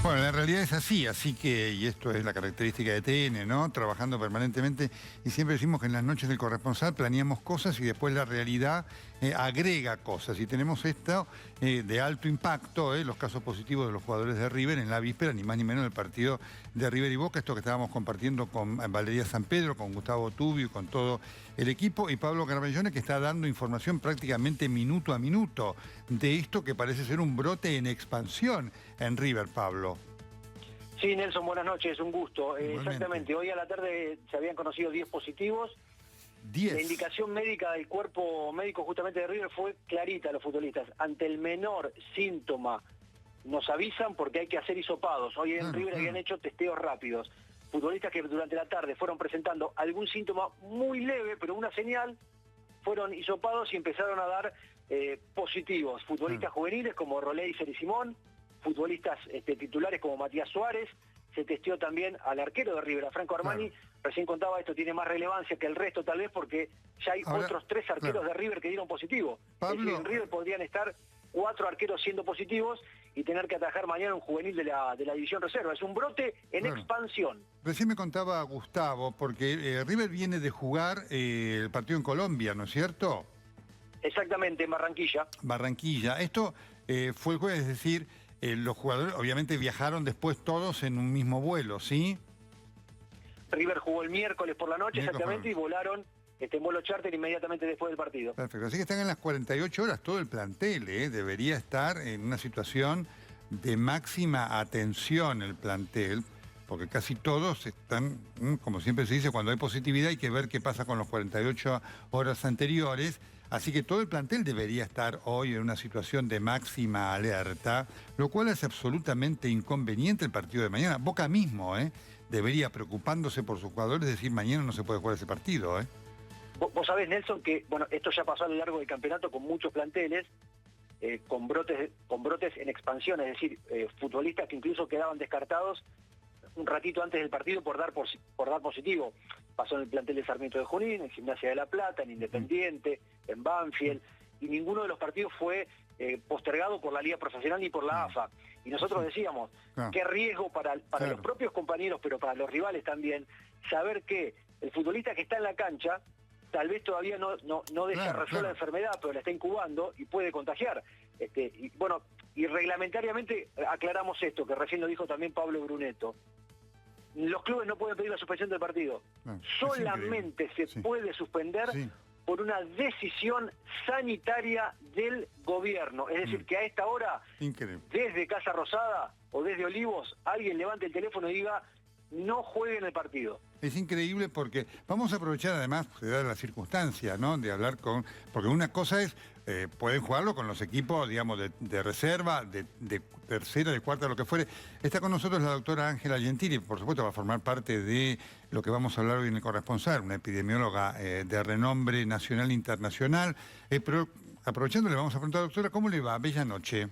Bueno, la realidad es así que, y esto es la característica de TN, ¿no? Trabajando permanentemente, y siempre decimos que en las noches del corresponsal planeamos cosas y después la realidad agrega cosas. Y tenemos esto de alto impacto, los casos positivos de los jugadores de River en la víspera, ni más ni menos del partido de River y Boca, esto que estábamos compartiendo con Valeria San Pedro, con Gustavo Tubio y con todo el equipo, y Pablo Carballone, que está dando información prácticamente minuto a minuto de esto que parece ser un brote en expansión en River, Pablo. Sí, Nelson, buenas noches, un gusto. Exactamente, hoy a la tarde se habían conocido 10 positivos. 10. La indicación médica del cuerpo médico justamente de River fue clarita a los futbolistas. Ante el menor síntoma nos avisan porque hay que hacer hisopados. Hoy en River habían hecho testeos rápidos. Futbolistas que durante la tarde fueron presentando algún síntoma muy leve, pero una señal, fueron hisopados y empezaron a dar positivos. Futbolistas juveniles como Roleiser y Simón, futbolistas titulares como Matías Suárez, se testeó también al arquero de River, a Franco Armani. Recién contaba, esto tiene más relevancia que el resto tal vez porque ya hay otros 3 arqueros de River que dieron positivo. Pablo, es decir, en River podrían estar 4 arqueros siendo positivos y tener que atajar mañana un juvenil de la división reserva. Es un brote en expansión. Recién me contaba Gustavo, porque River viene de jugar el partido en Colombia, ¿no es cierto? Exactamente, en Barranquilla. Barranquilla. Esto fue el jueves, es decir, los jugadores obviamente viajaron después todos en un mismo vuelo, ¿sí? River jugó el miércoles por la noche, exactamente, y volaron en vuelo charter inmediatamente después del partido. Perfecto, así que están en las 48 horas todo el plantel, debería estar en una situación de máxima atención el plantel, porque casi todos están, como siempre se dice, cuando hay positividad hay que ver qué pasa con los 48 horas anteriores. Así que todo el plantel debería estar hoy en una situación de máxima alerta, lo cual es absolutamente inconveniente el partido de mañana. Boca mismo, debería, preocupándose por sus jugadores, decir mañana no se puede jugar ese partido, Vos sabés, Nelson, que bueno, esto ya pasó a lo largo del campeonato con muchos planteles, con brotes en expansión, es decir, futbolistas que incluso quedaban descartados un ratito antes del partido por dar positivo. Pasó en el plantel de Sarmiento de Junín, en Gimnasia de La Plata, en Independiente, en Banfield, y ninguno de los partidos fue postergado por la Liga Profesional ni por la AFA. Y nosotros decíamos, qué riesgo para los propios compañeros, pero para los rivales también, saber que el futbolista que está en la cancha tal vez todavía no desarrolló la enfermedad, pero la está incubando y puede contagiar. Y reglamentariamente aclaramos esto, que recién lo dijo también Pablo Brunetto. Los clubes no pueden pedir la suspensión del partido. Solamente se puede suspender por una decisión sanitaria del gobierno. Es decir, que a esta hora, desde Casa Rosada o desde Olivos, alguien levante el teléfono y diga, no jueguen el partido. Es increíble porque vamos a aprovechar además de dar la circunstancia, ¿no? De hablar con... Porque una cosa es, pueden jugarlo con los equipos, digamos, de reserva, de tercera, de cuarta, lo que fuere. Está con nosotros la doctora Ángela Gentili, por supuesto va a formar parte de lo que vamos a hablar hoy en el corresponsal, una epidemióloga de renombre nacional e internacional. Pero aprovechando, le vamos a preguntar, doctora, ¿cómo le va? Bella noche.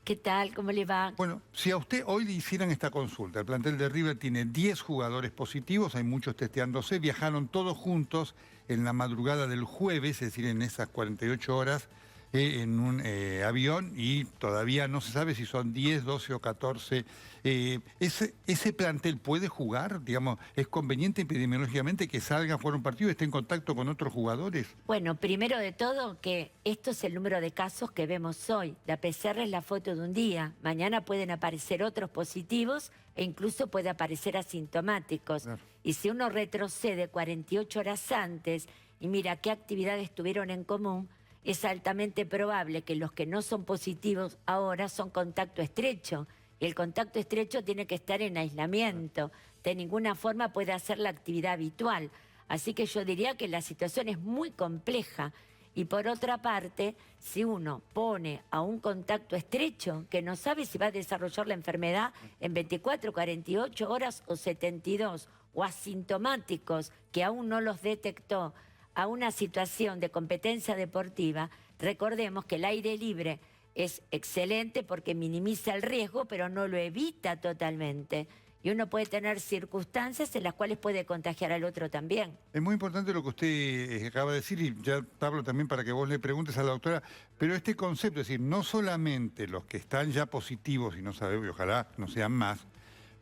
¿Qué tal? ¿Cómo le va? Bueno, si a usted hoy le hicieran esta consulta, el plantel de River tiene 10 jugadores positivos, hay muchos testeándose, viajaron todos juntos en la madrugada del jueves, es decir, en esas 48 horas, en un avión, y todavía no se sabe si son 10, 12 o 14. ¿Ese plantel puede jugar? Digamos, ¿es conveniente epidemiológicamente que salga a jugar un partido y esté en contacto con otros jugadores? Bueno, primero de todo que esto es el número de casos que vemos hoy. La PCR es la foto de un día. Mañana pueden aparecer otros positivos e incluso puede aparecer asintomáticos. Y si uno retrocede 48 horas antes y mira qué actividades tuvieron en común, es altamente probable que los que no son positivos ahora son contacto estrecho. Y el contacto estrecho tiene que estar en aislamiento. De ninguna forma puede hacer la actividad habitual. Así que yo diría que la situación es muy compleja. Y por otra parte, si uno pone a un contacto estrecho que no sabe si va a desarrollar la enfermedad en 24, 48 horas o 72, o asintomáticos que aún no los detectó, a una situación de competencia deportiva, recordemos que el aire libre es excelente porque minimiza el riesgo, pero no lo evita totalmente. Y uno puede tener circunstancias en las cuales puede contagiar al otro también. Es muy importante lo que usted acaba de decir, y ya Pablo también para que vos le preguntes a la doctora, pero este concepto, es decir, no solamente los que están ya positivos, y no sabemos, y ojalá no sean más,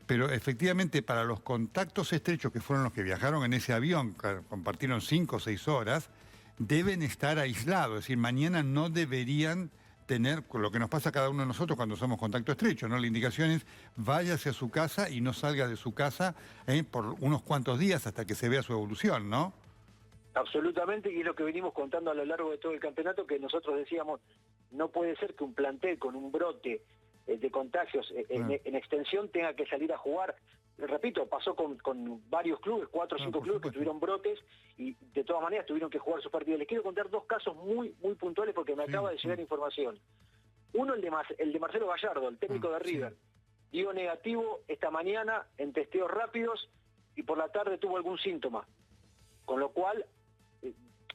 pero efectivamente para los contactos estrechos, que fueron los que viajaron en ese avión, que compartieron 5 o 6 horas, deben estar aislados, es decir, mañana no deberían tener lo que nos pasa a cada uno de nosotros cuando somos contacto estrecho, ¿no? La indicación es váyase a su casa y no salga de su casa por unos cuantos días hasta que se vea su evolución, ¿no? Absolutamente, y es lo que venimos contando a lo largo de todo el campeonato, que nosotros decíamos, no puede ser que un plantel con un brote de contagios en extensión tenga que salir a jugar. Repito, pasó con varios clubes, 4 o 5 clubes que tuvieron brotes y de todas maneras tuvieron que jugar sus partidos. Les quiero contar 2 casos muy puntuales porque me acaba de llegar información. Uno, el de Marcelo Gallardo, el técnico de River. Dio negativo esta mañana en testeos rápidos y por la tarde tuvo algún síntoma. Con lo cual,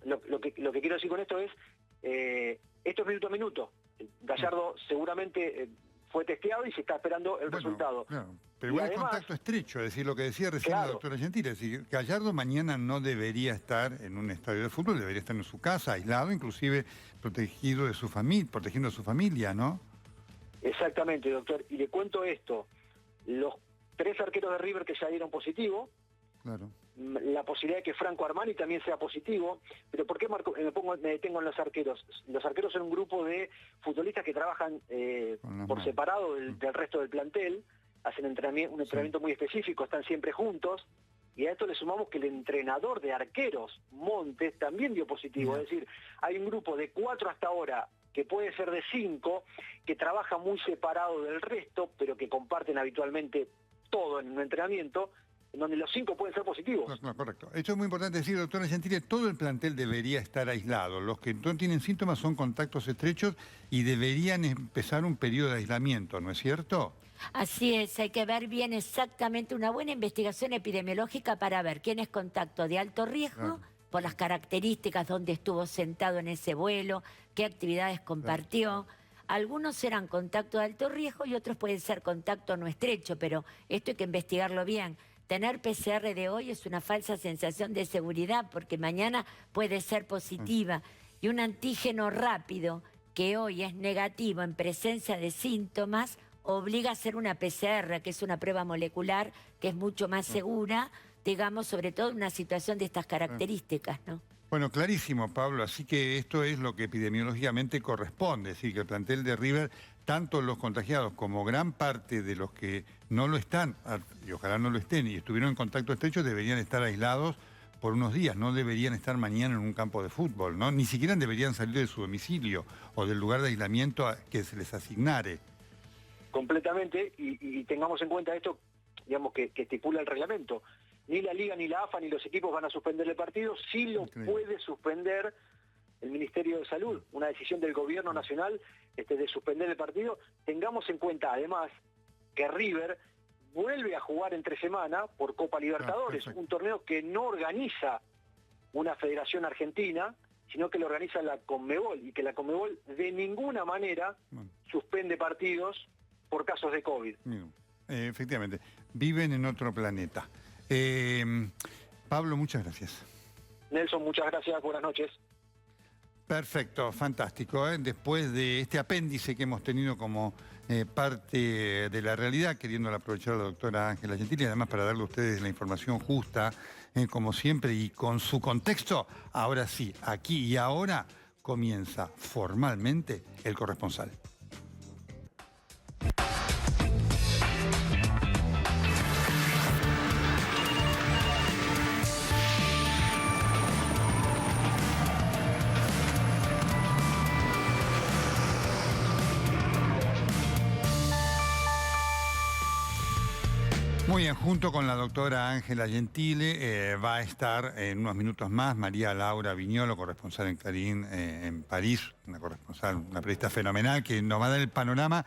lo que quiero decir con esto es, esto es minuto a minuto. Gallardo seguramente fue testeado y se está esperando el resultado. Claro. Pero igual es contacto estrecho, es decir, lo que decía recién la doctora Gentile, es decir, Gallardo mañana no debería estar en un estadio de fútbol, debería estar en su casa, aislado, inclusive protegido de su familia, protegiendo a su familia, ¿no? Exactamente, doctor. Y le cuento esto, los 3 arqueros de River que ya dieron positivo, claro, la posibilidad de que Franco Armani también sea positivo, pero ¿por qué me detengo en los arqueros? Los arqueros son un grupo de futbolistas que trabajan por separado del resto del plantel, hacen un entrenamiento muy específico, están siempre juntos, y a esto le sumamos que el entrenador de arqueros, Montes, también dio positivo, es decir, hay un grupo de 4 hasta ahora, que puede ser de 5, que trabaja muy separado del resto, pero que comparten habitualmente todo en un entrenamiento, en donde los 5 pueden ser positivos. No, correcto. Esto es muy importante decir, doctora Gentile, todo el plantel debería estar aislado. Los que no tienen síntomas son contactos estrechos y deberían empezar un periodo de aislamiento, ¿no es cierto? Así es, hay que ver bien exactamente una buena investigación epidemiológica para ver quién es contacto de alto riesgo, por las características, dónde estuvo sentado en ese vuelo, qué actividades compartió. Algunos serán contacto de alto riesgo y otros pueden ser contacto no estrecho, pero esto hay que investigarlo bien. Tener PCR de hoy es una falsa sensación de seguridad porque mañana puede ser positiva. Y un antígeno rápido que hoy es negativo en presencia de síntomas obliga a hacer una PCR, que es una prueba molecular que es mucho más segura, digamos, sobre todo en una situación de estas características, ¿no? Bueno, clarísimo, Pablo. Así que esto es lo que epidemiológicamente corresponde. Es decir, que el plantel de River, tanto los contagiados como gran parte de los que no lo están, y ojalá no lo estén, y estuvieron en contacto estrecho, deberían estar aislados por unos días. No deberían estar mañana en un campo de fútbol, ¿no? Ni siquiera deberían salir de su domicilio o del lugar de aislamiento que se les asignare. Completamente, y tengamos en cuenta esto, digamos, que estipula el reglamento. Ni la Liga, ni la AFA, ni los equipos van a suspender el partido, sí lo puede suspender el Ministerio de Salud, una decisión del gobierno nacional de suspender el partido. Tengamos en cuenta, además, que River vuelve a jugar entre semana por Copa Libertadores, un torneo que no organiza una federación argentina, sino que lo organiza la Conmebol, y que la Conmebol de ninguna manera suspende partidos por casos de COVID. Efectivamente, viven en otro planeta. Pablo, muchas gracias. Nelson, muchas gracias, buenas noches. Perfecto, fantástico. Después de este apéndice que hemos tenido como parte de la realidad, queriendo aprovechar a la doctora Ángela Gentile, y además para darle a ustedes la información justa, como siempre, y con su contexto, ahora sí, aquí y ahora comienza formalmente el corresponsal. Muy bien, junto con la doctora Ángela Gentile va a estar en unos minutos más María Laura Viñolo, corresponsal en Clarín en París, una corresponsal, una periodista fenomenal que nos va a dar el panorama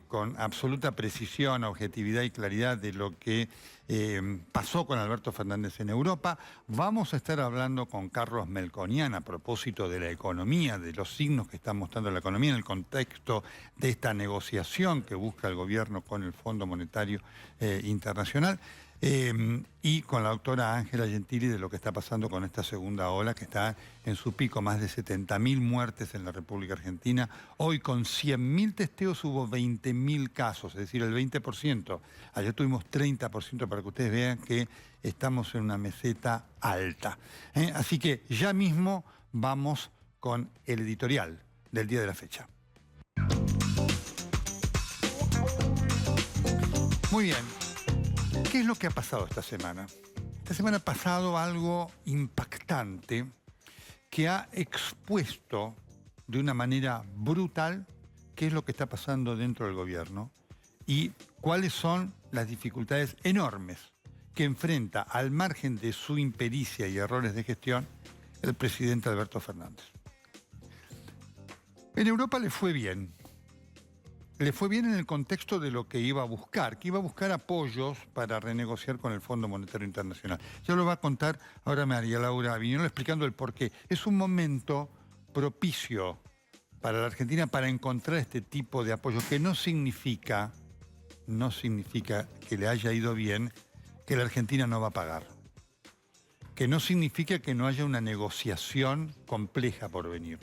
con absoluta precisión, objetividad y claridad de lo que pasó con Alberto Fernández en Europa. Vamos a estar hablando con Carlos Melconian a propósito de la economía, de los signos que está mostrando la economía en el contexto de esta negociación que busca el gobierno con el Fondo Monetario Internacional. Y con la doctora Ángela Gentili de lo que está pasando con esta segunda ola que está en su pico, más de 70.000 muertes en la República Argentina. Hoy con 100.000 testeos hubo 20.000 casos, es decir, el 20%. Ayer tuvimos 30% para que ustedes vean que estamos en una meseta alta. Así que ya mismo vamos con el editorial del día de la fecha. Muy bien. ¿Qué es lo que ha pasado esta semana? Esta semana ha pasado algo impactante que ha expuesto de una manera brutal qué es lo que está pasando dentro del gobierno y cuáles son las dificultades enormes que enfrenta, al margen de su impericia y errores de gestión, el presidente Alberto Fernández. En Europa le fue bien. Le fue bien en el contexto de lo que iba a buscar, que iba a buscar apoyos para renegociar con el Fondo Monetario Internacional. Ya lo va a contar ahora María Laura Viñola explicando el porqué. Es un momento propicio para la Argentina para encontrar este tipo de apoyo, que no significa que le haya ido bien, que la Argentina no va a pagar. Que no significa que no haya una negociación compleja por venir.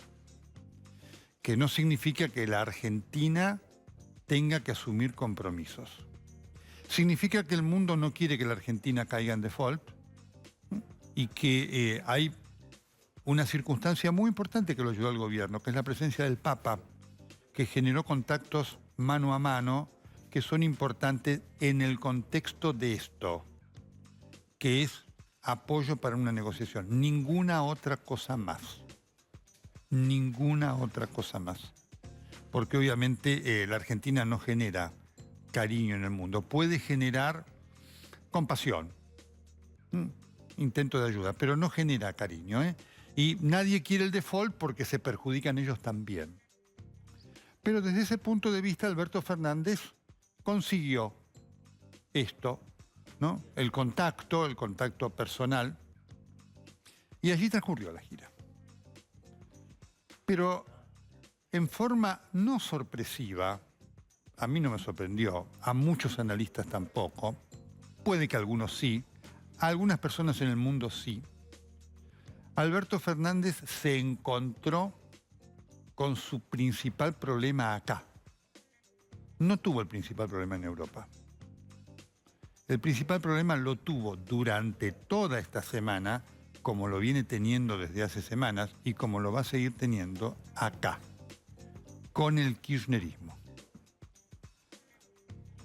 Que no significa que la Argentina tenga que asumir compromisos. Significa que el mundo no quiere que la Argentina caiga en default y que hay una circunstancia muy importante que lo ayudó al gobierno, que es la presencia del Papa, que generó contactos mano a mano que son importantes en el contexto de esto, que es apoyo para una negociación. Ninguna otra cosa más. Ninguna otra cosa más. Porque obviamente la Argentina no genera cariño en el mundo. Puede generar compasión, intento de ayuda, pero no genera cariño. Y nadie quiere el default porque se perjudican ellos también. Pero desde ese punto de vista, Alberto Fernández consiguió esto, ¿no? El contacto personal, y allí transcurrió la gira. Pero en forma no sorpresiva, a mí no me sorprendió, a muchos analistas tampoco, puede que algunos sí, a algunas personas en el mundo sí, Alberto Fernández se encontró con su principal problema acá. No tuvo el principal problema en Europa. El principal problema lo tuvo durante toda esta semana, como lo viene teniendo desde hace semanas y como lo va a seguir teniendo acá, con el kirchnerismo.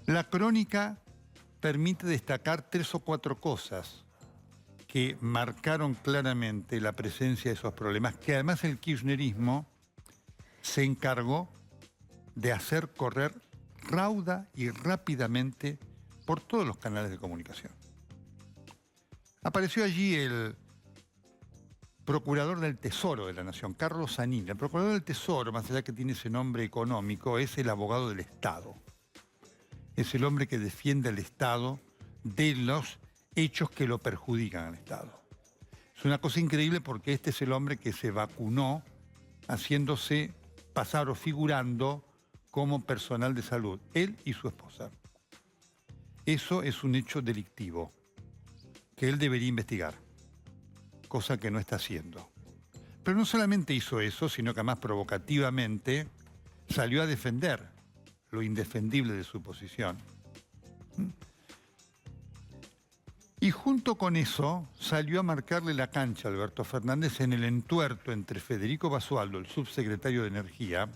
La crónica permite destacar 3 o 4 cosas que marcaron claramente la presencia de esos problemas, que además el kirchnerismo se encargó de hacer correr rauda y rápidamente por todos los canales de comunicación. Apareció allí el procurador del Tesoro de la Nación, Carlos Zanini. El procurador del Tesoro, más allá que tiene ese nombre económico, es el abogado del Estado. Es el hombre que defiende al Estado de los hechos que lo perjudican al Estado. Es una cosa increíble porque este es el hombre que se vacunó haciéndose pasar o figurando como personal de salud, él y su esposa. Eso es un hecho delictivo que él debería investigar, cosa que no está haciendo. Pero no solamente hizo eso, sino que además provocativamente salió a defender lo indefendible de su posición. Y junto con eso salió a marcarle la cancha a Alberto Fernández en el entuerto entre Federico Basualdo, el subsecretario de Energía,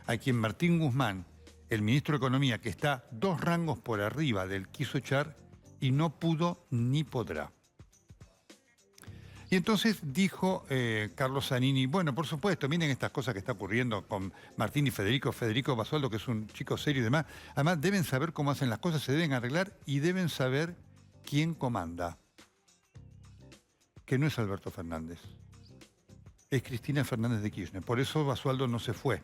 a quien Martín Guzmán, el ministro de Economía, que está 2 rangos por arriba del quiso echar y no pudo ni podrá. Y entonces dijo Carlos Zanini, bueno, por supuesto, miren estas cosas que está ocurriendo con Martín y Federico Basualdo, que es un chico serio y demás. Además, deben saber cómo hacen las cosas, se deben arreglar y deben saber quién comanda. Que no es Alberto Fernández, es Cristina Fernández de Kirchner. Por eso Basualdo no se fue,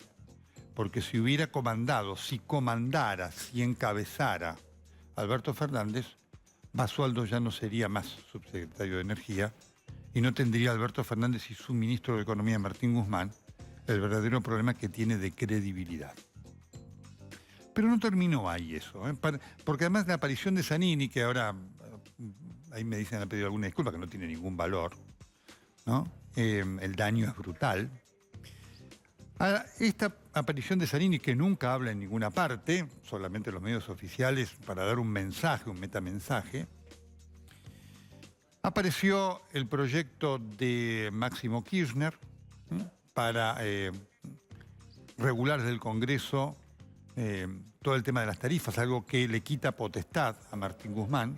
porque si hubiera comandado, si comandara, si encabezara Alberto Fernández, Basualdo ya no sería más subsecretario de Energía y no tendría Alberto Fernández y su ministro de Economía, Martín Guzmán, el verdadero problema que tiene de credibilidad. Pero no terminó ahí eso, porque además la aparición de Zanini, que ahora, ahí me dicen, ha pedido alguna disculpa, que no tiene ningún valor, ¿no? El daño es brutal. Ahora, esta aparición de Zanini, que nunca habla en ninguna parte, solamente en los medios oficiales para dar un mensaje, un metamensaje, apareció el proyecto de Máximo Kirchner para regular desde el Congreso todo el tema de las tarifas, algo que le quita potestad a Martín Guzmán,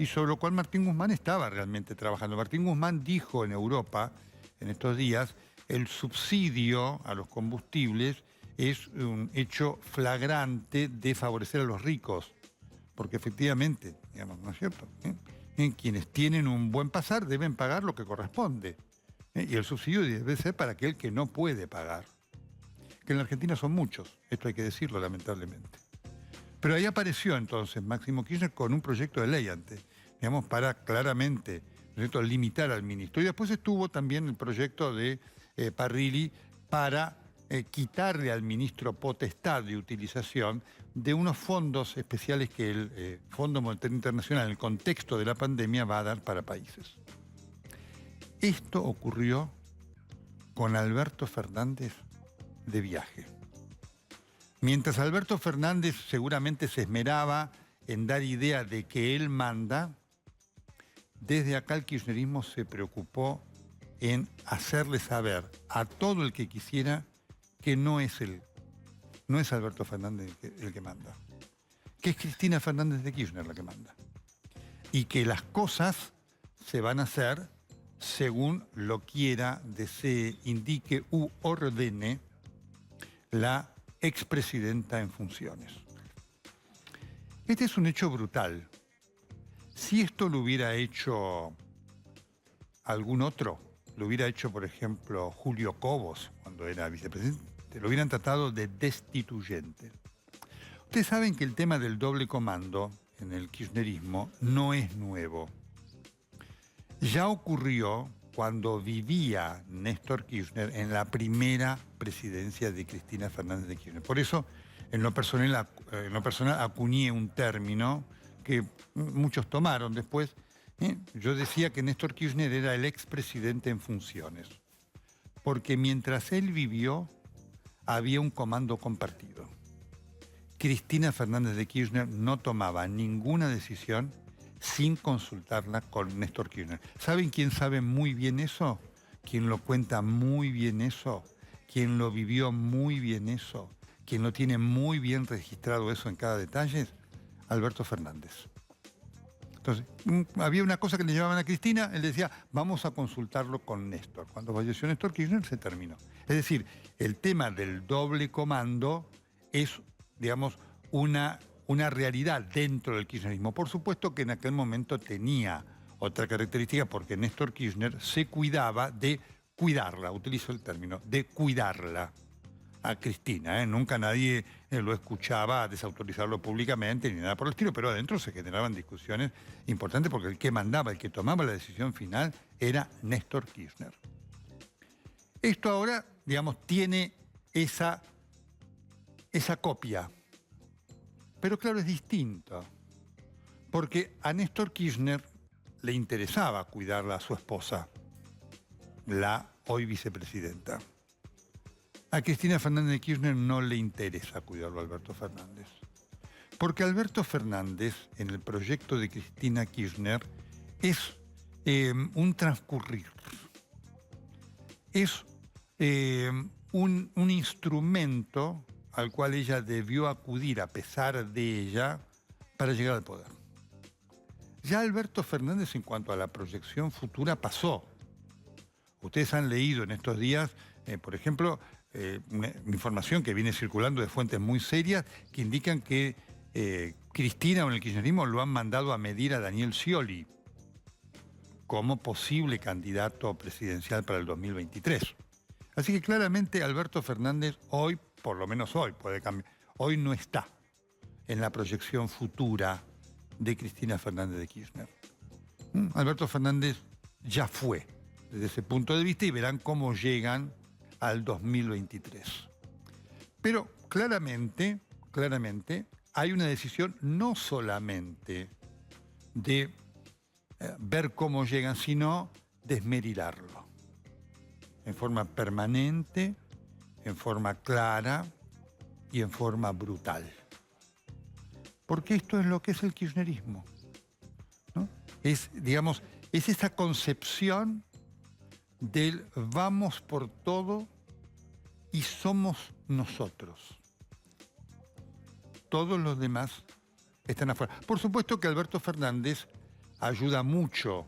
y sobre lo cual Martín Guzmán estaba realmente trabajando. Martín Guzmán dijo en Europa, en estos días, el subsidio a los combustibles es un hecho flagrante de favorecer a los ricos, porque efectivamente, digamos, ¿no es cierto? Quienes tienen un buen pasar deben pagar lo que corresponde, y el subsidio debe ser para aquel que no puede pagar, que en la Argentina son muchos, esto hay que decirlo lamentablemente. Pero ahí apareció entonces Máximo Kirchner con un proyecto de ley antes, digamos, para claramente, ¿no es cierto?, limitar al ministro. Y después estuvo también el proyecto de Parrilli para quitarle al ministro potestad de utilización de unos fondos especiales que el Fondo Monetario Internacional, en el contexto de la pandemia, va a dar para países. Esto ocurrió con Alberto Fernández de viaje. Mientras Alberto Fernández seguramente se esmeraba en dar idea de que él manda, desde acá el kirchnerismo se preocupó en hacerle saber a todo el que quisiera que no es Alberto Fernández el que manda, que es Cristina Fernández de Kirchner la que manda, y que las cosas se van a hacer según lo quiera, desee, indique u ordene la expresidenta en funciones. Este es un hecho brutal. Si esto lo hubiera hecho algún otro, lo hubiera hecho, por ejemplo, Julio Cobos, cuando era vicepresidente, lo hubieran tratado de destituyente. Ustedes saben que el tema del doble comando en el kirchnerismo no es nuevo. Ya ocurrió cuando vivía Néstor Kirchner en la primera presidencia de Cristina Fernández de Kirchner. Por eso, en lo personal acuñé un término que muchos tomaron después. Yo decía que Néstor Kirchner era el expresidente en funciones, porque mientras él vivió, había un comando compartido. Cristina Fernández de Kirchner no tomaba ninguna decisión sin consultarla con Néstor Kirchner. ¿Saben quién sabe muy bien eso? ¿Quién lo cuenta muy bien eso? ¿Quién lo vivió muy bien eso? ¿Quién lo tiene muy bien registrado eso en cada detalle? Alberto Fernández. Entonces, había una cosa que le llevaban a Cristina, él decía, vamos a consultarlo con Néstor. Cuando falleció Néstor Kirchner, se terminó. Es decir, el tema del doble comando es, digamos, una realidad dentro del kirchnerismo. Por supuesto que en aquel momento tenía otra característica, porque Néstor Kirchner se cuidaba de cuidarla, utilizo el término, de cuidarla a Cristina. Nunca nadie lo escuchaba desautorizarlo públicamente ni nada por el estilo, pero adentro se generaban discusiones importantes porque el que mandaba, el que tomaba la decisión final era Néstor Kirchner. Esto ahora, digamos, tiene esa copia. Pero claro, es distinto, porque a Néstor Kirchner le interesaba cuidarla a su esposa, la hoy vicepresidenta. A Cristina Fernández de Kirchner no le interesa cuidarlo a Alberto Fernández, porque Alberto Fernández, en el proyecto de Cristina Kirchner, es un transcurrir, es un instrumento al cual ella debió acudir a pesar de ella para llegar al poder. Ya Alberto Fernández, en cuanto a la proyección futura, pasó. Ustedes han leído en estos días, por ejemplo, una información que viene circulando de fuentes muy serias que indican que Cristina o el kirchnerismo lo han mandado a medir a Daniel Scioli como posible candidato presidencial para el 2023. Así que claramente Alberto Fernández hoy por lo menos hoy puede cambiar. Hoy no está en la proyección futura de Cristina Fernández de Kirchner. Alberto Fernández ya fue desde ese punto de vista y verán cómo llegan al 2023. Pero claramente hay una decisión no solamente de ver cómo llegan, sino de esmerirarlo en forma permanente, en forma clara y en forma brutal. Porque esto es lo que es el kirchnerismo, ¿no? Es, digamos, es esa concepción del vamos por todo y somos nosotros. Todos los demás están afuera. Por supuesto que Alberto Fernández ayuda mucho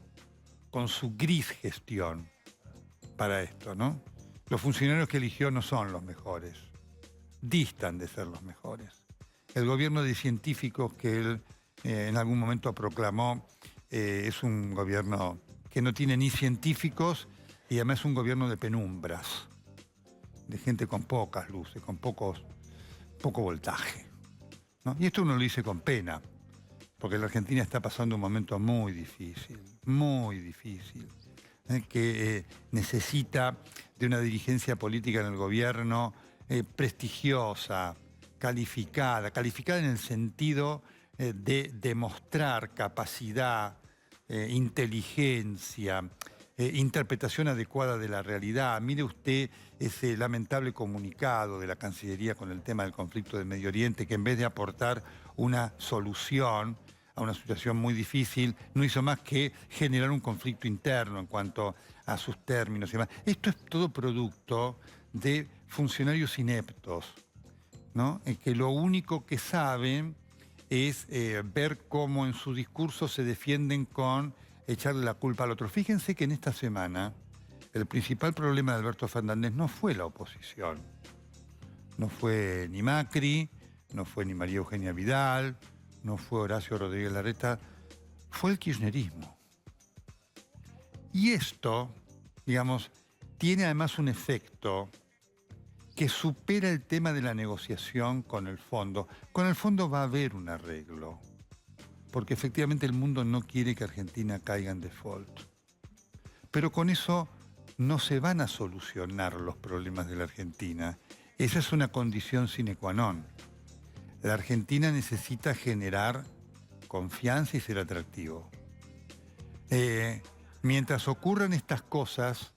con su gris gestión para esto, ¿no? Los funcionarios que eligió no son los mejores, distan de ser los mejores. El gobierno de científicos que él en algún momento proclamó es un gobierno que no tiene ni científicos y además es un gobierno de penumbras, de gente con pocas luces, con poco voltaje, ¿no? Y esto uno lo dice con pena, porque la Argentina está pasando un momento muy difícil, que necesita de una dirigencia política en el gobierno prestigiosa, calificada en el sentido de demostrar capacidad, inteligencia, interpretación adecuada de la realidad. Mire usted ese lamentable comunicado de la Cancillería con el tema del conflicto del Medio Oriente, que en vez de aportar una solución a una situación muy difícil, no hizo más que generar un conflicto interno en cuanto a sus términos y demás. Esto es todo producto de funcionarios ineptos, ¿no? Que lo único que saben es ver cómo en su discurso se defienden con echarle la culpa al otro. Fíjense que en esta semana el principal problema de Alberto Fernández no fue la oposición. No fue ni Macri, no fue ni María Eugenia Vidal, no fue Horacio Rodríguez Larreta, fue el kirchnerismo. Y esto, digamos, tiene además un efecto que supera el tema de la negociación con el fondo. Con el fondo va a haber un arreglo, porque efectivamente el mundo no quiere que Argentina caiga en default. Pero con eso no se van a solucionar los problemas de la Argentina. Esa es una condición sine qua non. La Argentina necesita generar confianza y ser atractivo. Mientras ocurran estas cosas,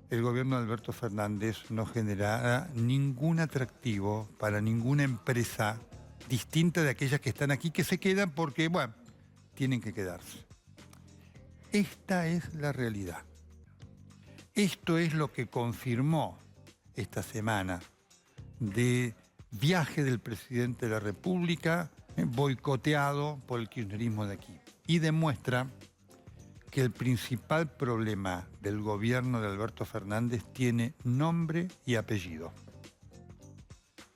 el gobierno de Alberto Fernández no generará ningún atractivo para ninguna empresa distinta de aquellas que están aquí, que se quedan porque, bueno, tienen que quedarse. Esta es la realidad. Esto es lo que confirmó esta semana de viaje del presidente de la República, boicoteado por el kirchnerismo de aquí. Y demuestra que el principal problema del gobierno de Alberto Fernández tiene nombre y apellido.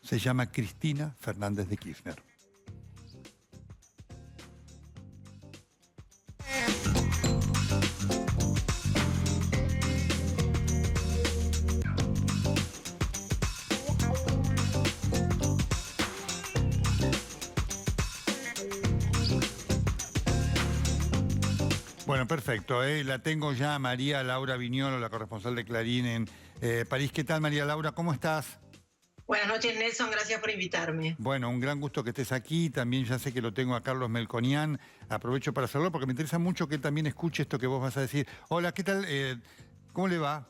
Se llama Cristina Fernández de Kirchner. Bueno, perfecto. La tengo ya a María Laura Viñolo, la corresponsal de Clarín en París. ¿Qué tal, María Laura? ¿Cómo estás? Buenas noches, Nelson. Gracias por invitarme. Bueno, un gran gusto que estés aquí. También ya sé que lo tengo a Carlos Melconian. Aprovecho para hacerlo porque me interesa mucho que él también escuche esto que vos vas a decir. Hola, ¿qué tal? ¿Cómo le va?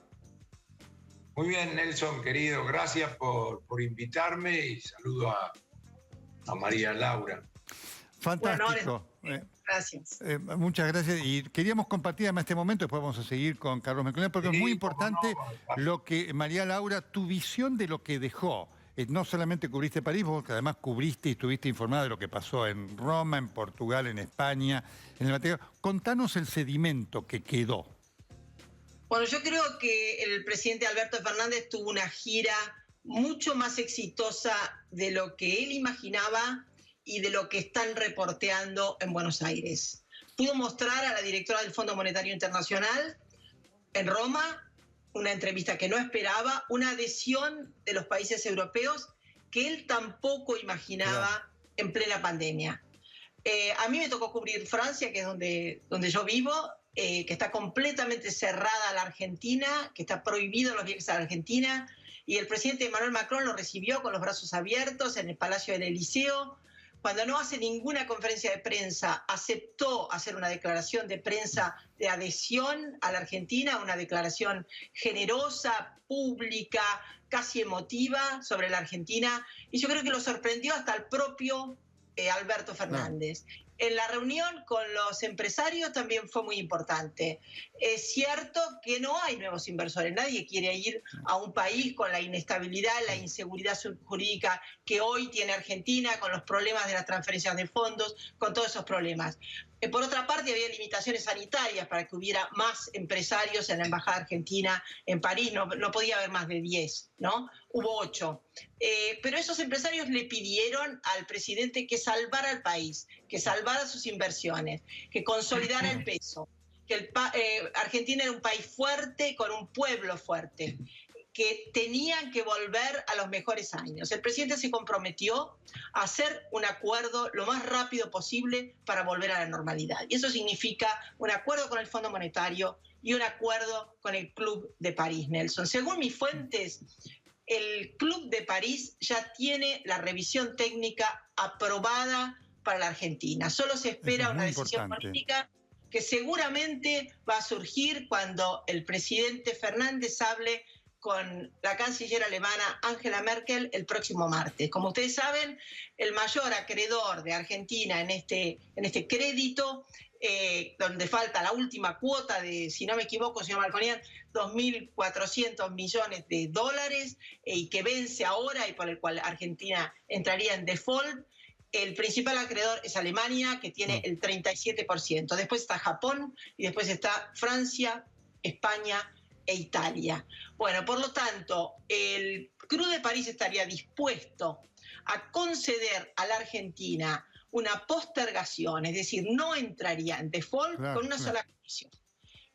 Muy bien, Nelson, querido. Gracias por invitarme y saludo a María Laura. Fantástico. Bueno, gracias. Muchas gracias. Y queríamos compartir además este momento, después vamos a seguir con Carlos Melconian, porque sí, es muy importante lo que, María Laura, tu visión de lo que dejó. No solamente cubriste París, vos que además cubriste y estuviste informada de lo que pasó en Roma, en Portugal, en España, en el Vaticano. Contanos el sedimento que quedó. Bueno, yo creo que el presidente Alberto Fernández tuvo una gira mucho más exitosa de lo que él imaginaba y de lo que están reporteando en Buenos Aires. Pudo mostrar a la directora del Fondo Monetario Internacional en Roma una entrevista que no esperaba, una adhesión de los países europeos que él tampoco imaginaba en plena pandemia. A mí me tocó cubrir Francia, que es donde yo vivo, que está completamente cerrada a la Argentina, que está prohibido los viajes a la Argentina, y el presidente Emmanuel Macron lo recibió con los brazos abiertos en el Palacio del Elíseo. Cuando no hace ninguna conferencia de prensa, aceptó hacer una declaración de prensa de adhesión a la Argentina, una declaración generosa, pública, casi emotiva sobre la Argentina, y yo creo que lo sorprendió hasta el propio Alberto Fernández. En la reunión con los empresarios también fue muy importante. Es cierto que no hay nuevos inversores. Nadie quiere ir a un país con la inestabilidad, la inseguridad jurídica que hoy tiene Argentina, con los problemas de las transferencias de fondos, con todos esos problemas. Por otra parte, había limitaciones sanitarias para que hubiera más empresarios en la Embajada Argentina en París. No podía haber más de 10, ¿no? Hubo 8. Pero esos empresarios le pidieron al presidente que salvara al país, que salvara sus inversiones, que consolidara el peso, que Argentina era un país fuerte con un pueblo fuerte, que tenían que volver a los mejores años. El presidente se comprometió a hacer un acuerdo lo más rápido posible para volver a la normalidad. Y eso significa un acuerdo con el Fondo Monetario y un acuerdo con el Club de París, Nelson. Según mis fuentes, el Club de París ya tiene la revisión técnica aprobada para la Argentina. Solo se espera una decisión política que seguramente va a surgir cuando el presidente Fernández hable con la canciller alemana Angela Merkel el próximo martes. Como ustedes saben, el mayor acreedor de Argentina en este crédito, donde falta la última cuota de, si no me equivoco, señor Melconian, 2.400 millones de dólares, y que vence ahora y por el cual Argentina entraría en default. El principal acreedor es Alemania, que tiene el 37%. Después está Japón y después está Francia, España e Italia. Bueno, por lo tanto, el Club de París estaría dispuesto a conceder a la Argentina una postergación, es decir, no entraría en default con una sola condición: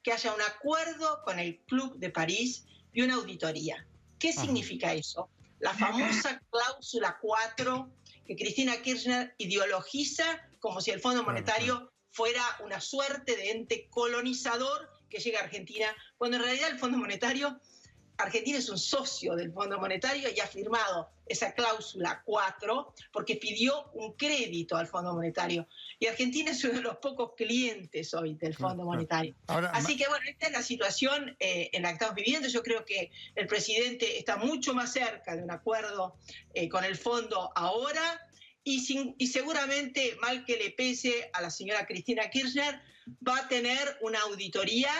que haya un acuerdo con el Club de París y una auditoría. ¿Qué significa eso? La famosa cláusula 4 que Cristina Kirchner ideologiza como si el Fondo Monetario fuera una suerte de ente colonizador que llega a Argentina, cuando en realidad el Fondo Monetario, Argentina es un socio del Fondo Monetario y ha firmado esa cláusula 4 porque pidió un crédito al Fondo Monetario. Y Argentina es uno de los pocos clientes hoy del Fondo Monetario. Ahora, así que bueno, esta es la situación en la que estamos viviendo. Yo creo que el presidente está mucho más cerca de un acuerdo con el Fondo ahora, y seguramente, mal que le pese a la señora Cristina Kirchner, va a tener una auditoría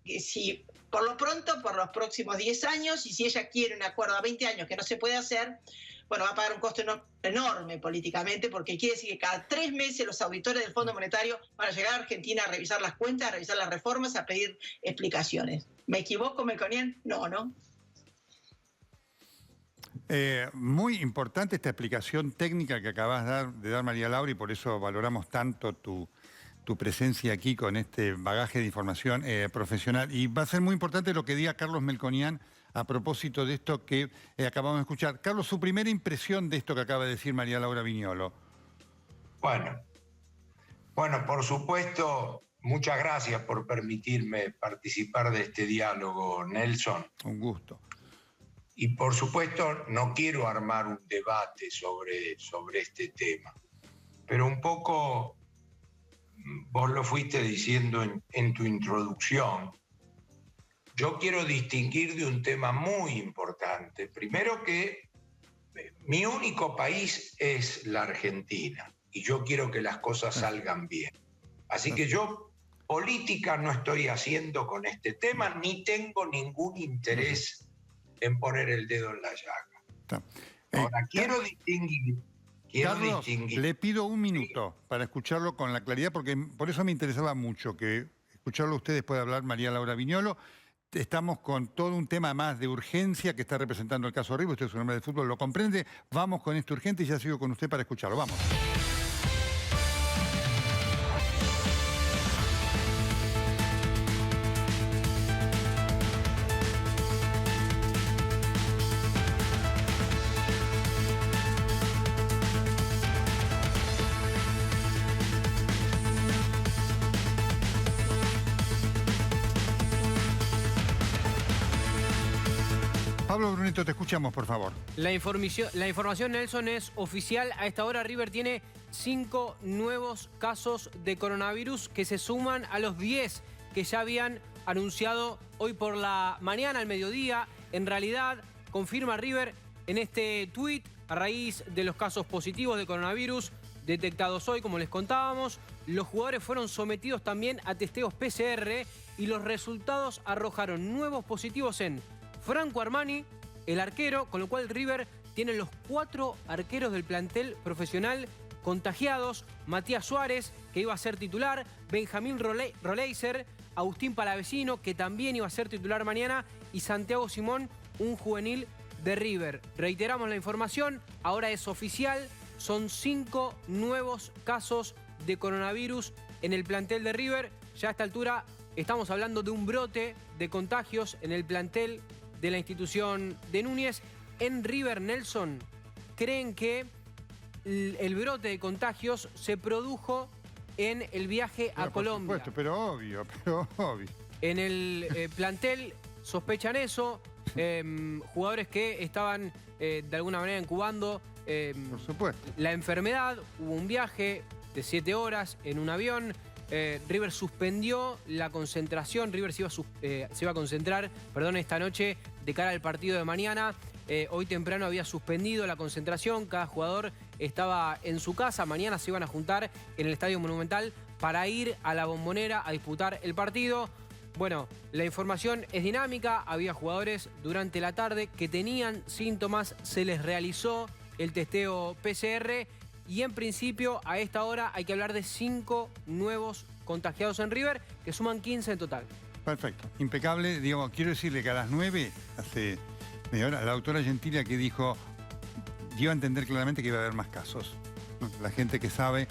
que, si por lo pronto, por los próximos 10 años, y si ella quiere un acuerdo a 20 años que no se puede hacer, bueno, va a pagar un costo enorme políticamente, porque quiere decir que cada 3 meses los auditores del Fondo Monetario van a llegar a Argentina a revisar las cuentas, a revisar las reformas, a pedir explicaciones. ¿Me equivoco, Melconian? No, ¿no? Muy importante esta explicación técnica que acabas de dar, María Laura, y por eso valoramos tanto tu presencia aquí con este bagaje de información profesional. Y va a ser muy importante lo que diga Carlos Melconian a propósito de esto que acabamos de escuchar. Carlos, su primera impresión de esto que acaba de decir María Laura Viñolo. Bueno, por supuesto, muchas gracias por permitirme participar de este diálogo, Nelson. Un gusto. Y por supuesto no quiero armar un debate sobre este tema, pero un poco vos lo fuiste diciendo en tu introducción. Yo quiero distinguir de un tema muy importante. Primero, que mi único país es la Argentina y yo quiero que las cosas salgan bien. Así que yo política no estoy haciendo con este tema, ni tengo ningún interés en poner el dedo en la llaga. Ahora, quiero distinguir. Carlos, le pido un minuto para escucharlo con la claridad, porque por eso me interesaba mucho que escucharlo usted después de hablar María Laura Viñolo. Estamos con todo un tema más de urgencia que está representando el caso Rivas. Usted es un hombre de fútbol, lo comprende. Vamos con esto urgente y ya sigo con usted para escucharlo. Vamos. Pablo Brunetto, te escuchamos, por favor. La información, Nelson, es oficial. A esta hora River tiene 5 nuevos casos de coronavirus que se suman a los 10 que ya habían anunciado hoy por la mañana, al mediodía. En realidad, confirma River en este tuit, a raíz de los casos positivos de coronavirus detectados hoy, como les contábamos, los jugadores fueron sometidos también a testeos PCR y los resultados arrojaron nuevos positivos en Franco Armani, el arquero, con lo cual River tiene los 4 arqueros del plantel profesional contagiados: Matías Suárez, que iba a ser titular, Benjamín Roleiser, Agustín Palavecino, que también iba a ser titular mañana, y Santiago Simón, un juvenil de River. Reiteramos la información, ahora es oficial, son 5 nuevos casos de coronavirus en el plantel de River. Ya a esta altura estamos hablando de un brote de contagios en el plantel de la institución de Núñez. En River, Nelson, creen que el brote de contagios se produjo en el viaje a Colombia. Por supuesto, pero obvio. En el plantel sospechan eso, jugadores que estaban de alguna manera incubando por supuesto. La enfermedad. Hubo un viaje de 7 horas en un avión. River suspendió la concentración. River se iba a concentrar, esta noche de cara al partido de mañana. Hoy temprano había suspendido la concentración. Cada jugador estaba en su casa. Mañana se iban a juntar en el Estadio Monumental para ir a la Bombonera a disputar el partido. Bueno, la información es dinámica. Había jugadores durante la tarde que tenían síntomas. Se les realizó el testeo PCR. Y en principio, a esta hora, hay que hablar de 5 nuevos contagiados en River, que suman 15 en total. Perfecto, impecable. Digamos, quiero decirle que a las 9, hace media hora, la doctora Gentile que dijo, dio a entender claramente que iba a haber más casos. La gente que sabe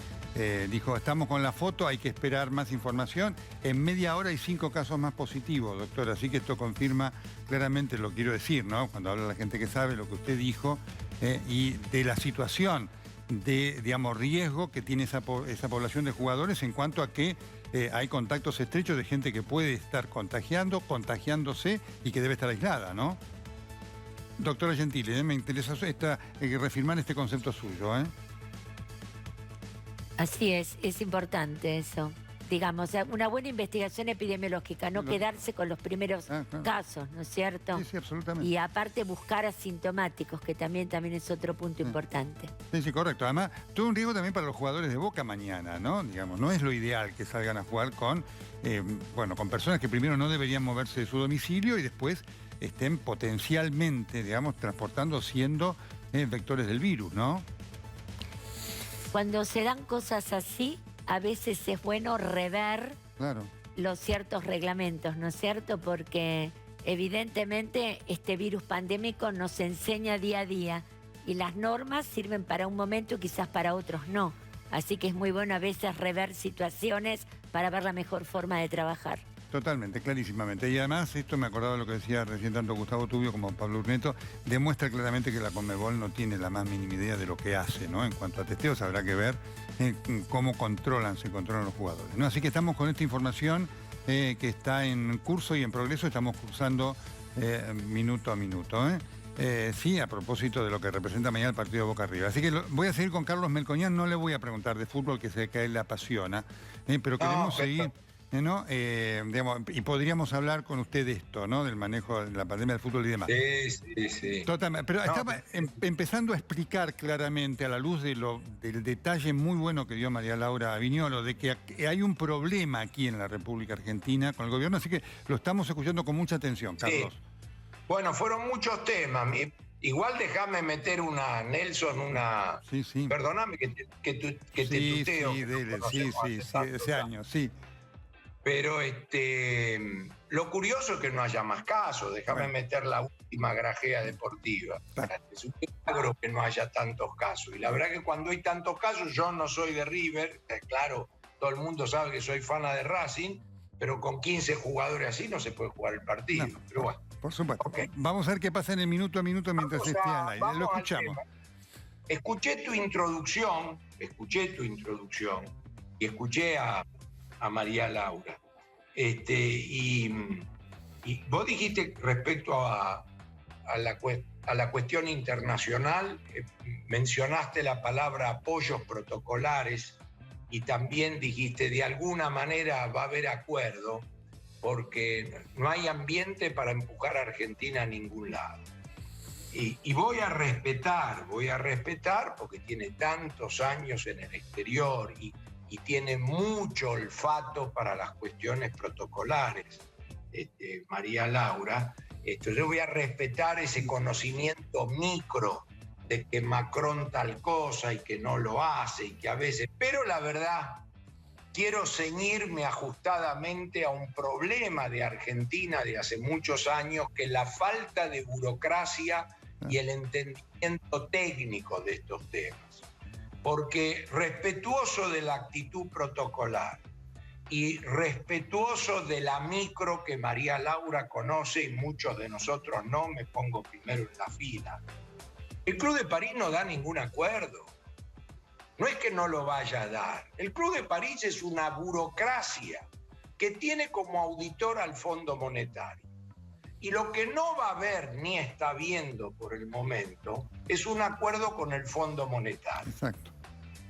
dijo, estamos con la foto, hay que esperar más información. En media hora hay 5 casos más positivos, doctora. Así que esto confirma claramente, lo quiero decir, ¿no? Cuando habla la gente que sabe lo que usted dijo y de la situación de, digamos, riesgo que tiene esa población de jugadores en cuanto a que hay contactos estrechos de gente que puede estar contagiándose y que debe estar aislada, ¿no? Doctora Gentile, me interesa reafirmar este concepto suyo, ¿eh? Así es importante eso. Digamos, una buena investigación epidemiológica, no quedarse con los primeros casos, ¿no es cierto? Sí, absolutamente. Y aparte buscar asintomáticos, que también es otro punto importante. Sí, correcto. Además, todo un riesgo también para los jugadores de Boca mañana, ¿no? Digamos, no es lo ideal que salgan a jugar con personas que primero no deberían moverse de su domicilio y después estén potencialmente, digamos, transportando, siendo vectores del virus, ¿no? Cuando se dan cosas así, a veces es bueno rever los ciertos reglamentos, ¿no es cierto? Porque evidentemente este virus pandémico nos enseña día a día y las normas sirven para un momento y quizás para otros no. Así que es muy bueno a veces rever situaciones para ver la mejor forma de trabajar. Totalmente, clarísimamente. Y además, esto me acordaba de lo que decía recién tanto Gustavo Tubio como Pablo Brunetto, demuestra claramente que la Conmebol no tiene la más mínima idea de lo que hace, ¿no? En cuanto a testeos, habrá que ver cómo se controlan los jugadores, ¿no? Así que estamos con esta información que está en curso y en progreso, estamos cursando minuto a minuto, sí, a propósito de lo que representa mañana el partido de Boca River. Así que voy a seguir con Carlos Melcoñán, no le voy a preguntar de fútbol, que sé que a él le apasiona, pero queremos seguir... ¿no? Y podríamos hablar con usted de esto, ¿no? Del manejo de la pandemia del fútbol y demás. Sí. Totalmente. Pero estaba empezando a explicar claramente, a la luz del detalle muy bueno que dio María Laura Viñolo, de que hay un problema aquí en la República Argentina con el gobierno, así que lo estamos escuchando con mucha atención, Carlos. Sí. Bueno, fueron muchos temas. Igual déjame meter Nelson, Sí. Perdóname que te tuteo. Sí, ese año, sí. Pero lo curioso es que no haya más casos. Déjame meter la última grajea deportiva. Es un milagro que no haya tantos casos. Y la verdad que cuando hay tantos casos, yo no soy de River, claro, todo el mundo sabe que soy fana de Racing, pero con 15 jugadores así no se puede jugar el partido. No, pero bueno. Por supuesto. Okay. Vamos a ver qué pasa en el minuto a minuto mientras esté al aire. Lo escuchamos. Escuché tu introducción y escuché a María Laura. Y vos dijiste respecto a a la cuestión internacional, mencionaste la palabra apoyos protocolares y también dijiste de alguna manera va a haber acuerdo porque no hay ambiente para empujar a Argentina a ningún lado. Y voy a respetar porque tiene tantos años en el exterior y tiene mucho olfato para las cuestiones protocolares, María Laura. Yo voy a respetar ese conocimiento micro de que Macron tal cosa y que no lo hace y que a veces... Pero la verdad, quiero ceñirme ajustadamente a un problema de Argentina de hace muchos años, que es la falta de burocracia y el entendimiento técnico de estos temas. Porque respetuoso de la actitud protocolar y respetuoso de la micro que María Laura conoce y muchos de nosotros no, me pongo primero en la fila. El Club de París no da ningún acuerdo. No es que no lo vaya a dar. El Club de París es una burocracia que tiene como auditor al Fondo Monetario. Y lo que no va a haber ni está viendo por el momento es un acuerdo con el Fondo Monetario. Exacto.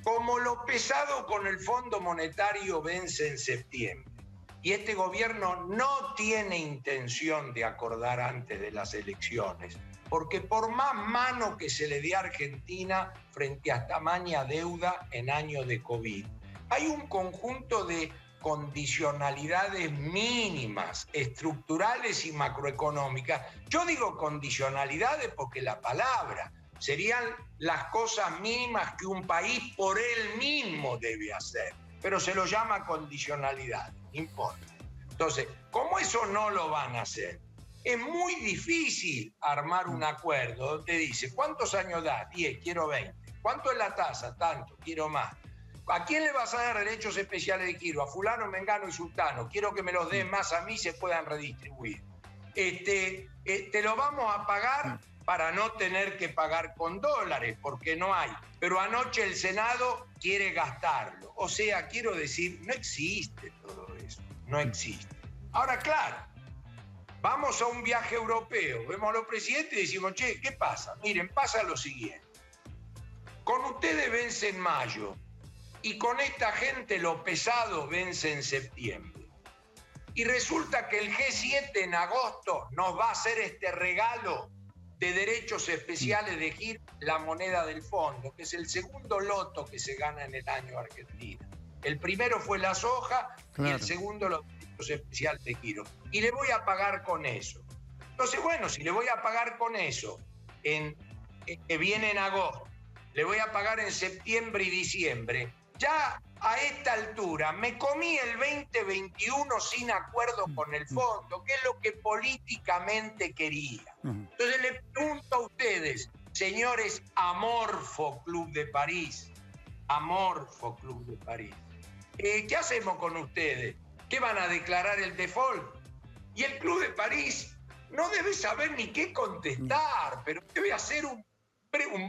Como lo pesado con el Fondo Monetario vence en septiembre y este gobierno no tiene intención de acordar antes de las elecciones, porque por más mano que se le dé a Argentina frente a tamaña deuda en año de COVID, hay un conjunto de condicionalidades mínimas, estructurales y macroeconómicas. Yo digo condicionalidades porque la palabra serían las cosas mínimas que un país por él mismo debe hacer, pero se lo llama condicionalidad, no importa. Entonces, como eso no lo van a hacer, es muy difícil armar un acuerdo donde dice, ¿cuántos años da? 10, quiero 20. ¿Cuánto es la tasa? Tanto, quiero más. ¿A quién le vas a dar derechos especiales de giro? A fulano, mengano y sultano. Quiero que me los den más a mí y se puedan redistribuir. Te lo vamos a pagar para no tener que pagar con dólares, porque no hay. Pero anoche el Senado quiere gastarlo. O sea, quiero decir, no existe todo eso. No existe. Ahora, claro, vamos a un viaje europeo, vemos a los presidentes y decimos, che, ¿qué pasa? Miren, pasa lo siguiente. Con ustedes vence en mayo y con esta gente lo pesado vence en septiembre. Y resulta que el G7 en agosto nos va a hacer este regalo de derechos especiales de giro, la moneda del fondo, que es el segundo loto que se gana en el año Argentina. El primero fue la soja, claro, y el segundo los derechos especiales de giro. Y le voy a pagar con eso. Entonces, bueno, si le voy a pagar con eso, que viene en agosto, le voy a pagar en septiembre y diciembre, ya a esta altura me comí el 2021 sin acuerdo con el fondo, que es lo que políticamente quería. Entonces le pregunto a ustedes, señores Amorfo Club de París, Amorfo Club de París, ¿qué hacemos con ustedes? ¿Qué van a declarar el default? Y el Club de París no debe saber ni qué contestar, pero debe hacer un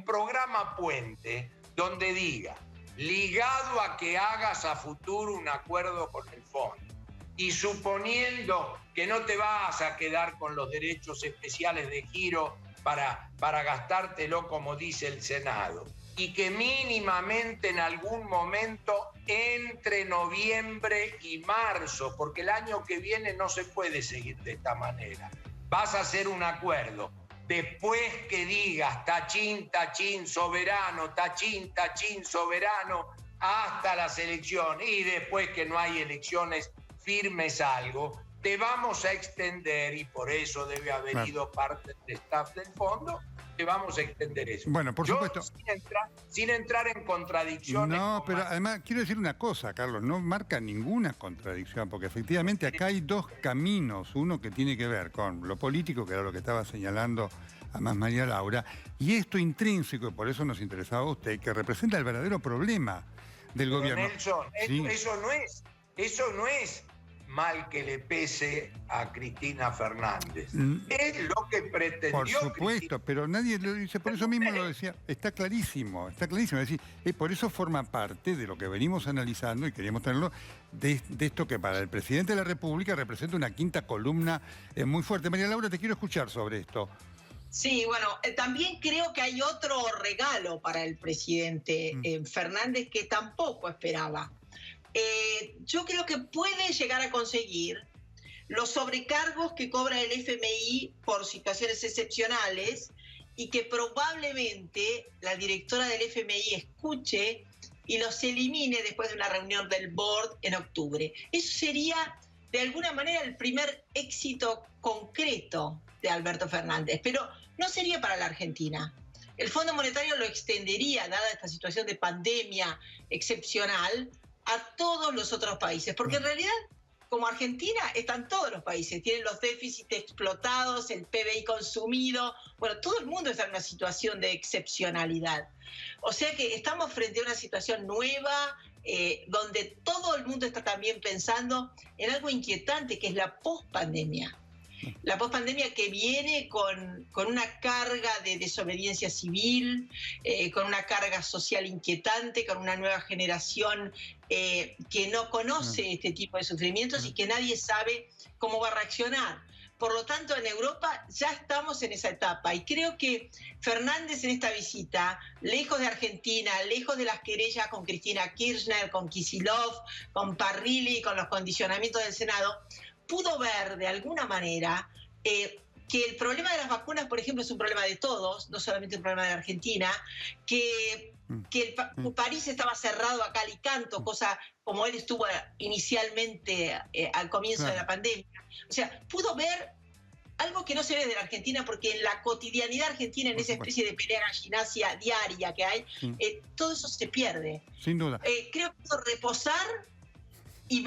programa puente donde diga, ligado a que hagas a futuro un acuerdo con el fondo y suponiendo que no te vas a quedar con los derechos especiales de giro para gastártelo como dice el Senado y que mínimamente en algún momento entre noviembre y marzo, porque el año que viene no se puede seguir de esta manera, vas a hacer un acuerdo. Después que digas tachín, tachín, soberano, tachín, tachín, soberano, hasta las elecciones, y después que no hay elecciones, firmes algo, te vamos a extender, y por eso debe haber ido parte del staff del fondo, te vamos a extender eso. Bueno, por supuesto. Sin entrar en contradicciones. No, pero además quiero decir una cosa, Carlos, no marca ninguna contradicción, porque efectivamente acá hay dos caminos, uno que tiene que ver con lo político, que era lo que estaba señalando además María Laura, y esto intrínseco, y por eso nos interesaba a usted, que representa el verdadero problema del gobierno. Nelson, sí. Eso no es mal que le pese a Cristina Fernández. Es lo que pretendió. Por supuesto, Cristina. Pero nadie lo dice, por eso mismo lo decía. Está clarísimo. Es decir, por eso forma parte de lo que venimos analizando y queríamos tenerlo, de esto que para el presidente de la República representa una quinta columna muy fuerte. María Laura, te quiero escuchar sobre esto. Sí, bueno, también creo que hay otro regalo para el presidente Fernández que tampoco esperaba. Yo creo que puede llegar a conseguir los sobrecargos que cobra el FMI por situaciones excepcionales y que probablemente la directora del FMI escuche y los elimine después de una reunión del board en octubre. Eso sería, de alguna manera, el primer éxito concreto de Alberto Fernández, pero no sería para la Argentina. El Fondo Monetario lo extendería, dada esta situación de pandemia excepcional, a todos los otros países, porque en realidad, como Argentina, están todos los países, tienen los déficits explotados, el PBI consumido, bueno, todo el mundo está en una situación de excepcionalidad. O sea que estamos frente a una situación nueva, donde todo el mundo está también pensando en algo inquietante, que es la pospandemia. La pospandemia que viene con una carga de desobediencia civil, con una carga social inquietante, con una nueva generación que no conoce este tipo de sufrimientos y que nadie sabe cómo va a reaccionar. Por lo tanto, en Europa ya estamos en esa etapa y creo que Fernández en esta visita, lejos de Argentina, lejos de las querellas con Cristina Kirchner, con Kicillof, con Parrilli, con los condicionamientos del Senado, pudo ver de alguna manera que el problema de las vacunas, por ejemplo, es un problema de todos, no solamente un problema de Argentina, que París estaba cerrado a cal y canto, cosa como él estuvo inicialmente al comienzo de la pandemia. O sea, pudo ver algo que no se ve de la Argentina, porque en la cotidianidad argentina, en esa especie de pelea gallinacia diaria que hay, todo eso se pierde. Sin duda. Creo que pudo reposar y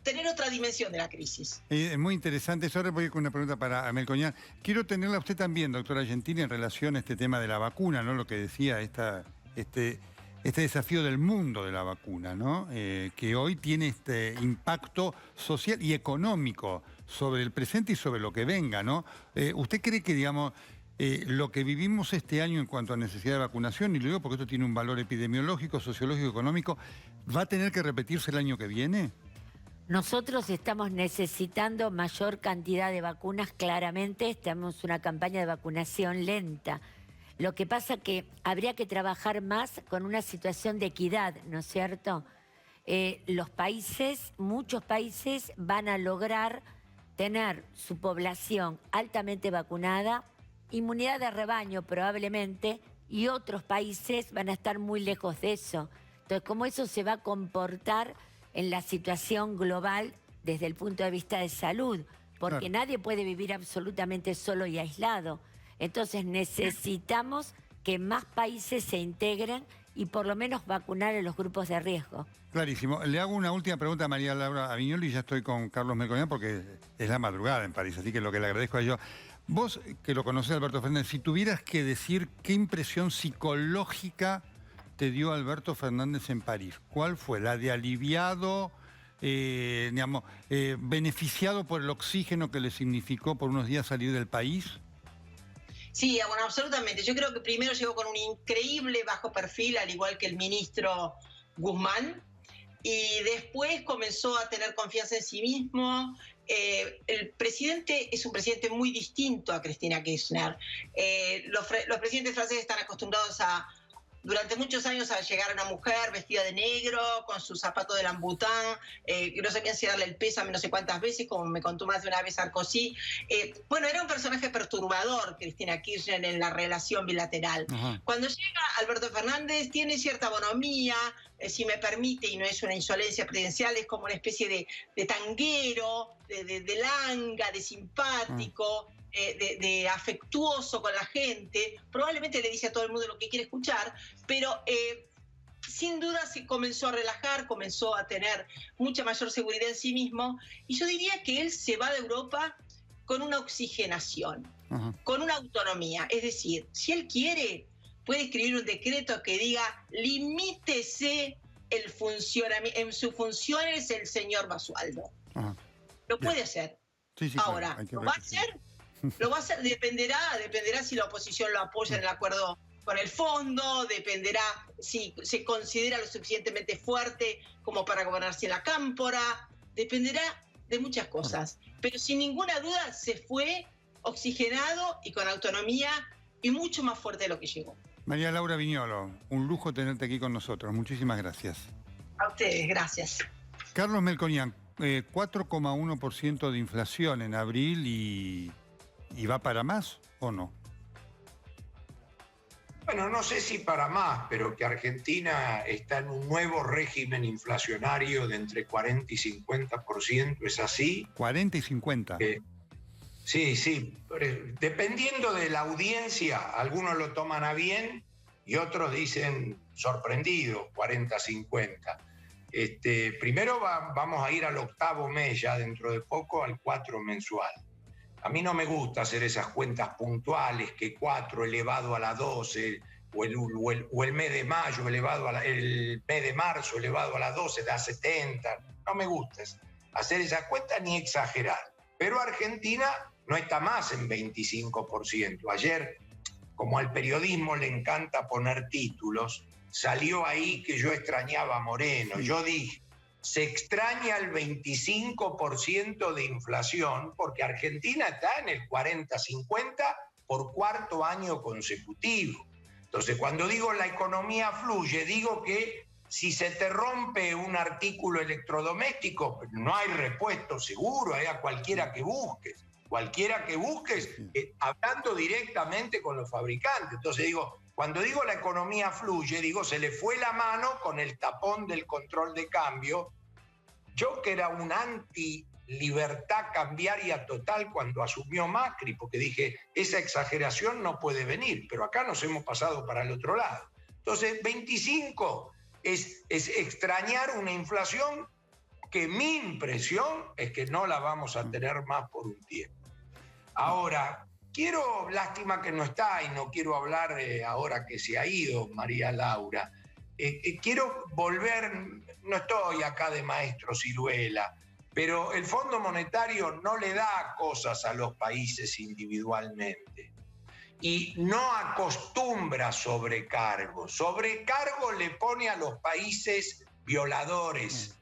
tener otra dimensión de la crisis. Es muy interesante. Ahora voy con una pregunta para Melconian. Quiero tenerla a usted también, doctora Gentili, en relación a este tema de la vacuna, ¿no? Lo que decía este desafío del mundo de la vacuna, ¿no? Que hoy tiene este impacto social y económico sobre el presente y sobre lo que venga, ¿no? ¿Usted cree que, digamos, lo que vivimos este año en cuanto a necesidad de vacunación, y lo digo porque esto tiene un valor epidemiológico, sociológico, económico, va a tener que repetirse el año que viene? Nosotros estamos necesitando mayor cantidad de vacunas, claramente. Estamos en una campaña de vacunación lenta. Lo que pasa que habría que trabajar más con una situación de equidad, ¿no es cierto? Los países, muchos países van a lograr tener su población altamente vacunada, inmunidad de rebaño probablemente, y otros países van a estar muy lejos de eso. Entonces, ¿cómo eso se va a comportar en la situación global desde el punto de vista de salud? Porque nadie puede vivir absolutamente solo y aislado. Entonces necesitamos que más países se integren y por lo menos vacunar a los grupos de riesgo. Clarísimo. Le hago una última pregunta a María Laura Aviñoli y ya estoy con Carlos Melconian porque es la madrugada en París, así que lo que le agradezco a ellos. Vos, que lo conocés, Alberto Fernández, si tuvieras que decir qué impresión psicológica te dio Alberto Fernández en París, ¿cuál fue? ¿La de aliviado, digamos, beneficiado por el oxígeno que le significó por unos días salir del país? Sí, bueno, absolutamente. Yo creo que primero llegó con un increíble bajo perfil, al igual que el ministro Guzmán, y después comenzó a tener confianza en sí mismo. El presidente es un presidente muy distinto a Cristina Kirchner. Los presidentes franceses están acostumbrados durante muchos años a llegar a una mujer vestida de negro, con su zapato de Lambután, que no sabían si darle el pésame no sé cuántas veces, como me contó más de una vez Sarkozy. Bueno, era un personaje perturbador, Cristina Kirchner, en la relación bilateral. Cuando llega Alberto Fernández, tiene cierta bonomía, si me permite, y no es una insolencia presidencial, es como una especie de tanguero, de langa, de simpático, de afectuoso con la gente. Probablemente le dice a todo el mundo lo que quiere escuchar, pero sin duda se comenzó a relajar, comenzó a tener mucha mayor seguridad en sí mismo, y yo diría que él se va de Europa con una oxigenación, con una autonomía. Es decir, si él quiere, puede escribir un decreto que diga: limítese el funcionamiento, en sus funciones el señor Basualdo. Lo puede hacer. Sí, ahora, claro, ¿lo va a hacer? Lo va a hacer, dependerá si la oposición lo apoya en el acuerdo con el fondo, dependerá si se considera lo suficientemente fuerte como para gobernar sin la cámpora, dependerá de muchas cosas. Pero sin ninguna duda se fue oxigenado y con autonomía y mucho más fuerte de lo que llegó. María Laura Viñolo, un lujo tenerte aquí con nosotros. Muchísimas gracias. A ustedes, gracias. Carlos Melconian, 4,1% de inflación en abril y va para más o no. Bueno, no sé si para más, pero que Argentina está en un nuevo régimen inflacionario de entre 40 y 50%, ¿es así? 40 y 50. Sí. Dependiendo de la audiencia, algunos lo toman a bien y otros dicen sorprendidos, 40-50. Primero vamos a ir al 8º mes, ya dentro de poco, al 4 mensual. A mí no me gusta hacer esas cuentas puntuales, que 4 elevado a la 12, o el mes de mayo elevado el mes de marzo elevado a la 12 da 70. No me gusta hacer esas cuentas ni exagerar. Pero Argentina no está más en 25%. Ayer, como al periodismo le encanta poner títulos, salió ahí que yo extrañaba a Moreno. Yo dije, se extraña el 25% de inflación porque Argentina está en el 40-50 por 4º año consecutivo. Entonces, cuando digo la economía fluye, digo que si se te rompe un artículo electrodoméstico, no hay repuesto seguro, a cualquiera que busques. Hablando directamente con los fabricantes. Entonces digo, cuando digo la economía fluye, digo, se le fue la mano con el tapón del control de cambio. Yo que era un anti-libertad cambiaria total cuando asumió Macri, porque dije, esa exageración no puede venir, pero acá nos hemos pasado para el otro lado. Entonces, 25 es extrañar una inflación que mi impresión es que no la vamos a tener más por un tiempo. Ahora, lástima que no está y no quiero hablar ahora que se ha ido María Laura. Quiero volver, no estoy acá de maestro ciruela, pero el Fondo Monetario no le da cosas a los países individualmente y no acostumbra sobrecargos. Sobrecargo le pone a los países violadores,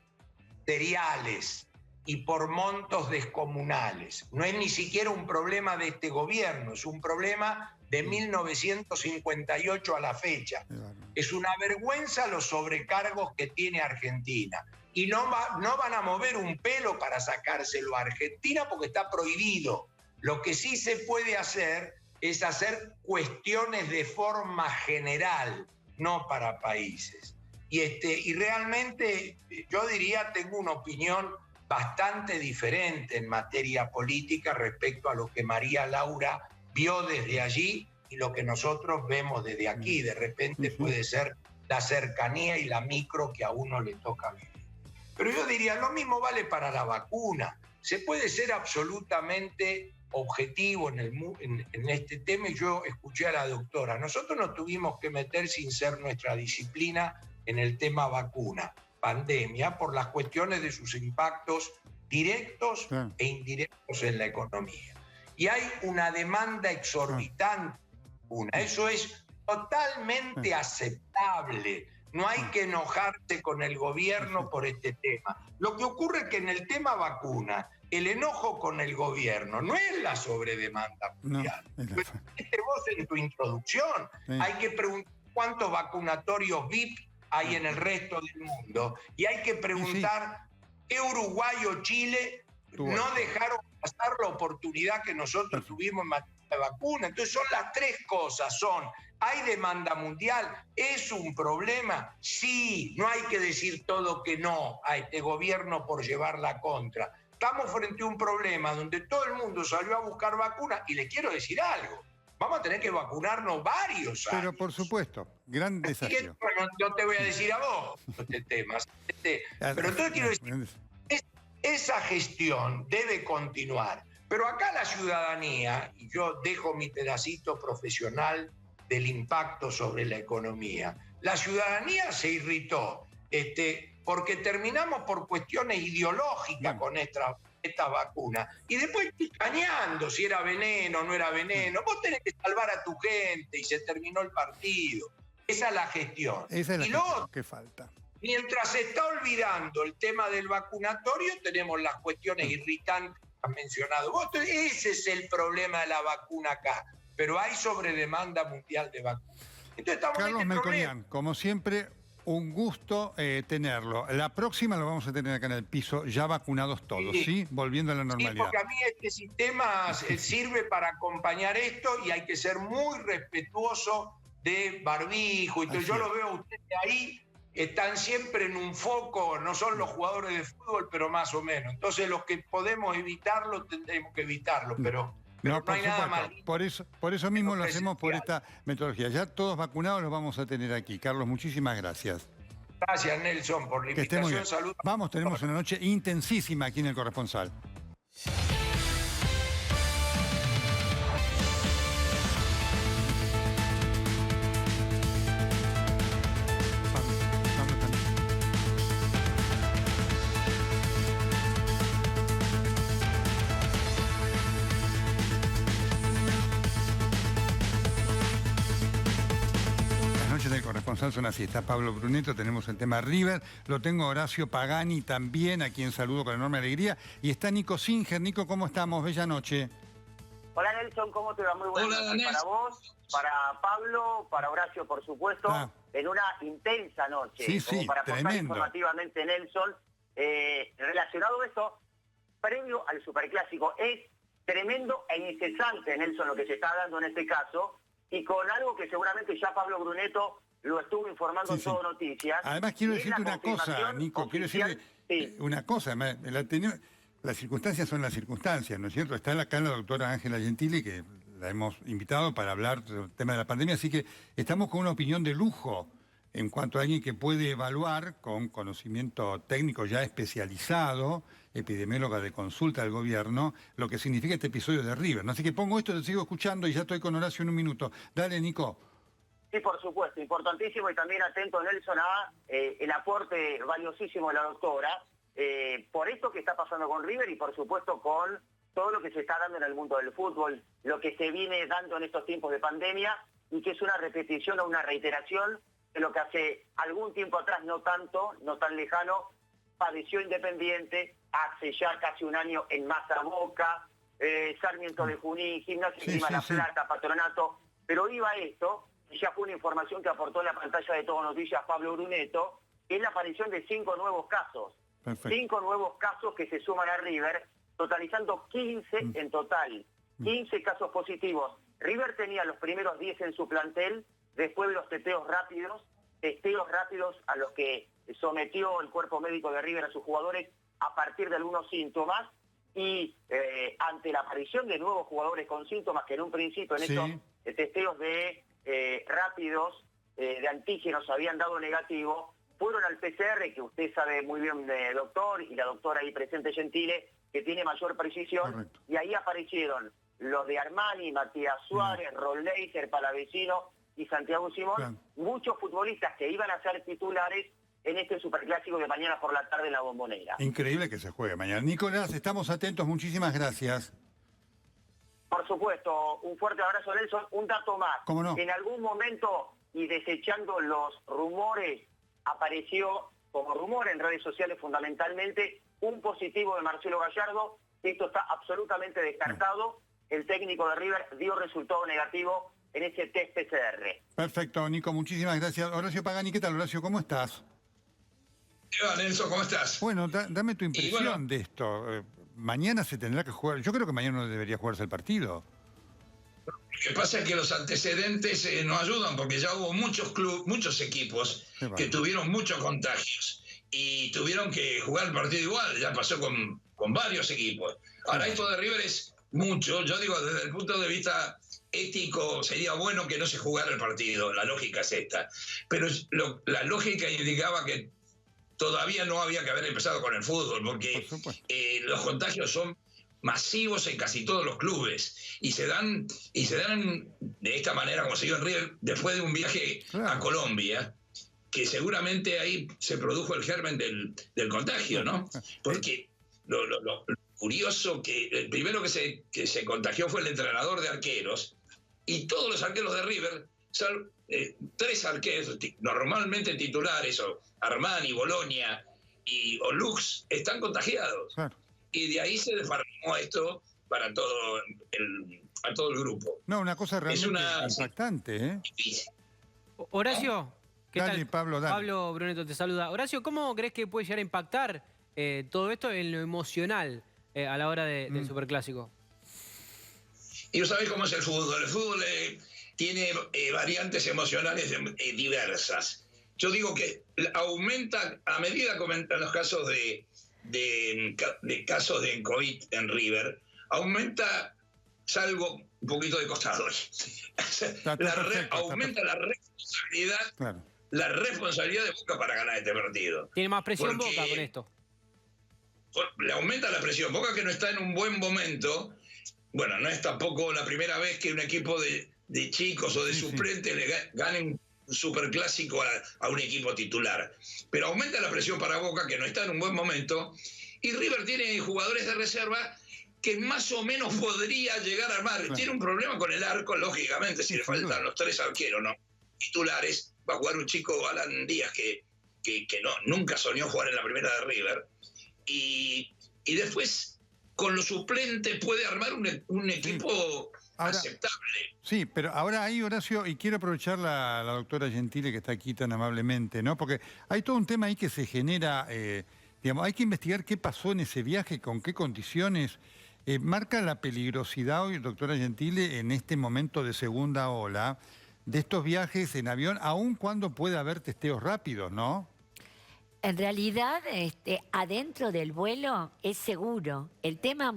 seriales y por montos descomunales. No es ni siquiera un problema de este gobierno, es un problema de 1958 a la fecha. Es una vergüenza los sobrecargos que tiene Argentina. Y no van a mover un pelo para sacárselo a Argentina porque está prohibido. Lo que sí se puede hacer es hacer cuestiones de forma general, no para países. Y realmente yo diría, tengo una opinión bastante diferente en materia política respecto a lo que María Laura vio desde allí y lo que nosotros vemos desde aquí. De repente puede ser la cercanía y la micro que a uno le toca vivir. Pero yo diría, lo mismo vale para la vacuna. Se puede ser absolutamente objetivo en este tema y yo escuché a la doctora. Nosotros nos tuvimos que meter sin ser nuestra disciplina en el tema vacuna, pandemia, por las cuestiones de sus impactos directos e indirectos en la economía. Y hay una demanda exorbitante. Eso es totalmente aceptable. No hay que enojarse con el gobierno por este tema. Lo que ocurre es que en el tema vacuna, el enojo con el gobierno no es la sobredemanda mundial. Vos en tu introducción hay que preguntar cuántos vacunatorios VIP hay en el resto del mundo y hay que preguntar qué Uruguay o Chile no dejaron pasar la oportunidad que nosotros tuvimos en materia de vacuna. Entonces son las tres cosas, ¿hay demanda mundial? ¿Es un problema? Sí, no hay que decir todo que no a este gobierno por llevar la contra. Estamos frente a un problema donde todo el mundo salió a buscar vacunas y les quiero decir algo, vamos a tener que vacunarnos varios años. Pero por supuesto, gran desafío. No te voy a decir a vos este tema. Pero entonces quiero decir, esa gestión debe continuar. Pero acá la ciudadanía, y yo dejo mi pedacito profesional del impacto sobre la economía, la ciudadanía se irritó porque terminamos por cuestiones ideológicas con esta vacuna. Y después estoy cañando si era veneno o no era veneno. Vos tenés que salvar a tu gente y se terminó el partido. Esa es la gestión. Esa es la gestión que falta. Mientras se está olvidando el tema del vacunatorio, tenemos las cuestiones irritantes has mencionado. Ese es el problema de la vacuna acá, pero hay sobredemanda mundial de vacunas. Entonces estamos Carlos en este problema. Melconian, como siempre, un gusto tenerlo. La próxima lo vamos a tener acá en el piso, ya vacunados todos, ¿sí? Volviendo a la Sí, normalidad. porque a mí este sistema sirve para acompañar esto y hay que ser muy respetuoso de barbijo. Y yo los veo a ustedes ahí, están siempre en un foco, no son los jugadores de fútbol, pero más o menos. Entonces los que podemos evitarlo, tendremos que evitarlo, pero No, por hay nada supuesto. más. Por eso mismo lo hacemos por presencial. esta metodología. Ya todos vacunados los vamos a tener aquí. Carlos, muchísimas gracias. Gracias, Nelson, por la Que esté muy invitación. bien. Saludos. Vamos, tenemos una noche intensísima aquí en El Corresponsal. Las noches del Corresponsal son así. Está Pablo Bruneto, tenemos el tema River. Lo tengo a Horacio Pagani también, a quien saludo con enorme alegría. Y está Nico Singer. Nico, ¿cómo estamos? Bella noche. Hola Nelson, ¿cómo te va? Muy buenas Hola, noches para vos, para Pablo, para Horacio, por supuesto, en una intensa noche, Sí, como sí, para contar tremendo. informativamente Nelson. Relacionado a eso, previo al Superclásico, es tremendo e incesante, Nelson, lo que se está dando en este caso, y con algo que seguramente ya Pablo Bruneto lo estuvo informando en Todo Noticias. Además, quiero y es decirte la una cosa, confirmación Nico, quiero oficial, decirte una cosa. Las circunstancias son las circunstancias, ¿no es cierto? Está acá la doctora Ángela Gentili, que la hemos invitado para hablar del tema de la pandemia, así que estamos con una opinión de lujo en cuanto a alguien que puede evaluar con conocimiento técnico ya especializado, epidemióloga de consulta del gobierno, lo que significa este episodio de River, ¿no? Así que pongo esto, te sigo escuchando y ya estoy con Horacio en un minuto. Dale, Nico. Sí, por supuesto, importantísimo y también atento, Nelson, a el aporte valiosísimo de la doctora por esto que está pasando con River y por supuesto con todo lo que se está dando en el mundo del fútbol, lo que se viene dando en estos tiempos de pandemia y que es una repetición o una reiteración de lo que hace algún tiempo atrás, no tan lejano, padeció Independiente, hace ya casi un año en Massa Boca, Sarmiento de Junín, Gimnasia de Grima La Plata, Patronato, pero iba esto, y ya fue una información que aportó en la pantalla de Todo Noticias Pablo Bruneto, que es la aparición de 5 nuevos casos. Perfecto. 5 nuevos casos que se suman a River, totalizando 15 en total. 15 casos positivos. River tenía los primeros 10 en su plantel, después de los testeos rápidos a los que sometió el cuerpo médico de River a sus jugadores a partir de algunos síntomas, y ante la aparición de nuevos jugadores con síntomas que en un principio en estos testeos de rápidos de antígenos habían dado negativo, fueron al PCR, que usted sabe muy bien, doctor, y la doctora ahí presente Gentile, que tiene mayor precisión. Correcto. Y ahí aparecieron los de Armani, Matías Suárez, Rolleiser, Palavecino y Santiago Simón, muchos futbolistas que iban a ser titulares en este Superclásico de mañana por la tarde en la Bombonera. Increíble que se juegue mañana. Nicolás, estamos atentos, muchísimas gracias. Por supuesto, un fuerte abrazo, Nelson. Un dato más. ¿Cómo no? En algún momento, y desechando los rumores, apareció como rumor en redes sociales fundamentalmente un positivo de Marcelo Gallardo. Esto está absolutamente descartado. El técnico de River dio resultado negativo en ese test PCR. Perfecto, Nico, muchísimas gracias. Horacio Pagani, ¿qué tal, Horacio? ¿Cómo estás? ¿Qué va, Nelson? ¿Cómo estás? Bueno, dame tu impresión de esto. Mañana se tendrá que jugar. Yo creo que mañana no debería jugarse el partido. Lo que pasa es que los antecedentes nos ayudan, porque ya hubo muchos equipos que tuvieron muchos contagios y tuvieron que jugar el partido igual. Ya pasó con varios equipos. Ahora esto de River es mucho. Yo digo, desde el punto de vista ético, sería bueno que no se jugara el partido. La lógica es esta. Pero la lógica indicaba que todavía no había que haber empezado con el fútbol, porque los contagios son masivos en casi todos los clubes y se dan de esta manera, como se dio en River, después de un viaje a Colombia, que seguramente ahí se produjo el germen del contagio, ¿no? Porque lo curioso que el primero que se contagió fue el entrenador de arqueros, y todos los arqueros de River, 3 arqueros normalmente titulares, o Armani, Bologna o Lux, están contagiados. y de ahí se desparramó esto para todo a todo el grupo. No, una cosa realmente Es una impactante, ¿eh? difícil. Horacio, ¿qué Dale, tal? Pablo, dale. Pablo Bruneto te saluda. Horacio, ¿cómo crees que puede llegar a impactar todo esto en lo emocional a la hora del Superclásico? Y vos sabés cómo es el fútbol. El fútbol tiene variantes emocionales diversas. Yo digo que aumenta, a medida que aumentan los casos de casos de COVID en River, aumenta, salgo un poquito de costado. Aumenta la responsabilidad, Claro. la responsabilidad de Boca para ganar este partido. Tiene más presión Porque Boca con esto. le aumenta la presión. Boca, que no está en un buen momento. Bueno, no es tampoco la primera vez que un equipo de chicos o de suplentes le gane un superclásico a un equipo titular. Pero aumenta la presión para Boca, que no está en un buen momento, y River tiene jugadores de reserva que más o menos podría llegar a armar. Claro. Tiene un problema con el arco, lógicamente, si le faltan los 3 arqueros, ¿no? Titulares. Va a jugar un chico, Alan Díaz, que nunca soñó jugar en la primera de River. Y después, con los suplentes, puede armar un equipo aceptable. Sí, pero ahora hay, Horacio, y quiero aprovechar la doctora Gentile, que está aquí tan amablemente, ¿no? Porque hay todo un tema ahí que se genera, digamos, hay que investigar qué pasó en ese viaje, con qué condiciones. Marca la peligrosidad hoy, doctora Gentile, en este momento de segunda ola, de estos viajes en avión, aun cuando puede haber testeos rápidos, ¿no? En realidad, adentro del vuelo es seguro. El tema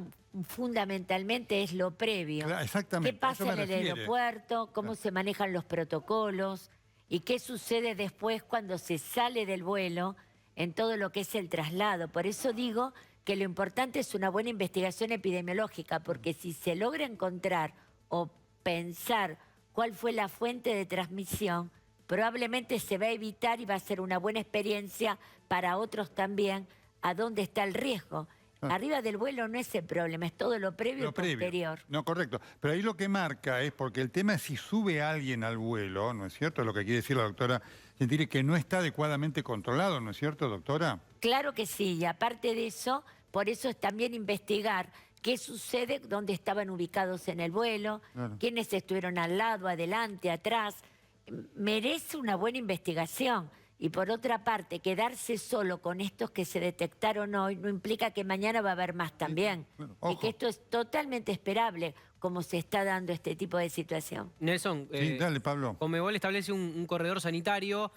fundamentalmente es lo previo. Claro, exactamente. ¿Qué pasa en el aeropuerto? ¿Cómo se manejan los protocolos? ¿Y qué sucede después cuando se sale del vuelo en todo lo que es el traslado? Por eso digo que lo importante es una buena investigación epidemiológica, porque si se logra encontrar o pensar cuál fue la fuente de transmisión, probablemente se va a evitar y va a ser una buena experiencia para otros también a dónde está el riesgo. Arriba del vuelo no es el problema, es todo lo previo y posterior. No, correcto. Pero ahí lo que marca es, porque el tema es si sube alguien al vuelo, ¿no es cierto? Lo que quiere decir la doctora Gentile, que no está adecuadamente controlado, ¿no es cierto, doctora? Claro que sí, y aparte de eso, por eso es también investigar qué sucede, dónde estaban ubicados en el vuelo, quiénes estuvieron al lado, adelante, atrás. Merece una buena investigación. Y por otra parte, quedarse solo con estos que se detectaron hoy no implica que mañana va a haber más también. Y que esto es totalmente esperable, como se está dando este tipo de situación. Nelson, sí, dale, Pablo. Conmebol establece un corredor sanitario.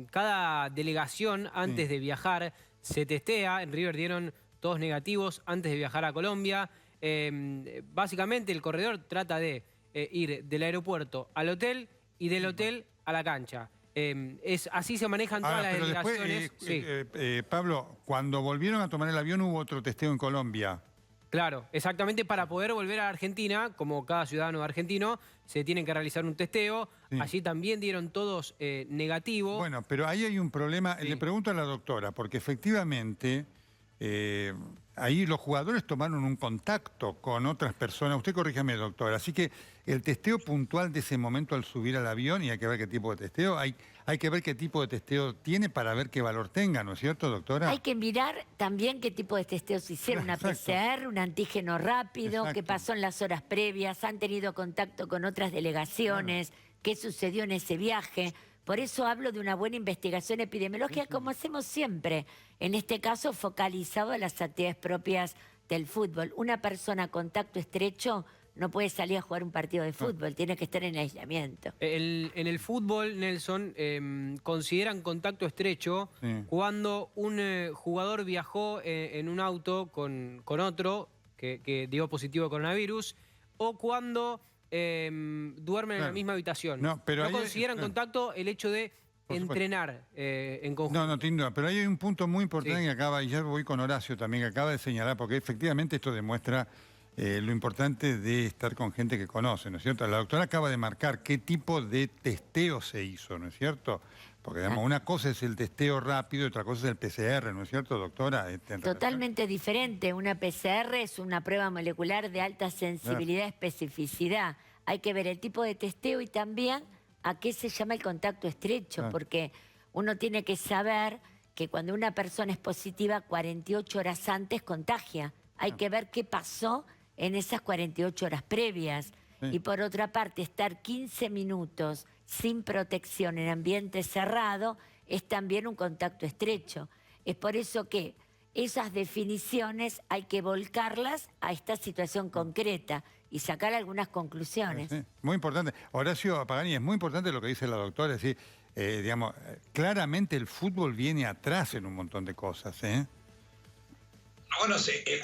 Cada delegación, antes de viajar, se testea. En River dieron todos negativos antes de viajar a Colombia. Básicamente, el corredor trata de ir del aeropuerto al hotel y del hotel a la cancha. Así se manejan todas las delegaciones. Después, Pablo, cuando volvieron a tomar el avión hubo otro testeo en Colombia. Claro, exactamente, para poder volver a Argentina, como cada ciudadano argentino, se tienen que realizar un testeo. Sí. Allí también dieron todos negativo. Bueno, pero ahí hay un problema. Sí. Le pregunto a la doctora, porque efectivamente ahí los jugadores tomaron un contacto con otras personas. Usted corríjame, doctora. Así que el testeo puntual de ese momento al subir al avión, y hay que ver qué tipo de testeo, hay que ver qué tipo de testeo tiene para ver qué valor tenga, ¿no es cierto, doctora? Hay que mirar también qué tipo de testeos hicieron, una PCR, un antígeno rápido, qué pasó en las horas previas, han tenido contacto con otras delegaciones, qué sucedió en ese viaje. Por eso hablo de una buena investigación epidemiológica, como hacemos siempre, en este caso focalizado a las actividades propias del fútbol. Una persona contacto estrecho no puede salir a jugar un partido de fútbol, tiene que estar en aislamiento. En el fútbol, Nelson, consideran contacto estrecho cuando un jugador viajó en un auto con otro que dio positivo a coronavirus, o cuando duermen en la misma habitación. No consideran contacto el hecho de entrenar en conjunto. No, tiene duda. Pero ahí hay un punto muy importante que acaba, y ya voy con Horacio también, que acaba de señalar, porque efectivamente esto demuestra lo importante de estar con gente que conoce, ¿no es cierto? La doctora acaba de marcar qué tipo de testeo se hizo, ¿no es cierto? Porque, digamos, una cosa es el testeo rápido y otra cosa es el PCR, ¿no es cierto, doctora? Totalmente diferente. Una PCR es una prueba molecular de alta sensibilidad y especificidad. Hay que ver el tipo de testeo y también a qué se llama el contacto estrecho, porque uno tiene que saber que cuando una persona es positiva, 48 horas antes contagia. Hay que ver qué pasó en esas 48 horas previas. Sí. Y por otra parte, estar 15 minutos sin protección en ambiente cerrado es también un contacto estrecho. Es por eso que esas definiciones hay que volcarlas a esta situación concreta y sacar algunas conclusiones. Sí, muy importante. Horacio Pagani, es muy importante lo que dice la doctora, es decir, digamos, claramente el fútbol viene atrás en un montón de cosas, ¿eh? Bueno,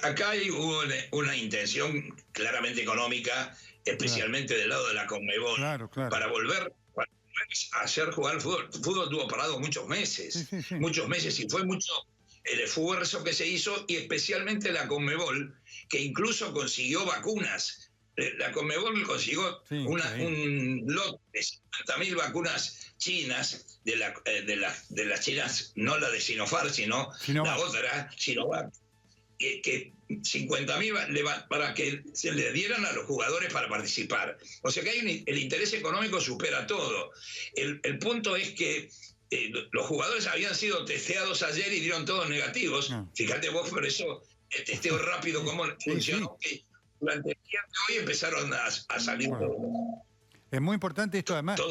acá hubo una intención claramente económica, especialmente del lado de la Conmebol, Claro. para volver a hacer jugar el fútbol. El fútbol estuvo parado muchos meses, y fue mucho el esfuerzo que se hizo, y especialmente la Conmebol, que incluso consiguió vacunas. La Conmebol consiguió un lote de 50.000 vacunas chinas, de las chinas, no la de Sinopharm, sino la otra, Sinovac, que 50.000 para que se le dieran a los jugadores para participar. O sea que el interés económico supera todo. El punto es que los jugadores habían sido testeados ayer y dieron todos negativos. Fíjate vos, por eso el testeo rápido, cómo funcionó, que durante el día de hoy empezaron a salir todos. Es muy importante esto, además.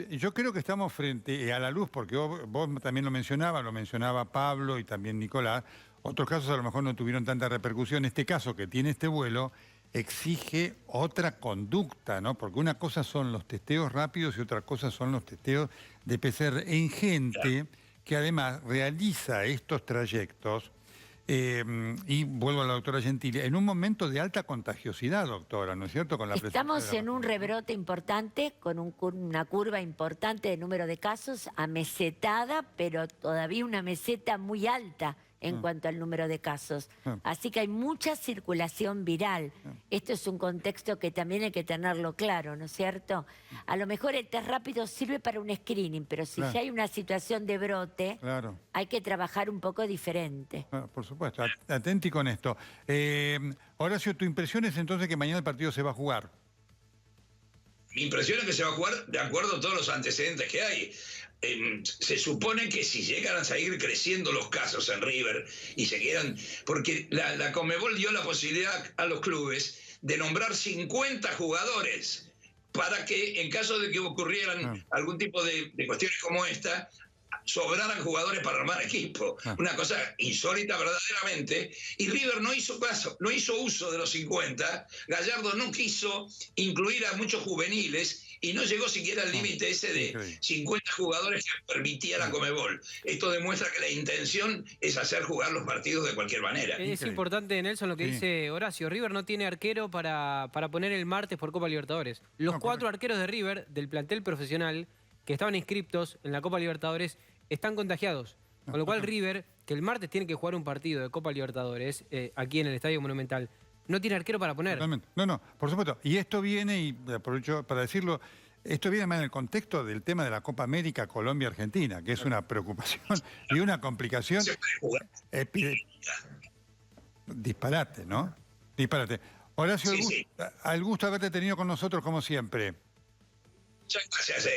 Yo creo que estamos frente a la luz, porque vos también lo mencionaba Pablo y también Nicolás. Otros casos a lo mejor no tuvieron tanta repercusión. Este caso que tiene este vuelo exige otra conducta, ¿no? Porque una cosa son los testeos rápidos y otra cosa son los testeos de PCR en gente que además realiza estos trayectos. Y vuelvo a la doctora Gentili, en un momento de alta contagiosidad, doctora, ¿no es cierto? Con la Estamos en un rebrote importante, con una curva importante de número de casos, amesetada, pero todavía una meseta muy alta en cuanto al número de casos. Así que hay mucha circulación viral. Esto es un contexto que también hay que tenerlo claro, ¿no es cierto? A lo mejor el test rápido sirve para un screening, pero si ya hay una situación de brote, hay que trabajar un poco diferente. Por supuesto, atenti con esto. Horacio, ¿tu impresión es entonces que mañana el partido se va a jugar? Mi impresión es que se va a jugar de acuerdo a todos los antecedentes que hay. Se supone que si llegan a seguir creciendo los casos en River y se quedan, porque la Conmebol dio la posibilidad a los clubes de nombrar 50 jugadores para que en caso de que ocurrieran algún tipo de cuestiones como esta, sobraran jugadores para armar equipo. Una cosa insólita verdaderamente. Y River no hizo caso, no hizo uso de los 50. Gallardo no quiso incluir a muchos juveniles y no llegó siquiera al límite ese de 50 jugadores que permitía la Conmebol. Esto demuestra que la intención es hacer jugar los partidos de cualquier manera. Es importante, Nelson, lo que dice Horacio. River no tiene arquero para poner el martes por Copa Libertadores. Los 4 arqueros de River, del plantel profesional, que estaban inscriptos en la Copa Libertadores, están contagiados. Con lo cual River, que el martes tiene que jugar un partido de Copa Libertadores, aquí en el Estadio Monumental, no tiene arquero para poner. Totalmente. No, por supuesto. Y esto viene, y aprovecho para decirlo, esto viene más en el contexto del tema de la Copa América Colombia-Argentina, que es una preocupación y una complicación. Disparate, ¿no? Disparate. Horacio, al gusto de haberte tenido con nosotros como siempre. Muchas gracias,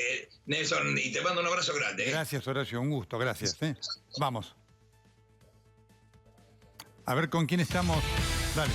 Nelson, y te mando un abrazo grande. Gracias, Horacio, un gusto, gracias. Vamos. A ver con quién estamos. Dale.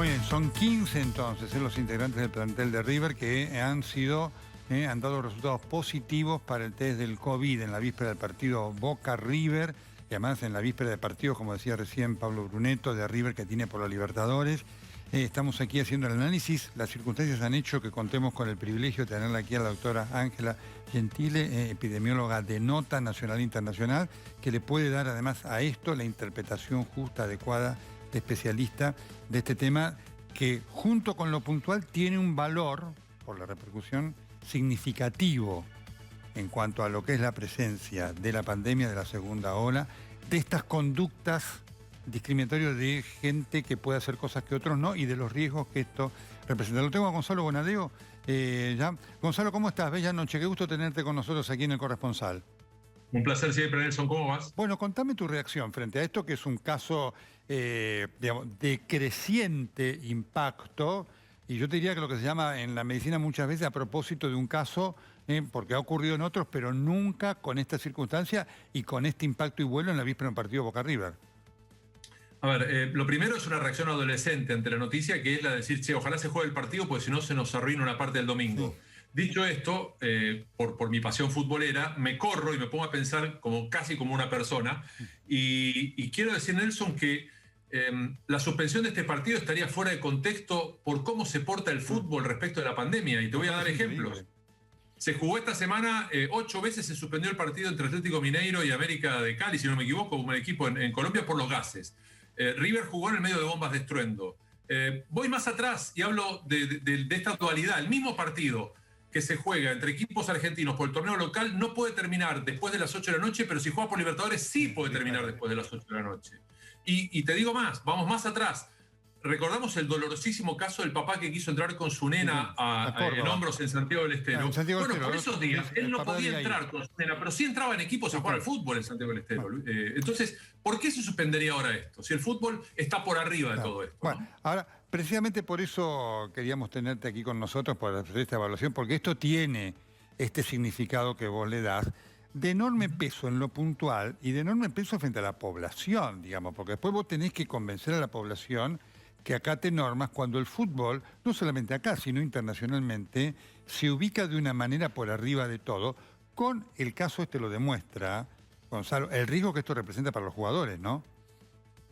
Muy bien, son 15 entonces los integrantes del plantel de River que han dado resultados positivos para el test del COVID en la víspera del partido Boca-River y además en la víspera de partido, como decía recién Pablo Brunetto, de River que tiene por la Libertadores. Estamos aquí haciendo el análisis. Las circunstancias han hecho que contemos con el privilegio de tenerla aquí a la doctora Ángela Gentile, epidemióloga de nota nacional e internacional, que le puede dar además a esto la interpretación justa, adecuada, de especialista de este tema, que junto con lo puntual tiene un valor, por la repercusión, significativo en cuanto a lo que es la presencia de la pandemia, de la segunda ola, de estas conductas discriminatorias de gente que puede hacer cosas que otros no y de los riesgos que esto representa. Lo tengo a Gonzalo Bonadeo. Ya. Gonzalo, ¿cómo estás? Bella noche, qué gusto tenerte con nosotros aquí en El Corresponsal. Un placer siempre, Nelson. ¿Cómo vas? Bueno, contame tu reacción frente a esto, que es un caso digamos, de creciente impacto, y yo te diría que lo que se llama en la medicina muchas veces a propósito de un caso, porque ha ocurrido en otros, pero nunca con esta circunstancia y con este impacto y vuelo en la víspera de un partido Boca River. A ver, lo primero es una reacción adolescente ante la noticia, que es la de decir, che, ojalá se juegue el partido, porque si no se nos arruina una parte del domingo. Sí. Dicho esto, por mi pasión futbolera, me corro y me pongo a pensar casi como una persona. Y quiero decir, Nelson, que la suspensión de este partido estaría fuera de contexto por cómo se porta el fútbol respecto de la pandemia. Y te voy a dar ejemplos. Se jugó esta semana, 8 veces se suspendió el partido entre Atlético Mineiro y América de Cali, si no me equivoco, un equipo en Colombia por los gases. River jugó en el medio de bombas de estruendo. Voy más atrás y hablo de esta dualidad. El mismo partido que se juega entre equipos argentinos por el torneo local no puede terminar después de las 8 de la noche, pero si juega por Libertadores sí puede terminar después de las 8 de la noche. Y te digo más, vamos más atrás. Recordamos el dolorosísimo caso del papá que quiso entrar con su nena en hombros en Santiago del Estero. Bueno, por esos días él no podía entrar con su nena, pero sí entraba en equipos a jugar al fútbol en Santiago del Estero. Entonces, ¿por qué se suspendería ahora esto? Si el fútbol está por arriba de todo esto. Bueno, ahora, precisamente por eso queríamos tenerte aquí con nosotros para hacer esta evaluación, porque esto tiene este significado que vos le das, de enorme peso en lo puntual y de enorme peso frente a la población, digamos, porque después vos tenés que convencer a la población que acate normas cuando el fútbol, no solamente acá, sino internacionalmente, se ubica de una manera por arriba de todo, con el caso este lo demuestra, Gonzalo, el riesgo que esto representa para los jugadores, ¿no?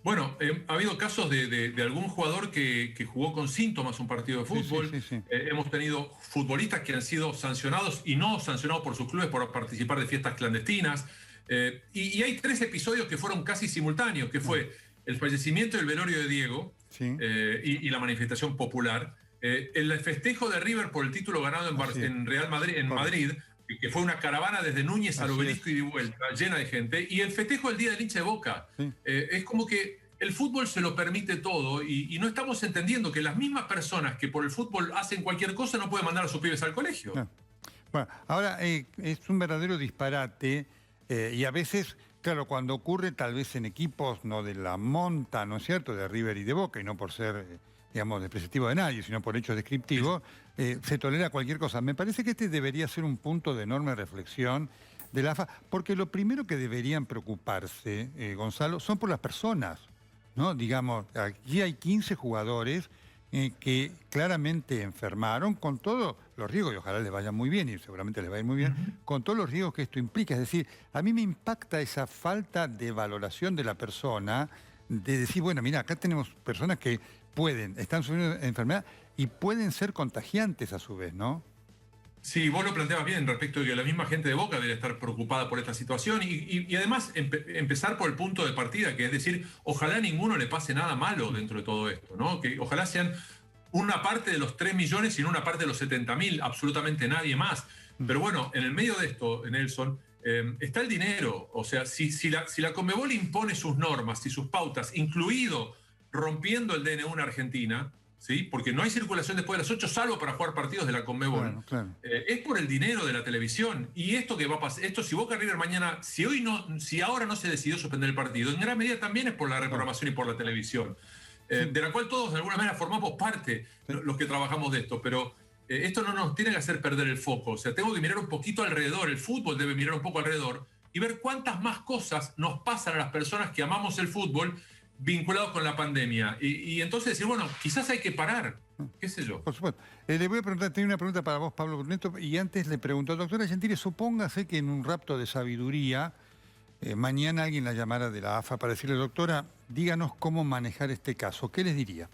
Bueno, ha habido casos de algún jugador que jugó con síntomas un partido de fútbol. Sí. Hemos tenido futbolistas que han sido sancionados y no sancionados por sus clubes por participar de fiestas clandestinas. Y hay 3 episodios que fueron casi simultáneos, que fue el fallecimiento y el velorio de Diego, y la manifestación popular, el festejo de River por el título ganado en Real Madrid, en Madrid, que fue una caravana desde Núñez al Obelisco y de vuelta, llena de gente, y el festejo del Día del Hincha de Boca. Es como que el fútbol se lo permite todo y no estamos entendiendo que las mismas personas que por el fútbol hacen cualquier cosa no pueden mandar a sus pibes al colegio. Bueno, ahora es un verdadero disparate y a veces, claro, cuando ocurre tal vez en equipos no de la monta, ¿no es cierto?, de River y de Boca, y no por ser, digamos, despreciativo de nadie, sino por hechos descriptivos, se tolera cualquier cosa. Me parece que este debería ser un punto de enorme reflexión de la AFA, porque lo primero que deberían preocuparse, Gonzalo, son por las personas, ¿no? Digamos, aquí hay 15 jugadores que claramente enfermaron con todos los riesgos, y ojalá les vaya muy bien, y seguramente les va a ir muy bien, con todos los riesgos que esto implica. Es decir, a mí me impacta esa falta de valoración de la persona, de decir, bueno, mira, acá tenemos personas que están sufriendo enfermedad y pueden ser contagiantes a su vez, ¿no? Sí, vos lo planteabas bien respecto de que la misma gente de Boca debe estar preocupada por esta situación y además empezar por el punto de partida, que es decir, ojalá a ninguno le pase nada malo dentro de todo esto, ¿no? Que ojalá sean una parte de los 3 millones y no una parte de los 70.000, absolutamente nadie más. Pero bueno, en el medio de esto, Nelson, está el dinero. O sea, si la Conmebol impone sus normas y sus pautas, incluido rompiendo el DNU en Argentina, ¿sí? Porque no hay circulación después de las 8, salvo para jugar partidos de la Conmebol. Claro. Es por el dinero de la televisión. Y esto que va a pasar, si Boca River mañana, si ahora no se decidió suspender el partido, en gran medida también es por la reprogramación y por la televisión. De la cual todos de alguna manera formamos parte, los que trabajamos de esto, pero esto no nos tiene que hacer perder el foco. O sea, tengo que mirar un poquito alrededor, el fútbol debe mirar un poco alrededor y ver cuántas más cosas nos pasan a las personas que amamos el fútbol vinculados con la pandemia. Y entonces decir, bueno, quizás hay que parar, qué sé yo. Por supuesto. Le voy a preguntar, tengo una pregunta para vos, Pablo Brunetto, y antes le pregunto, doctora Gentile, supóngase que en un rapto de sabiduría, mañana alguien la llamara de la AFA para decirle, doctora, díganos cómo manejar este caso. ¿Qué les diría?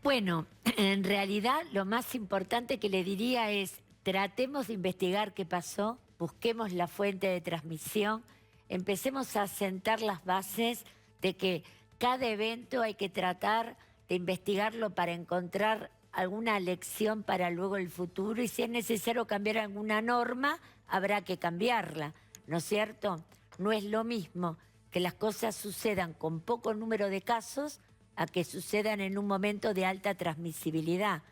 Bueno, en realidad lo más importante que le diría es tratemos de investigar qué pasó, busquemos la fuente de transmisión, empecemos a sentar las bases de que cada evento hay que tratar de investigarlo para encontrar alguna lección para luego el futuro y si es necesario cambiar alguna norma, habrá que cambiarla, ¿no es cierto? No es lo mismo que las cosas sucedan con poco número de casos a que sucedan en un momento de alta transmisibilidad.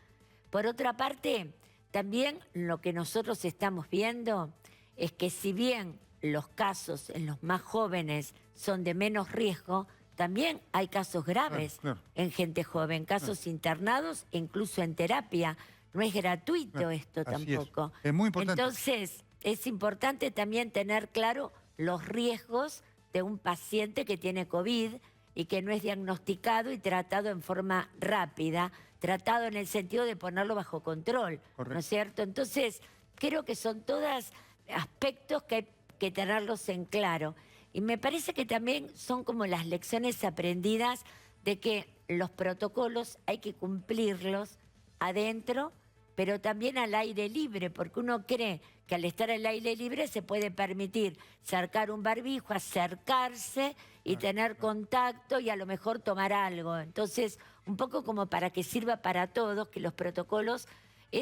Por otra parte, también lo que nosotros estamos viendo es que si bien los casos en los más jóvenes son de menos riesgo, también hay casos graves en gente joven, casos internados e incluso en terapia. No es gratuito esto tampoco. Es muy importante. Entonces, es importante también tener claro los riesgos de un paciente que tiene COVID y que no es diagnosticado y tratado en forma rápida, tratado en el sentido de ponerlo bajo control, ¿no es cierto? Entonces, creo que son todos aspectos que hay que tenerlos en claro. Y me parece que también son como las lecciones aprendidas de que los protocolos hay que cumplirlos adentro, pero también al aire libre, porque uno cree que al estar al aire libre se puede permitir sacar un barbijo, acercarse y tener contacto y a lo mejor tomar algo. Entonces, un poco como para que sirva para todos, que los protocolos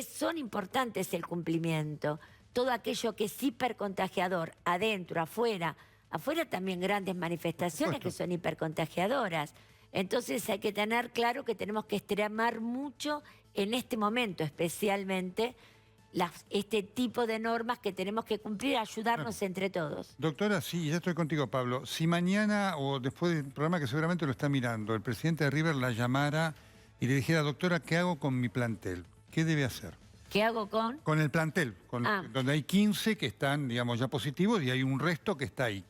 son importantes el cumplimiento. Todo aquello que es hipercontagiador, adentro, afuera también grandes manifestaciones que son hipercontagiadoras. Entonces hay que tener claro que tenemos que extremar mucho en este momento, especialmente este tipo de normas que tenemos que cumplir, ayudarnos entre todos. Doctora, sí, ya estoy contigo, Pablo. Si mañana o después del programa que seguramente lo está mirando, el presidente de River la llamara y le dijera, doctora, ¿qué hago con mi plantel? ¿Qué debe hacer? ¿Qué hago con? Con el plantel, donde hay 15 que están, digamos, ya positivos y hay un resto que está ahí.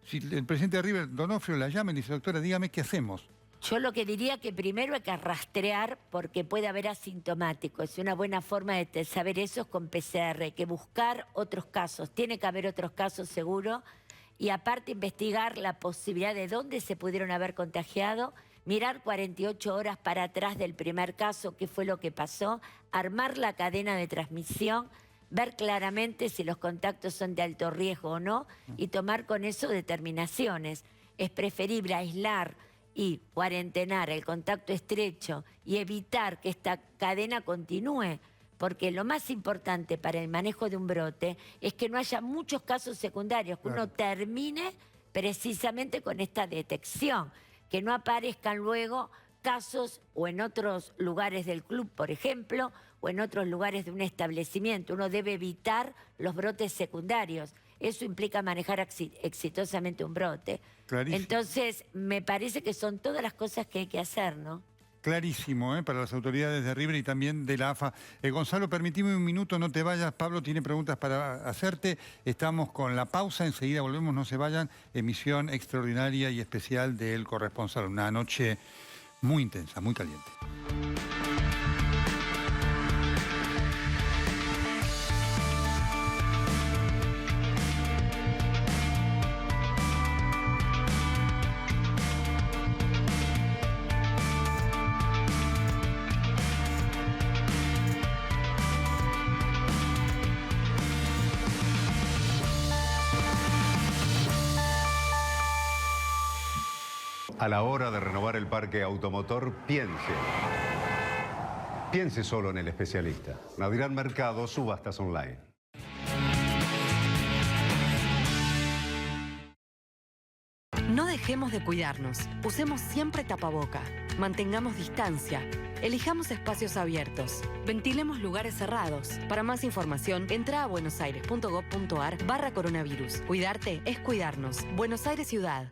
Si el presidente de River, Donofrio, la llama y le dice, doctora, dígame qué hacemos. Yo lo que diría que primero hay que rastrear porque puede haber asintomáticos. Una buena forma de saber eso es con PCR, hay que buscar otros casos. Tiene que haber otros casos seguro y aparte investigar la posibilidad de dónde se pudieron haber contagiado, mirar 48 horas para atrás del primer caso, qué fue lo que pasó, armar la cadena de transmisión, ver claramente si los contactos son de alto riesgo o no y tomar con eso determinaciones. Es preferible aislar y cuarentenar el contacto estrecho y evitar que esta cadena continúe, porque lo más importante para el manejo de un brote es que no haya muchos casos secundarios, que uno termine precisamente con esta detección, que no aparezcan luego casos o en otros lugares del club, por ejemplo, o en otros lugares de un establecimiento. Uno debe evitar los brotes secundarios. Eso implica manejar exitosamente un brote. Clarísimo. Entonces, me parece que son todas las cosas que hay que hacer, ¿no? Clarísimo, para las autoridades de River y también de la AFA. Gonzalo, permitime un minuto, no te vayas. Pablo tiene preguntas para hacerte. Estamos con la pausa, enseguida volvemos, no se vayan. Emisión extraordinaria y especial de El Corresponsal. Una noche muy intensa, muy caliente. A la hora de renovar el parque automotor, piense solo en el especialista. Nadirán Mercado, subastas online. No dejemos de cuidarnos. Usemos siempre tapaboca. Mantengamos distancia. Elijamos espacios abiertos. Ventilemos lugares cerrados. Para más información, entra a buenosaires.gov.ar/coronavirus. Cuidarte es cuidarnos. Buenos Aires Ciudad.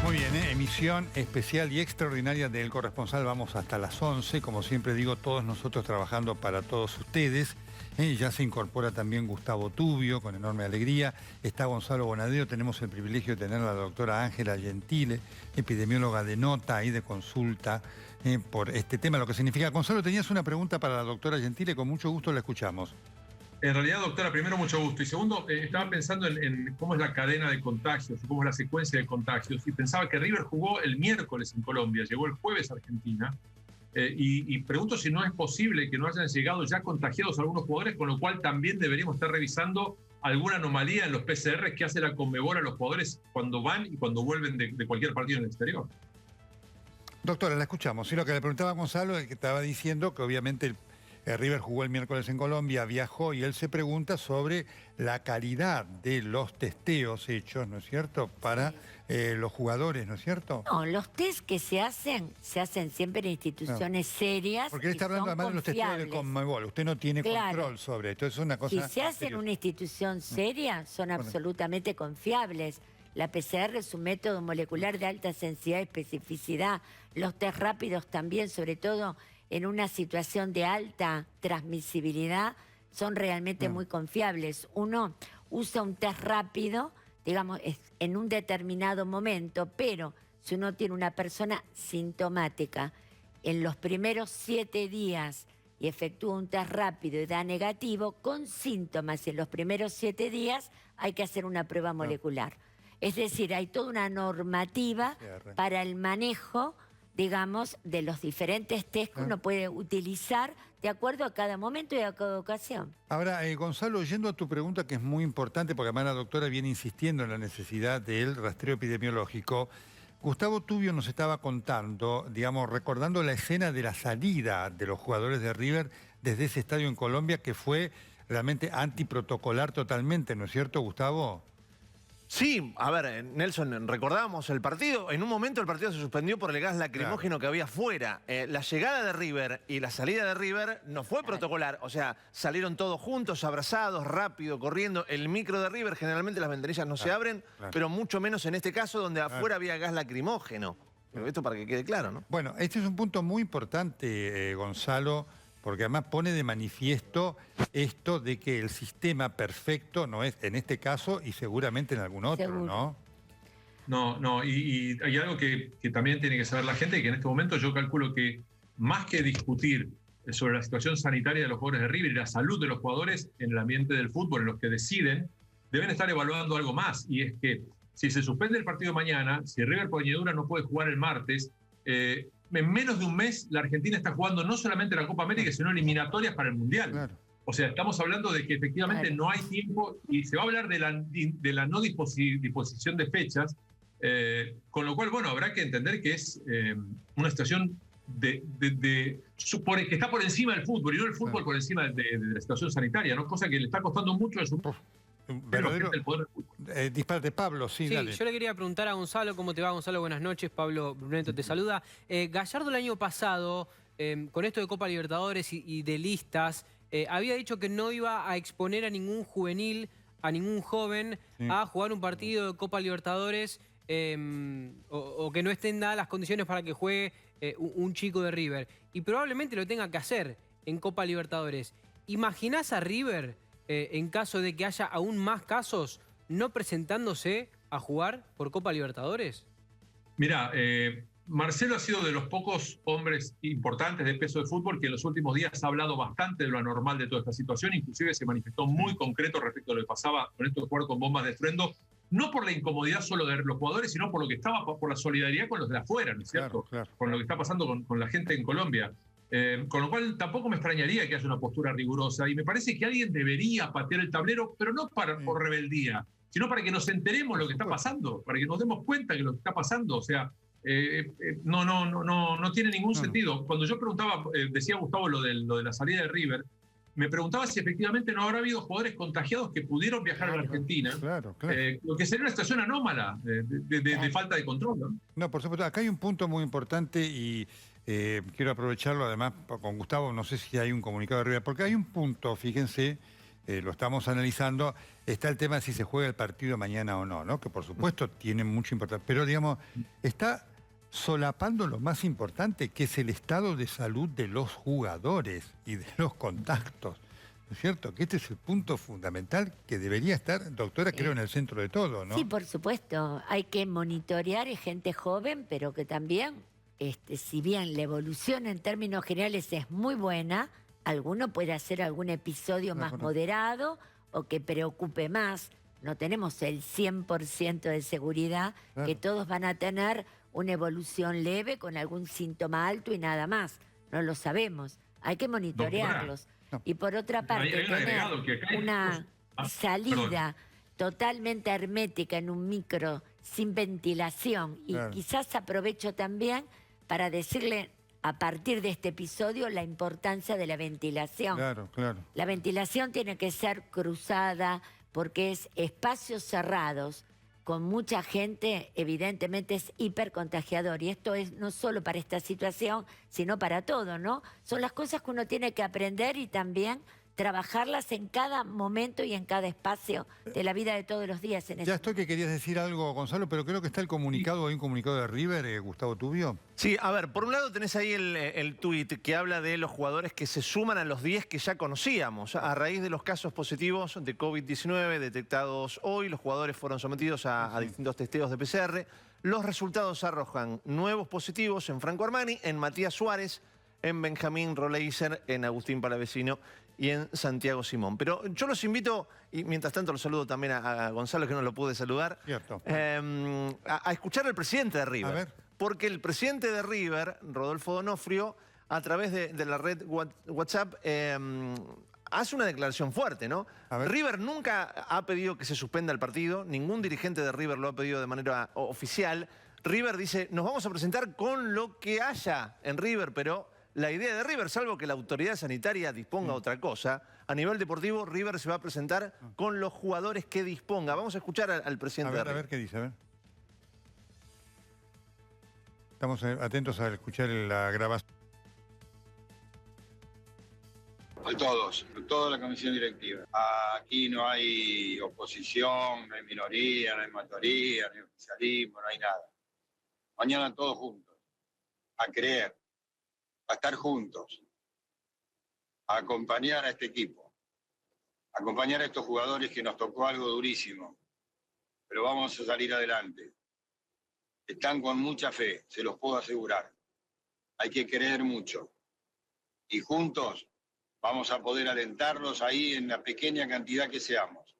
Muy bien, emisión especial y extraordinaria del Corresponsal. Vamos hasta las 11. Como siempre digo, todos nosotros trabajando para todos ustedes. Ya se incorpora también Gustavo Tubio, con enorme alegría. Está Gonzalo Bonadeo. Tenemos el privilegio de tener a la doctora Ángela Gentile, epidemióloga de nota y de consulta por este tema, lo que significa. Gonzalo, tenías una pregunta para la doctora Gentile. Con mucho gusto la escuchamos. En realidad, doctora, primero, mucho gusto. Y segundo, estaba pensando en cómo es la cadena de contagios, cómo es la secuencia de contagios. Y pensaba que River jugó el miércoles en Colombia, llegó el jueves a Argentina. Y pregunto si no es posible que no hayan llegado ya contagiados algunos jugadores, con lo cual también deberíamos estar revisando alguna anomalía en los PCR que hace la Conmebol a los jugadores cuando van y cuando vuelven de cualquier partido en el exterior. Doctora, la escuchamos. Sí, lo que le preguntaba a Gonzalo es que estaba diciendo que obviamente River jugó el miércoles en Colombia, viajó y él se pregunta sobre la calidad de los testeos hechos, ¿no es cierto?, para los jugadores, ¿no es cierto? No, los test que se hacen siempre en instituciones serias. Porque él está hablando además de los testeos de Conmebol. Usted no tiene control sobre esto, es una cosa... Si se hace en una institución seria, son absolutamente confiables. La PCR es un método molecular de alta sensibilidad y especificidad. Los test rápidos también, sobre todo en una situación de alta transmisibilidad, son realmente muy confiables. Uno usa un test rápido, digamos, en un determinado momento, pero si uno tiene una persona sintomática en los primeros 7 días y efectúa un test rápido y da negativo, con síntomas en los primeros 7 días hay que hacer una prueba molecular. Es decir, hay toda una normativa para el manejo, digamos, de los diferentes test que uno puede utilizar de acuerdo a cada momento y a cada ocasión. Ahora, Gonzalo, yendo a tu pregunta, que es muy importante, porque además la doctora viene insistiendo en la necesidad del rastreo epidemiológico, Gustavo Tubio nos estaba contando, digamos, recordando la escena de la salida de los jugadores de River desde ese estadio en Colombia, que fue realmente antiprotocolar totalmente, ¿no es cierto, Gustavo? Sí, a ver, Nelson, recordábamos el partido. En un momento el partido se suspendió por el gas lacrimógeno que había afuera. La llegada de River y la salida de River no fue protocolar. O sea, salieron todos juntos, abrazados, rápido, corriendo. El micro de River, generalmente las ventanillas no se abren, pero mucho menos en este caso donde afuera había gas lacrimógeno. Pero esto para que quede claro, ¿no? Bueno, este es un punto muy importante, Gonzalo, porque además pone de manifiesto esto de que el sistema perfecto no es en este caso y seguramente en algún otro, ¿no? No, y hay algo que también tiene que saber la gente, que en este momento yo calculo que más que discutir sobre la situación sanitaria de los jugadores de River y la salud de los jugadores en el ambiente del fútbol, en los que deciden, deben estar evaluando algo más, y es que si se suspende el partido mañana, si River por añadidura no puede jugar el martes, en menos de un mes la Argentina está jugando no solamente la Copa América, sino eliminatorias para el Mundial. Claro. O sea, estamos hablando de que efectivamente no hay tiempo y se va a hablar de la no disposición de fechas, con lo cual, bueno, habrá que entender que es una situación que está por encima del fútbol y no el fútbol por encima de la situación sanitaria, ¿no? Cosa que le está costando mucho en su... verdadero disparate. Pablo, sí, dale. Yo le quería preguntar a Gonzalo, ¿cómo te va, Gonzalo? Buenas noches, Pablo Bruneto te saluda. Gallardo el año pasado, con esto de Copa Libertadores y de listas, había dicho que no iba a exponer a ningún juvenil, a ningún joven, a jugar un partido de Copa Libertadores o que no estén dadas las condiciones para que juegue un chico de River. Y probablemente lo tenga que hacer en Copa Libertadores. ¿Imaginás a River, en caso de que haya aún más casos, no presentándose a jugar por Copa Libertadores? Mirá, Marcelo ha sido de los pocos hombres importantes de peso de fútbol que en los últimos días ha hablado bastante de lo anormal de toda esta situación, inclusive se manifestó muy concreto respecto a lo que pasaba con esto de jugar con bombas de estruendo, no por la incomodidad solo de los jugadores, sino por lo que estaba, por la solidaridad con los de afuera, ¿no es cierto? Claro. Con lo que está pasando con la gente en Colombia. Con lo cual tampoco me extrañaría que haya una postura rigurosa y me parece que alguien debería patear el tablero, pero no por rebeldía, sino para que nos enteremos lo que está pasando, para que nos demos cuenta de lo que está pasando. O sea, no tiene ningún sentido. Cuando yo preguntaba, decía Gustavo lo de la salida de River, me preguntaba si efectivamente no habrá habido jugadores contagiados que pudieron viajar a la Argentina, lo que sería una situación anómala de falta de control, ¿no? No, por supuesto, acá hay un punto muy importante y quiero aprovecharlo además con Gustavo, no sé si hay un comunicado de River, porque hay un punto, fíjense, lo estamos analizando, está el tema de si se juega el partido mañana o no, ¿no? Que por supuesto tiene mucha importancia, pero digamos, está solapando lo más importante, que es el estado de salud de los jugadores y de los contactos, ¿no es cierto? Que este es el punto fundamental que debería estar, doctora, creo, en el centro de todo, ¿no? Sí, por supuesto, hay que monitorear gente joven, pero que también, si bien la evolución en términos generales es muy buena, alguno puede hacer algún episodio más moderado o que preocupe más. No tenemos el 100% de seguridad que todos van a tener una evolución leve con algún síntoma alto y nada más. No lo sabemos. Hay que monitorearlos. Y por otra parte, tener una salida totalmente hermética en un micro, sin ventilación. Y quizás aprovecho también para decirle, a partir de este episodio, la importancia de la ventilación. La ventilación tiene que ser cruzada porque es espacios cerrados con mucha gente, evidentemente es hipercontagiador. Y esto es no solo para esta situación, sino para todo, ¿no? Son las cosas que uno tiene que aprender y también trabajarlas en cada momento y en cada espacio de la vida de todos los días. Ya estoy que querías decir algo, Gonzalo, pero creo que está el comunicado, hay un comunicado de River, Gustavo Tubio. Sí, a ver, por un lado tenés ahí el tuit que habla de los jugadores que se suman a los 10 que ya conocíamos. A raíz de los casos positivos de COVID-19 detectados hoy, los jugadores fueron sometidos a distintos testeos de PCR. Los resultados arrojan nuevos positivos en Franco Armani, en Matías Suárez, en Benjamín Roleiser, en Agustín Palavecino y en Santiago Simón. Pero yo los invito, y mientras tanto los saludo también a Gonzalo, que no lo pude saludar, a escuchar al presidente de River. A ver. Porque el presidente de River, Rodolfo D'Onofrio, a través de la red WhatsApp, hace una declaración fuerte, ¿no? River nunca ha pedido que se suspenda el partido, ningún dirigente de River lo ha pedido de manera oficial. River dice, nos vamos a presentar con lo que haya en River, pero la idea de River, salvo que la autoridad sanitaria disponga otra cosa, a nivel deportivo, River se va a presentar con los jugadores que disponga. Vamos a escuchar al presidente de River. A ver qué dice, a ver. Estamos atentos a escuchar la grabación. A todos, a toda la comisión directiva. Aquí no hay oposición, no hay minoría, no hay mayoría, no hay oficialismo, no hay nada. Mañana todos juntos, a creer, a estar juntos, a acompañar a este equipo, a acompañar a estos jugadores que nos tocó algo durísimo, pero vamos a salir adelante. Están con mucha fe, se los puedo asegurar. Hay que creer mucho. Y juntos vamos a poder alentarlos ahí en la pequeña cantidad que seamos.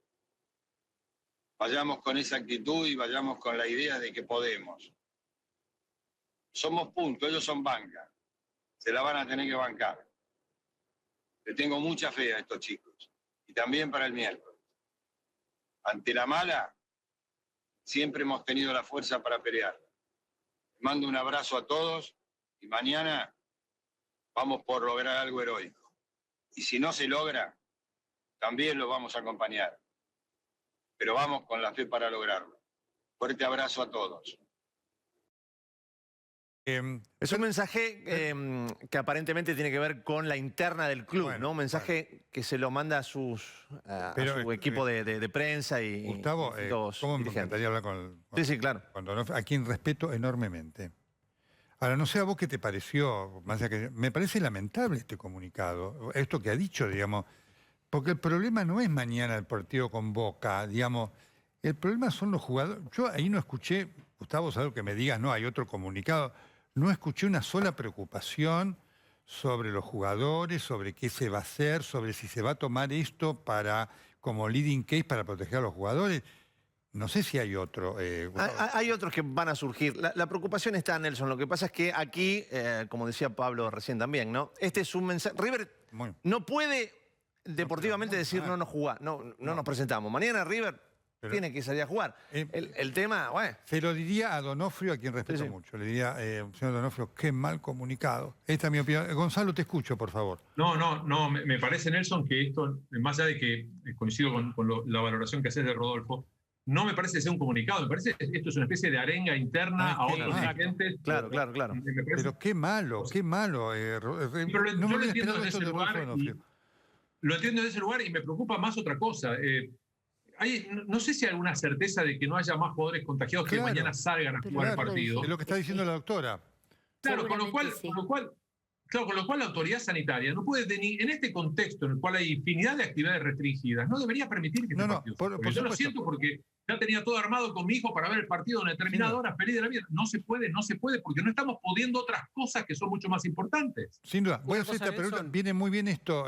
Vayamos con esa actitud y vayamos con la idea de que podemos. Somos punto, ellos son banca. Se la van a tener que bancar. Le tengo mucha fe a estos chicos. Y también para el miércoles. Ante la mala, siempre hemos tenido la fuerza para pelear. Les mando un abrazo a todos y mañana vamos por lograr algo heroico. Y si no se logra, también lo vamos a acompañar. Pero vamos con la fe para lograrlo. Fuerte abrazo a todos. Es un mensaje que aparentemente tiene que ver con la interna del club, ¿no? Un mensaje que se lo manda a su equipo de prensa y Gustavo, ¿cómo me encantaría hablar con sí, claro. A quien respeto enormemente. Ahora, no sé a vos qué te pareció, más allá que me parece lamentable este comunicado, esto que ha dicho, digamos, porque el problema no es mañana el partido con Boca, digamos, el problema son los jugadores. Yo ahí no escuché, Gustavo, salvo que me digas, no, hay otro comunicado. No escuché una sola preocupación sobre los jugadores, sobre qué se va a hacer, sobre si se va a tomar esto como leading case para proteger a los jugadores. No sé si hay otro. Hay otros que van a surgir. La preocupación está, Nelson. Lo que pasa es que aquí, como decía Pablo recién también, ¿no? Este es un mensaje. River no puede deportivamente decir no nos jugamos, no nos presentamos. Mañana River tiene que salir a jugar. El tema, bueno. Se lo diría a D'Onofrio, a quien respeto mucho. Le diría, señor D'Onofrio, qué mal comunicado. Esta es mi opinión. Gonzalo, te escucho, por favor. No, me parece, Nelson, que esto, más allá de que coincido con la valoración que haces de Rodolfo, no me parece ser un comunicado, me parece que esto es una especie de arenga interna a otros dirigentes. Claro. Pero qué malo. Pero no me lo entiendo desde ese lugar. Lo entiendo desde ese lugar y me preocupa más otra cosa. No sé si hay alguna certeza de que no haya más jugadores contagiados que mañana salgan a jugar el partido. Es lo que está diciendo la doctora. Claro, con lo cual Claro, con lo cual la autoridad sanitaria no puede, en este contexto en el cual hay infinidad de actividades restringidas, no debería permitir que este partido se juegue. Yo lo siento porque ya tenía todo armado con mi hijo para ver el partido a una determinada hora, feliz de la vida. No se puede, porque no estamos pudiendo otras cosas que son mucho más importantes. Sin duda. Voy a hacer esta pregunta. Viene muy bien esto,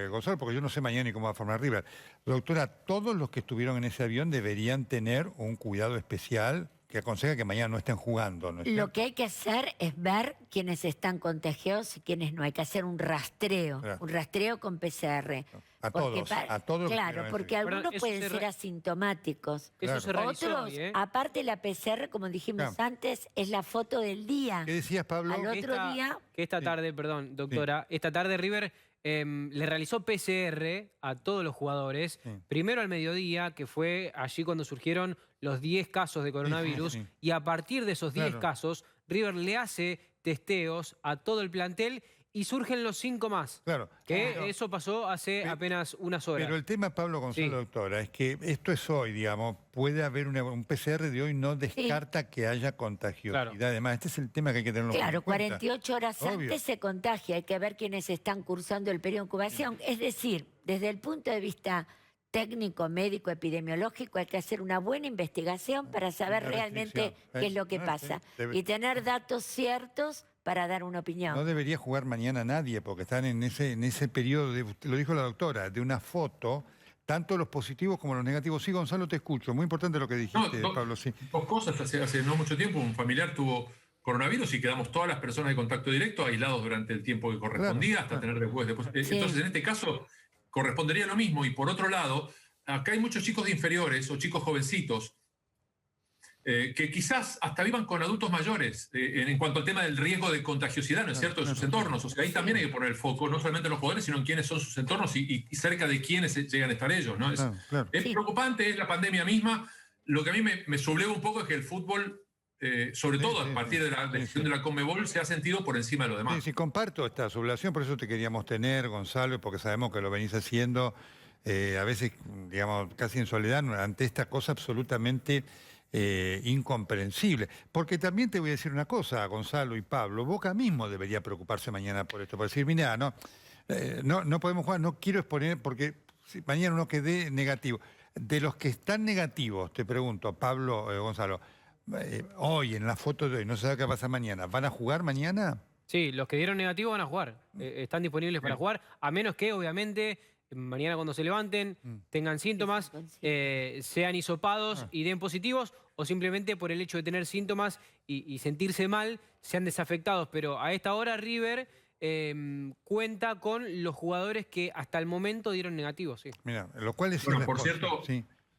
Gonzalo, porque yo no sé mañana ni cómo va a formar River. Doctora, todos los que estuvieron en ese avión deberían tener un cuidado especial que aconseja que mañana no estén jugando, ¿no es cierto? Lo que hay que hacer es ver quiénes están contagiados y quiénes no. Hay que hacer un rastreo, un rastreo con PCR. A todos. Claro, porque algunos pueden ser asintomáticos. Eso se realizó Otros, aparte la PCR, como dijimos antes, es la foto del día. ¿Qué decías, Pablo? Al otro día... Que esta tarde, perdón, doctora, esta tarde River le realizó PCR a todos los jugadores. Primero al mediodía, que fue allí cuando surgieron los 10 casos de coronavirus. Y a partir de esos 10 casos, River le hace testeos a todo el plantel y surgen los 5 más. Claro. Eso pasó hace apenas unas horas. Pero el tema, Pablo Gonzalo, doctora, es que esto es hoy, digamos, puede haber un PCR de hoy, no descarta que haya contagiosidad. Claro. Además, este es el tema que hay que tenerlo en cuenta. 48 horas antes se contagia, hay que ver quiénes están cursando el periodo de incubación. Es decir, desde el punto de vista técnico, médico, epidemiológico, hay que hacer una buena investigación para saber realmente qué es lo que pasa. Y tener datos ciertos para dar una opinión. No debería jugar mañana nadie, porque están en ese periodo, lo dijo la doctora, de una foto, tanto los positivos como los negativos. Sí, Gonzalo, te escucho. Muy importante lo que dijiste, Pablo. Sí. Dos cosas. Hace no mucho tiempo un familiar tuvo coronavirus y quedamos todas las personas de contacto directo aislados durante el tiempo que correspondía, hasta tener después. Entonces, en este caso, correspondería lo mismo. Y por otro lado, acá hay muchos chicos de inferiores o chicos jovencitos que quizás hasta vivan con adultos mayores en cuanto al tema del riesgo de contagiosidad, ¿no es cierto?, de sus entornos. O sea, ahí también hay que poner el foco, no solamente en los jugadores, sino en quiénes son sus entornos y cerca de quiénes llegan a estar ellos, ¿no? Es preocupante, es la pandemia misma. Lo que a mí me subleva un poco es que el fútbol, sobre todo a partir de la decisión de la Conmebol, se ha sentido por encima de lo demás. Sí, comparto esta sublevación, por eso te queríamos tener, Gonzalo, porque sabemos que lo venís haciendo a veces, digamos, casi en soledad, ante esta cosa absolutamente incomprensible. Porque también te voy a decir una cosa, Gonzalo y Pablo, Boca mismo debería preocuparse mañana por esto, por decir, mira, no podemos jugar, no quiero exponer, porque si mañana uno quede negativo. De los que están negativos, te pregunto, Pablo, Gonzalo, hoy, en la foto de hoy, no se sabe qué va a pasar mañana, ¿van a jugar mañana? Sí, los que dieron negativo van a jugar, están disponibles para jugar, a menos que, obviamente, mañana cuando se levanten, tengan síntomas, sean hisopados y den positivos, o simplemente por el hecho de tener síntomas y sentirse mal, sean desafectados. Pero a esta hora River cuenta con los jugadores que hasta el momento dieron negativos. Sí. Mira, lo cual es... Bueno, por cierto,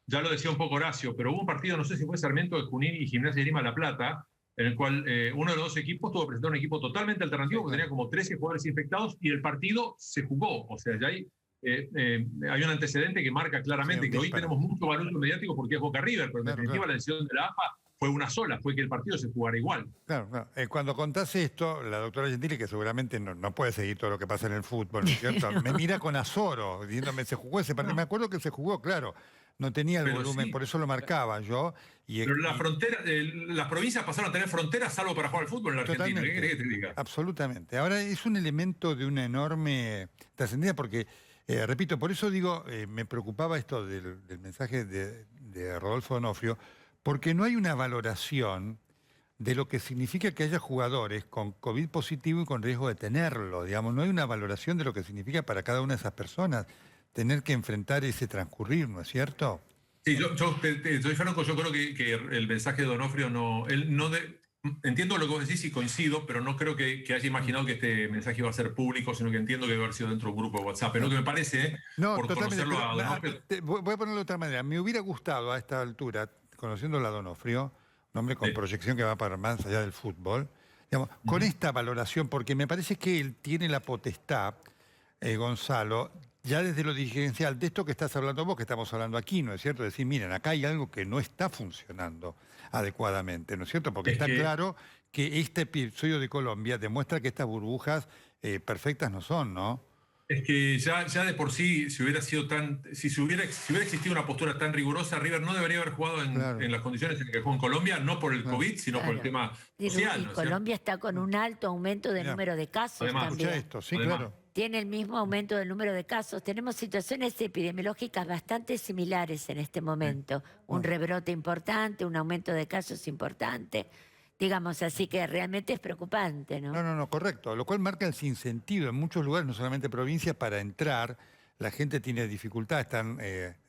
ya lo decía un poco Horacio, pero hubo un partido, no sé si fue Sarmiento de Junín y Gimnasia de Lima La Plata, en el cual uno de los dos equipos tuvo que presentar un equipo totalmente alternativo, que tenía como 13 jugadores infectados, y el partido se jugó. O sea, ya hay un antecedente que marca claramente que hoy tenemos mucho valor mediático porque es Boca River, pero en definitiva la decisión de la AFA fue una sola, fue que el partido se jugara igual. Claro. Cuando contás esto, la doctora Gentili, que seguramente no puede seguir todo lo que pasa en el fútbol, ¿no es cierto? Me mira con azoro, diciéndome, se jugó ese partido. Me acuerdo que se jugó, claro. No tenía el volumen, por eso lo marcaba yo. Pero las provincias pasaron a tener fronteras salvo para jugar al fútbol en la Argentina. ¿Qué querés que te diga? Absolutamente. Ahora, es un elemento de una enorme trascendencia porque... repito, por eso digo, me preocupaba esto del mensaje de Rodolfo D'Onofrio, porque no hay una valoración de lo que significa que haya jugadores con COVID positivo y con riesgo de tenerlo, digamos. No hay una valoración de lo que significa para cada una de esas personas tener que enfrentar ese transcurrir, ¿no es cierto? Sí, yo soy franco, yo creo que el mensaje de D'Onofrio entiendo lo que vos decís y coincido, pero no creo que haya imaginado que este mensaje iba a ser público, sino que entiendo que debe haber sido dentro de un grupo de WhatsApp. Pero lo que me parece, por conocerlo a D'Onofrio... Voy a ponerlo de otra manera. Me hubiera gustado a esta altura, conociéndolo a D'Onofrio, un hombre con proyección que va para más allá del fútbol, digamos, con esta valoración, porque me parece que él tiene la potestad, Gonzalo, ya desde lo dirigencial, de esto que estás hablando vos, que estamos hablando aquí, ¿no es cierto? Decir, miren, acá hay algo que no está funcionando adecuadamente, ¿no es cierto? Porque está claro que este episodio de Colombia demuestra que estas burbujas perfectas no son, ¿no? Es que ya de por sí, si hubiera existido una postura tan rigurosa, River no debería haber jugado en las condiciones en que jugó en Colombia, no por el COVID, sino por el tema social. Y ¿no es Colombia está con un alto aumento de número de casos también. Esto, sí, claro. Tiene el mismo aumento del número de casos. Tenemos situaciones epidemiológicas bastante similares en este momento. Un rebrote importante, un aumento de casos importante. Digamos, así que realmente es preocupante, ¿no? No, correcto. Lo cual marca el sinsentido en muchos lugares, no solamente provincias, para entrar. La gente tiene dificultad, están,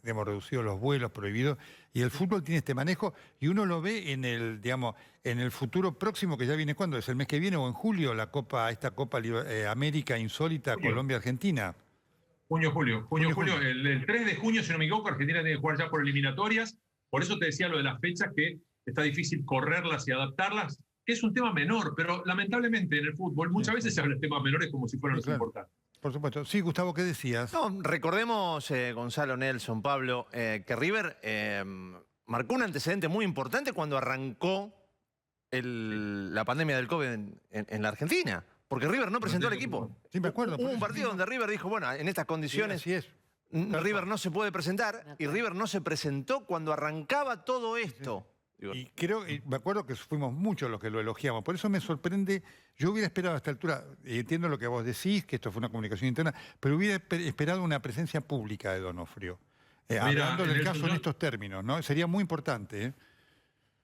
digamos, reducidos los vuelos, prohibidos, y el fútbol tiene este manejo, y uno lo ve en el, digamos, en el futuro próximo, que ya viene, ¿cuándo? ¿Es el mes que viene o en julio, esta Copa América insólita, Colombia-Argentina? Julio. El 3 de junio, si no me equivoco, Argentina tiene que jugar ya por eliminatorias. Por eso te decía lo de las fechas, que está difícil correrlas y adaptarlas, que es un tema menor, pero lamentablemente en el fútbol muchas veces se habla de temas menores como si fueran los importantes. Por supuesto. Sí, Gustavo, ¿qué decías? No, recordemos, Gonzalo, Nelson, Pablo, que River marcó un antecedente muy importante cuando arrancó la pandemia del COVID en la Argentina. Porque River no presentó al equipo. Sí, me acuerdo. Hubo un partido donde River dijo, bueno, en estas condiciones River no se puede presentar, y River no se presentó cuando arrancaba todo esto. Y me acuerdo que fuimos muchos los que lo elogiamos, por eso me sorprende. Yo hubiera esperado a esta altura, y entiendo lo que vos decís, que esto fue una comunicación interna, pero hubiera esperado una presencia pública de Donofrio, hablando del caso en estos términos, ¿no? Sería muy importante, ¿eh?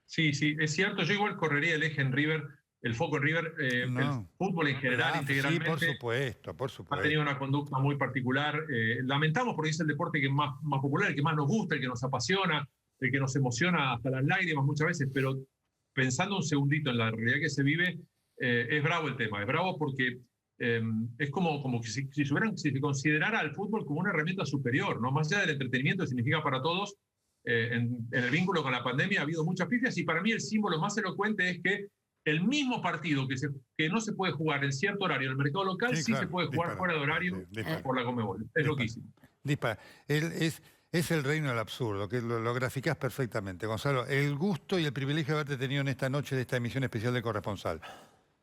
Sí, es cierto. Yo igual correría el eje en River, el foco en River, el fútbol en general, integralmente. Sí, por supuesto. Ha tenido una conducta muy particular. Lamentamos porque es el deporte que más popular, el que más nos gusta, el que nos apasiona, el que nos emociona hasta las lágrimas muchas veces, pero pensando un segundito en la realidad que se vive, es bravo el tema. Es bravo porque es como que si se considerara al fútbol como una herramienta superior, ¿no? Más allá del entretenimiento que significa para todos, en el vínculo con la pandemia ha habido muchas pifias, y para mí el símbolo más elocuente es que el mismo partido que no se puede jugar en cierto horario en el mercado local, sí se puede jugar fuera de horario por la Conmebol. Es loquísimo. Es el reino del absurdo, que lo graficás perfectamente. Gonzalo, el gusto y el privilegio de haberte tenido en esta noche de esta emisión especial de Corresponsal.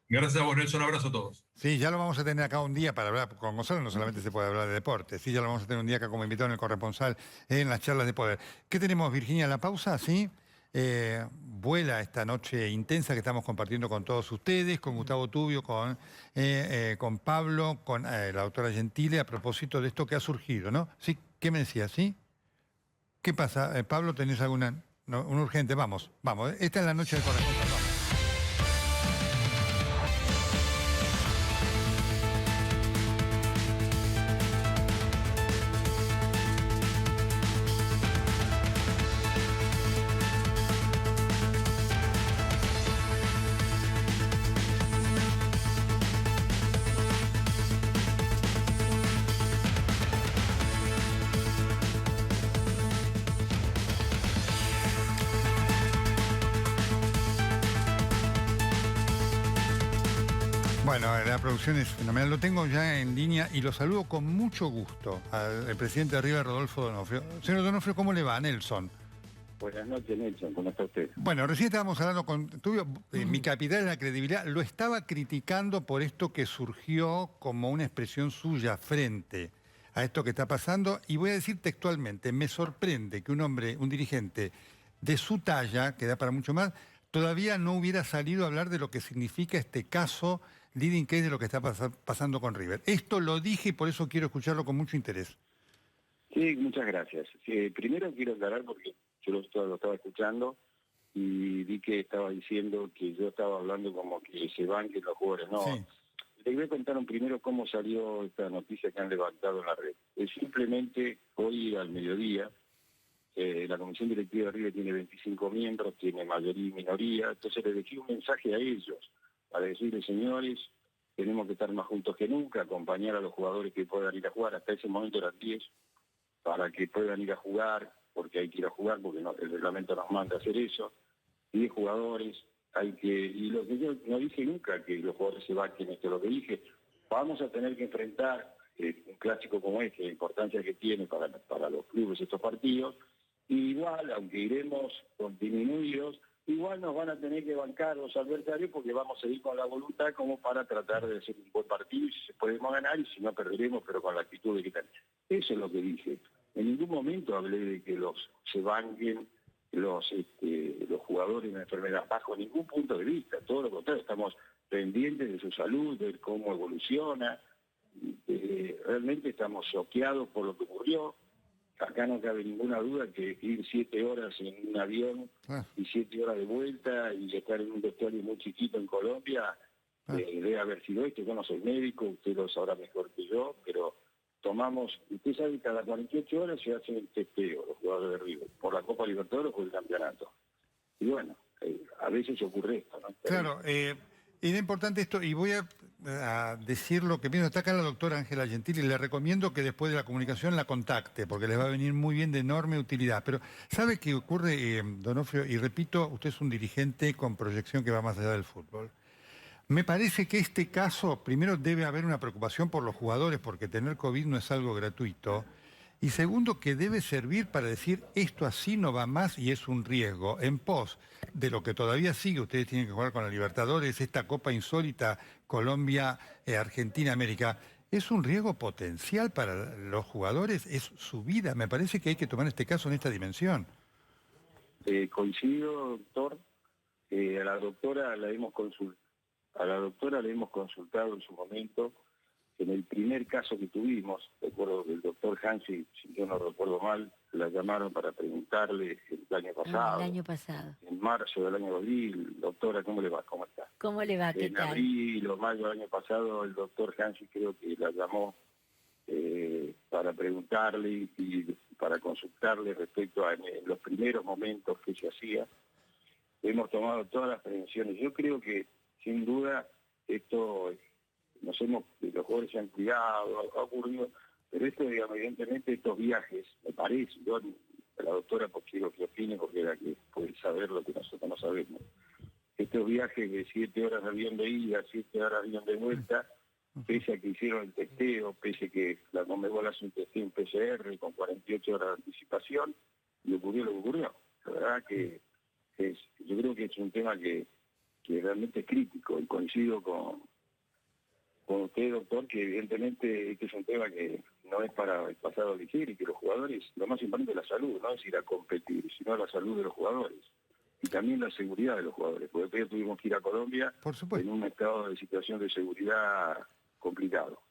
Gracias a vos, Nelson. Un abrazo a todos. Sí, ya lo vamos a tener acá un día para hablar con Gonzalo. No solamente se puede hablar de deporte, sí, ya lo vamos a tener un día acá como invitado en el Corresponsal en las charlas de poder. ¿Qué tenemos, Virginia? La pausa, ¿sí? Vuela esta noche intensa que estamos compartiendo con todos ustedes, con Gustavo Tubio, con Pablo, con la doctora Gentile, a propósito de esto que ha surgido, ¿no? Sí, ¿qué me decías, sí? ¿Qué pasa? Pablo, ¿tenés alguna? No, un urgente, vamos. Esta es la noche del Corresponsal, vamos. Bueno, la producción es fenomenal. Lo tengo ya en línea y lo saludo con mucho gusto al presidente de River, Rodolfo Donofrio. Señor Donofrio, ¿cómo le va? Nelson. Buenas noches, Nelson. ¿Cómo está usted? Bueno, recién estábamos hablando con Tubio. Mi capital es la credibilidad. Lo estaba criticando por esto que surgió como una expresión suya frente a esto que está pasando. Y voy a decir textualmente, me sorprende que un hombre, un dirigente de su talla, que da para mucho más, todavía no hubiera salido a hablar de lo que significa este caso leading case de lo que está pasando con River. Esto lo dije y por eso quiero escucharlo con mucho interés. Sí, muchas gracias. Primero quiero aclarar, porque yo lo estaba escuchando y vi que estaba diciendo que yo estaba hablando como que se banquen los jugadores. No, sí. Les voy a contar primero cómo salió esta noticia que han levantado en la red. Simplemente hoy al mediodía, la Comisión Directiva de River tiene 25 miembros, tiene mayoría y minoría, entonces les dejé un mensaje a ellos para decirles, señores, tenemos que estar más juntos que nunca, acompañar a los jugadores que puedan ir a jugar. Hasta ese momento eran 10, para que puedan ir a jugar, porque hay que ir a jugar, porque el reglamento nos manda a hacer eso. 10 jugadores, y lo que yo no dije nunca, que los jugadores se vaquen, esto es lo que dije, vamos a tener que enfrentar un clásico como este, la importancia que tiene para los clubes estos partidos, y igual, aunque iremos con disminuidos, y igual nos van a tener que bancar los adversarios porque vamos a ir con la voluntad como para tratar de hacer un buen partido y si podemos ganar y si no perderemos, pero con la actitud de que tal. Eso es lo que dije. En ningún momento hablé de que se banquen los jugadores de enfermedad bajo ningún punto de vista, todo lo contrario, estamos pendientes de su salud, de cómo evoluciona, realmente estamos choqueados por lo que ocurrió. Acá no cabe ninguna duda que ir 7 horas en un avión y 7 horas de vuelta y estar en un vestuario muy chiquito en Colombia, debe haber sido esto. Yo no soy médico, usted lo sabrá mejor que yo, pero usted sabe que cada 48 horas se hacen el testeo los jugadores de River, por la Copa Libertadores o por el campeonato. Y bueno, a veces ocurre esto, ¿no? Claro, era importante esto y voy a decir lo que pienso. Está acá la doctora Ángela Gentili, le recomiendo que después de la comunicación la contacte, porque les va a venir muy bien, de enorme utilidad. Pero ¿sabe qué ocurre, Donofrio? Y repito, usted es un dirigente con proyección que va más allá del fútbol. Me parece que este caso, primero debe haber una preocupación por los jugadores, porque tener COVID no es algo gratuito. Y segundo, que debe servir para decir esto así no va más y es un riesgo. En pos de lo que todavía sigue, ustedes tienen que jugar con la Libertadores, esta Copa insólita Colombia, Argentina, América, es un riesgo potencial para los jugadores, es su vida. Me parece que hay que tomar este caso en esta dimensión. Coincido, doctor. A la doctora le hemos consultado en su momento. En el primer caso que tuvimos, recuerdo que el doctor Hansi, si yo no recuerdo mal, la llamaron para preguntarle el año pasado. El año pasado. En marzo del año 2000, doctora, ¿cómo le va? ¿Cómo está? ¿Cómo le va? ¿Qué en tal? Abril o mayo del año pasado, el doctor Hansi creo que la llamó para preguntarle y para consultarle respecto a los primeros momentos que se hacía. Hemos tomado todas las prevenciones. Yo creo que, sin duda, esto... los jugadores se han cuidado, ha ocurrido, pero esto, digamos, evidentemente estos viajes, me parece, yo a la doctora pues quiero que opine porque era que puede saber lo que nosotros no sabemos. Estos viajes de 7 horas de avión de ida, 7 horas de avión de vuelta, pese a que hicieron el testeo, pese a que la Conmebol hace un testeo en PCR con 48 horas de anticipación, y ocurrió lo que ocurrió. La verdad que yo creo que es un tema que realmente es crítico, y coincido con usted, doctor, que evidentemente este es un tema que no es para el pasado ligero y que los jugadores, lo más importante es la salud, no es ir a competir, sino la salud de los jugadores y también la seguridad de los jugadores, porque después tuvimos que ir a Colombia en un estado de situación de seguridad complicado.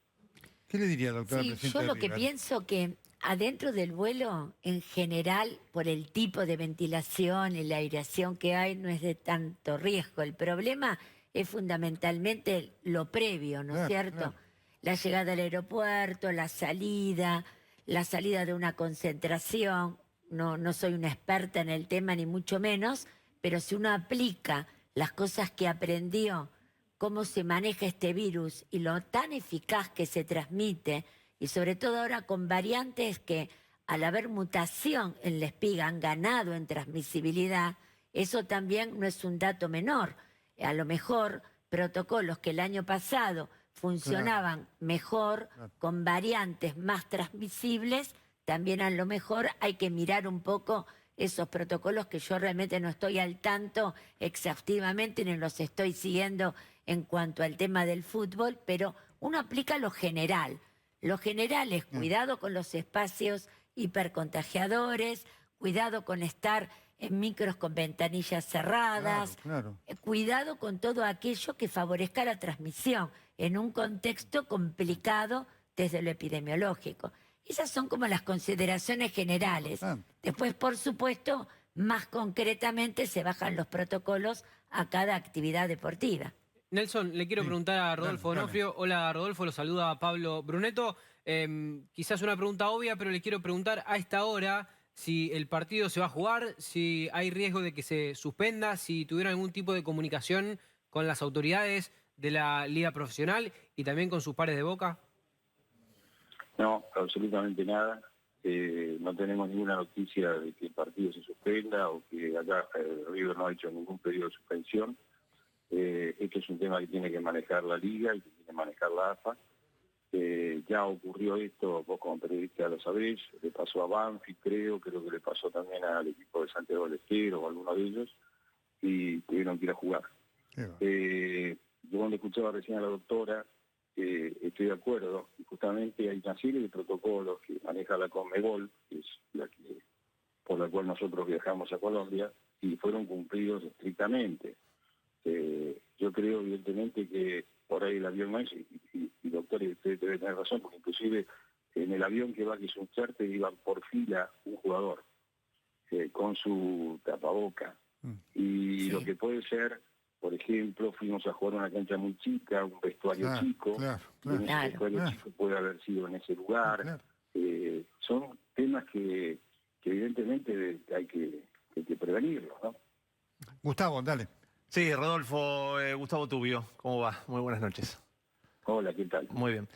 ¿Qué le diría, doctora? Sí, yo lo que pienso que adentro del vuelo, en general, por el tipo de ventilación y la aireación que hay, no es de tanto riesgo. El problema es fundamentalmente lo previo, ¿no es cierto? Claro. La llegada al aeropuerto, la salida de una concentración. No soy una experta en el tema, ni mucho menos, pero si uno aplica las cosas que aprendió, cómo se maneja este virus y lo tan eficaz que se transmite, y sobre todo ahora con variantes que al haber mutación en la espiga han ganado en transmisibilidad, eso también no es un dato menor. A lo mejor protocolos que el año pasado funcionaban mejor, con variantes más transmisibles, también a lo mejor hay que mirar un poco esos protocolos que yo realmente no estoy al tanto exhaustivamente ni los estoy siguiendo en cuanto al tema del fútbol, pero uno aplica lo general. Lo general es cuidado con los espacios hipercontagiadores, cuidado con estar en micros con ventanillas cerradas, cuidado con todo aquello que favorezca la transmisión en un contexto complicado desde lo epidemiológico. Esas son como las consideraciones generales. Después, por supuesto, más concretamente se bajan los protocolos a cada actividad deportiva. Nelson, le quiero preguntar a Rodolfo Donofrio. Hola, Rodolfo, lo saluda Pablo Brunetto. Quizás una pregunta obvia, pero le quiero preguntar a esta hora si el partido se va a jugar, si hay riesgo de que se suspenda, si tuvieron algún tipo de comunicación con las autoridades de la Liga Profesional y también con sus pares de Boca. No, absolutamente nada. No tenemos ninguna noticia de que el partido se suspenda o que acá River no ha hecho ningún pedido de suspensión. Esto es un tema que tiene que manejar la Liga y que tiene que manejar la AFA. Ya ocurrió esto, vos como periodista lo sabés, le pasó a Banfield, creo que le pasó también al equipo de Santiago del Estero o a alguno de ellos. y tuvieron que ir a jugar. Yo cuando escuchaba recién a la doctora, estoy de acuerdo, y justamente hay una serie de protocolos que maneja la Conmebol, que es por la cual nosotros viajamos a Colombia, y fueron cumplidos estrictamente. Yo creo evidentemente que por ahí el avión no es, y doctor, usted debe tener razón, porque inclusive en el avión que va a Kirchner iban por fila un jugador con su tapaboca. Y lo que puede ser, por ejemplo, fuimos a jugar a una cancha muy chica, un vestuario chico, y en ese vestuario chico puede haber sido en ese lugar. Son temas que evidentemente hay que prevenirlos, ¿no? Gustavo, dale. Sí, Rodolfo, Gustavo Tubio, ¿cómo va? Muy buenas noches. Hola, ¿qué tal? Muy bien.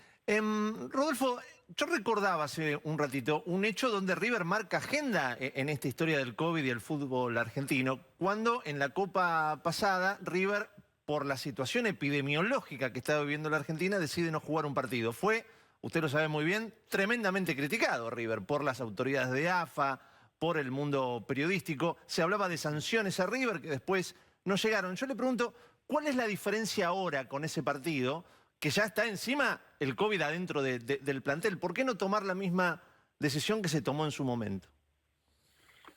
Rodolfo, yo recordaba hace un ratito un hecho donde River marca agenda en esta historia del COVID y el fútbol argentino, cuando en la Copa pasada River, por la situación epidemiológica que estaba viviendo la Argentina, decide no jugar un partido. Fue, usted lo sabe muy bien, tremendamente criticado River por las autoridades de AFA, por el mundo periodístico. Se hablaba de sanciones a River que después no llegaron. Yo le pregunto, ¿cuál es la diferencia ahora con ese partido que ya está encima el COVID adentro del plantel? ¿Por qué no tomar la misma decisión que se tomó en su momento?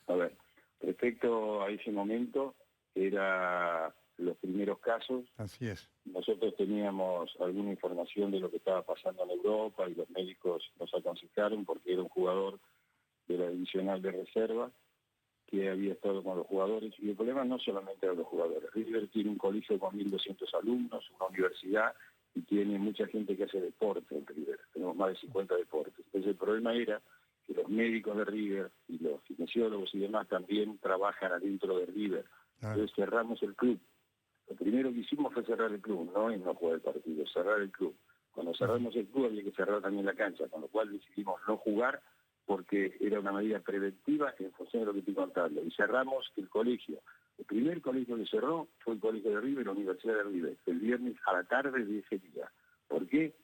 A ver, respecto a ese momento, era los primeros casos. Así es. Nosotros teníamos alguna información de lo que estaba pasando en Europa y los médicos nos aconsejaron porque era un jugador de la divisional de reserva que había estado con los jugadores, y el problema no solamente eran los jugadores. River tiene un colegio con 1.200 alumnos, una universidad, y tiene mucha gente que hace deporte en River. Tenemos más de 50 deportes. Entonces el problema era que los médicos de River y los kinesiólogos y demás también trabajan adentro de River. Entonces cerramos el club. Lo primero que hicimos fue cerrar el club, no es no jugar el partido, cerrar el club. Cuando cerramos el club había que cerrar también la cancha, con lo cual decidimos no jugar porque era una medida preventiva en función de lo que estoy contando. Y cerramos el colegio. El primer colegio que cerró fue el colegio de River, la Universidad de River, el viernes a la tarde de ese día. ¿Por qué?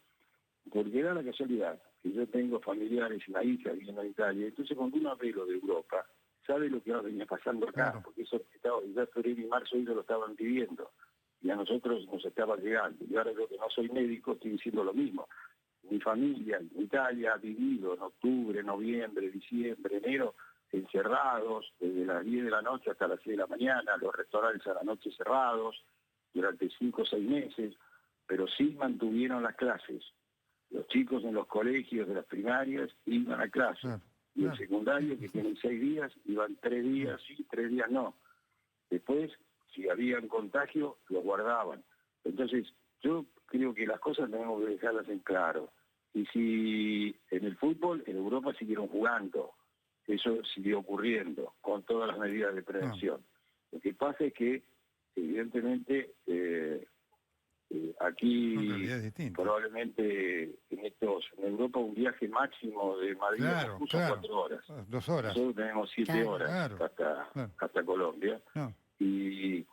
Porque da la casualidad que yo tengo familiares, una hija viviendo en Italia, entonces cuando uno ve lo de Europa, sabe lo que venía pasando acá, porque eso ya febrero y marzo ellos lo estaban viviendo, y a nosotros nos estaba llegando. Y ahora yo que no soy médico estoy diciendo lo mismo. Mi familia en Italia ha vivido en octubre, noviembre, diciembre, enero, encerrados desde las 10 de la noche hasta las 6 de la mañana, los restaurantes a la noche cerrados, durante 5 o 6 meses, pero sí mantuvieron las clases. Los chicos en los colegios de las primarias iban a clase, y el secundario, que tienen 6 días, iban 3 días sí, 3 días no. Después, si habían contagio, los guardaban. Entonces, yo creo que las cosas tenemos que dejarlas en claro. Y si en el fútbol, en Europa siguieron jugando, eso siguió ocurriendo, con todas las medidas de prevención. Lo que pasa es que, evidentemente, aquí probablemente en Europa un viaje máximo de Madrid a Moscú son 4 horas. 2 horas. Nosotros tenemos 7 horas hasta Colombia. Y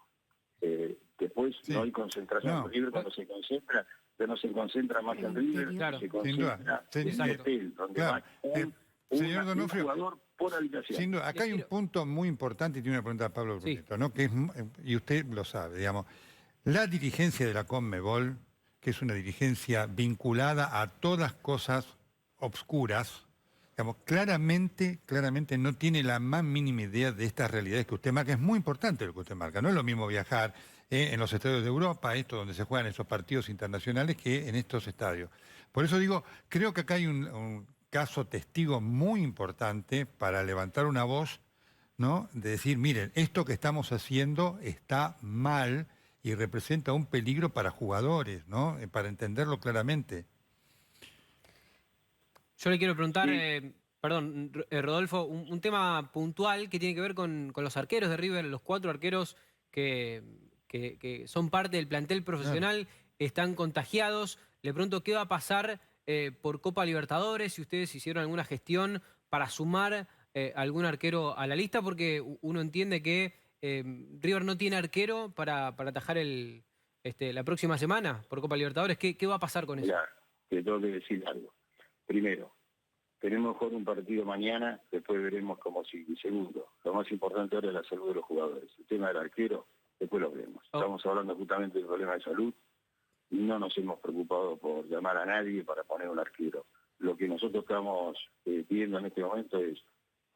después no hay concentración. River cuando se concentra, ya no se concentra más en River, se concentra en el hotel, donde va un jugador por habitación. Sin duda, acá hay un punto muy importante, y tiene una pregunta a Pablo Bruneto, ¿no? Que es, y usted lo sabe, digamos, la dirigencia de la Conmebol, que es una dirigencia vinculada a todas cosas obscuras, digamos, claramente no tiene la más mínima idea de estas realidades que usted marca. Es muy importante lo que usted marca. No es lo mismo viajar en los estadios de Europa, esto donde se juegan esos partidos internacionales, que en estos estadios. Por eso digo, creo que acá hay un caso testigo muy importante para levantar una voz, ¿no? De decir, miren, esto que estamos haciendo está mal y representa un peligro para jugadores, ¿no? Para entenderlo claramente. Yo le quiero preguntar, perdón, Rodolfo, un tema puntual que tiene que ver con los arqueros de River, los 4 arqueros que son parte del plantel profesional, están contagiados. Le pregunto, ¿qué va a pasar por Copa Libertadores? Si ustedes hicieron alguna gestión para sumar algún arquero a la lista, porque uno entiende que River no tiene arquero para atajar la próxima semana por Copa Libertadores. ¿Qué va a pasar con eso? Mirá, te tengo que decir algo. Primero, tenemos mejor un partido mañana, después veremos cómo sigue. Segundo, lo más importante ahora es la salud de los jugadores. El tema del arquero después lo veremos. Estamos hablando justamente del problema de salud. No nos hemos preocupado por llamar a nadie para poner un arquero. Lo que nosotros estamos viendo en este momento es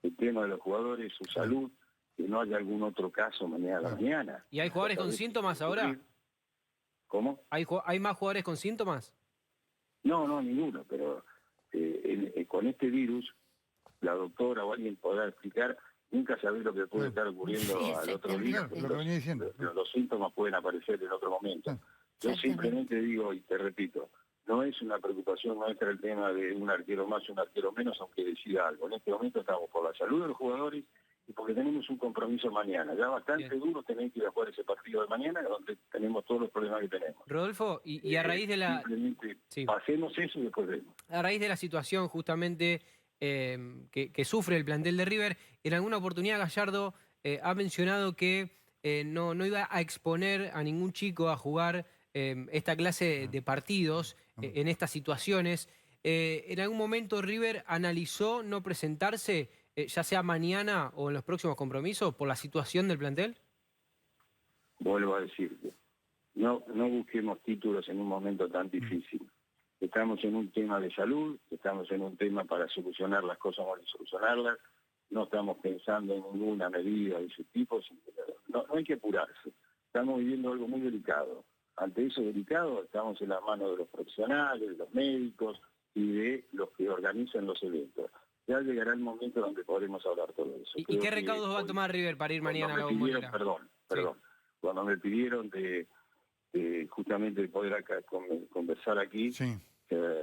el tema de los jugadores, su salud, que no haya algún otro caso mañana a la mañana. ¿Y hay jugadores con síntomas ahora? ¿Cómo? ¿Hay más jugadores con síntomas? No, ninguno, pero con este virus, la doctora o alguien podrá explicar, nunca sabés lo que puede estar ocurriendo al otro día. Los síntomas pueden aparecer en otro momento. Yo simplemente digo, y te repito, no es una preocupación nuestra el tema de un arquero más o un arquero menos, aunque decida algo. En este momento estamos por la salud de los jugadores y porque tenemos un compromiso mañana. Ya bastante duro tener que ir a jugar ese partido de mañana, donde tenemos todos los problemas que tenemos. Rodolfo, y a raíz de la... Simplemente pasemos eso y después vemos. A raíz de la situación justamente que sufre el plantel de River, en alguna oportunidad Gallardo ha mencionado que no iba a exponer a ningún chico a jugar esta clase de partidos en estas situaciones. ¿En algún momento River analizó no presentarse, ya sea mañana o en los próximos compromisos, por la situación del plantel? Vuelvo a decirte, no busquemos títulos en un momento tan difícil. Estamos en un tema de salud, estamos en un tema para solucionar las cosas, vamos a solucionarlas. No estamos pensando en ninguna medida de ese tipo. No hay que apurarse. Estamos viviendo algo muy delicado. Ante eso delicado estamos en la mano de los profesionales, de los médicos y de los que organizan los eventos. Ya llegará el momento donde podremos hablar todo eso. ¿Y qué recaudos va a tomar River para ir mañana a la Bombonera? Perdón. Cuando me pidieron justamente poder acá conversar aquí,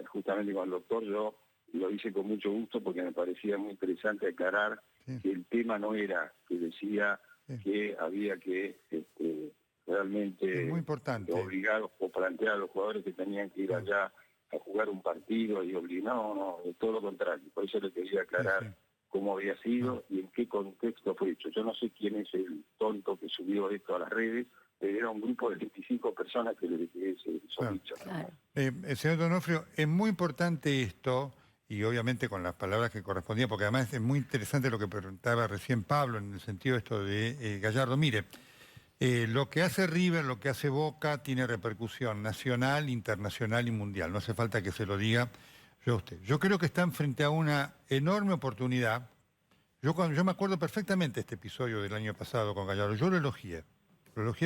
justamente con el doctor, yo lo hice con mucho gusto porque me parecía muy interesante aclarar que el tema no era que decía que había que realmente muy importante obligar o plantear a los jugadores que tenían que ir allá a jugar un partido y obligar, no, todo lo contrario. Por eso le quería aclarar cómo había sido y en qué contexto fue hecho. Yo no sé quién es el tonto que subió esto a las redes, pero era un grupo de 25 personas que le son dichos. Señor Donofrio, es muy importante esto, y obviamente con las palabras que correspondían, porque además es muy interesante lo que preguntaba recién Pablo en el sentido esto de Gallardo. Mire, lo que hace River, lo que hace Boca, tiene repercusión nacional, internacional y mundial. No hace falta que se lo diga yo a usted. Yo creo que están frente a una enorme oportunidad. Yo me acuerdo perfectamente de este episodio del año pasado con Gallardo. Yo lo elogié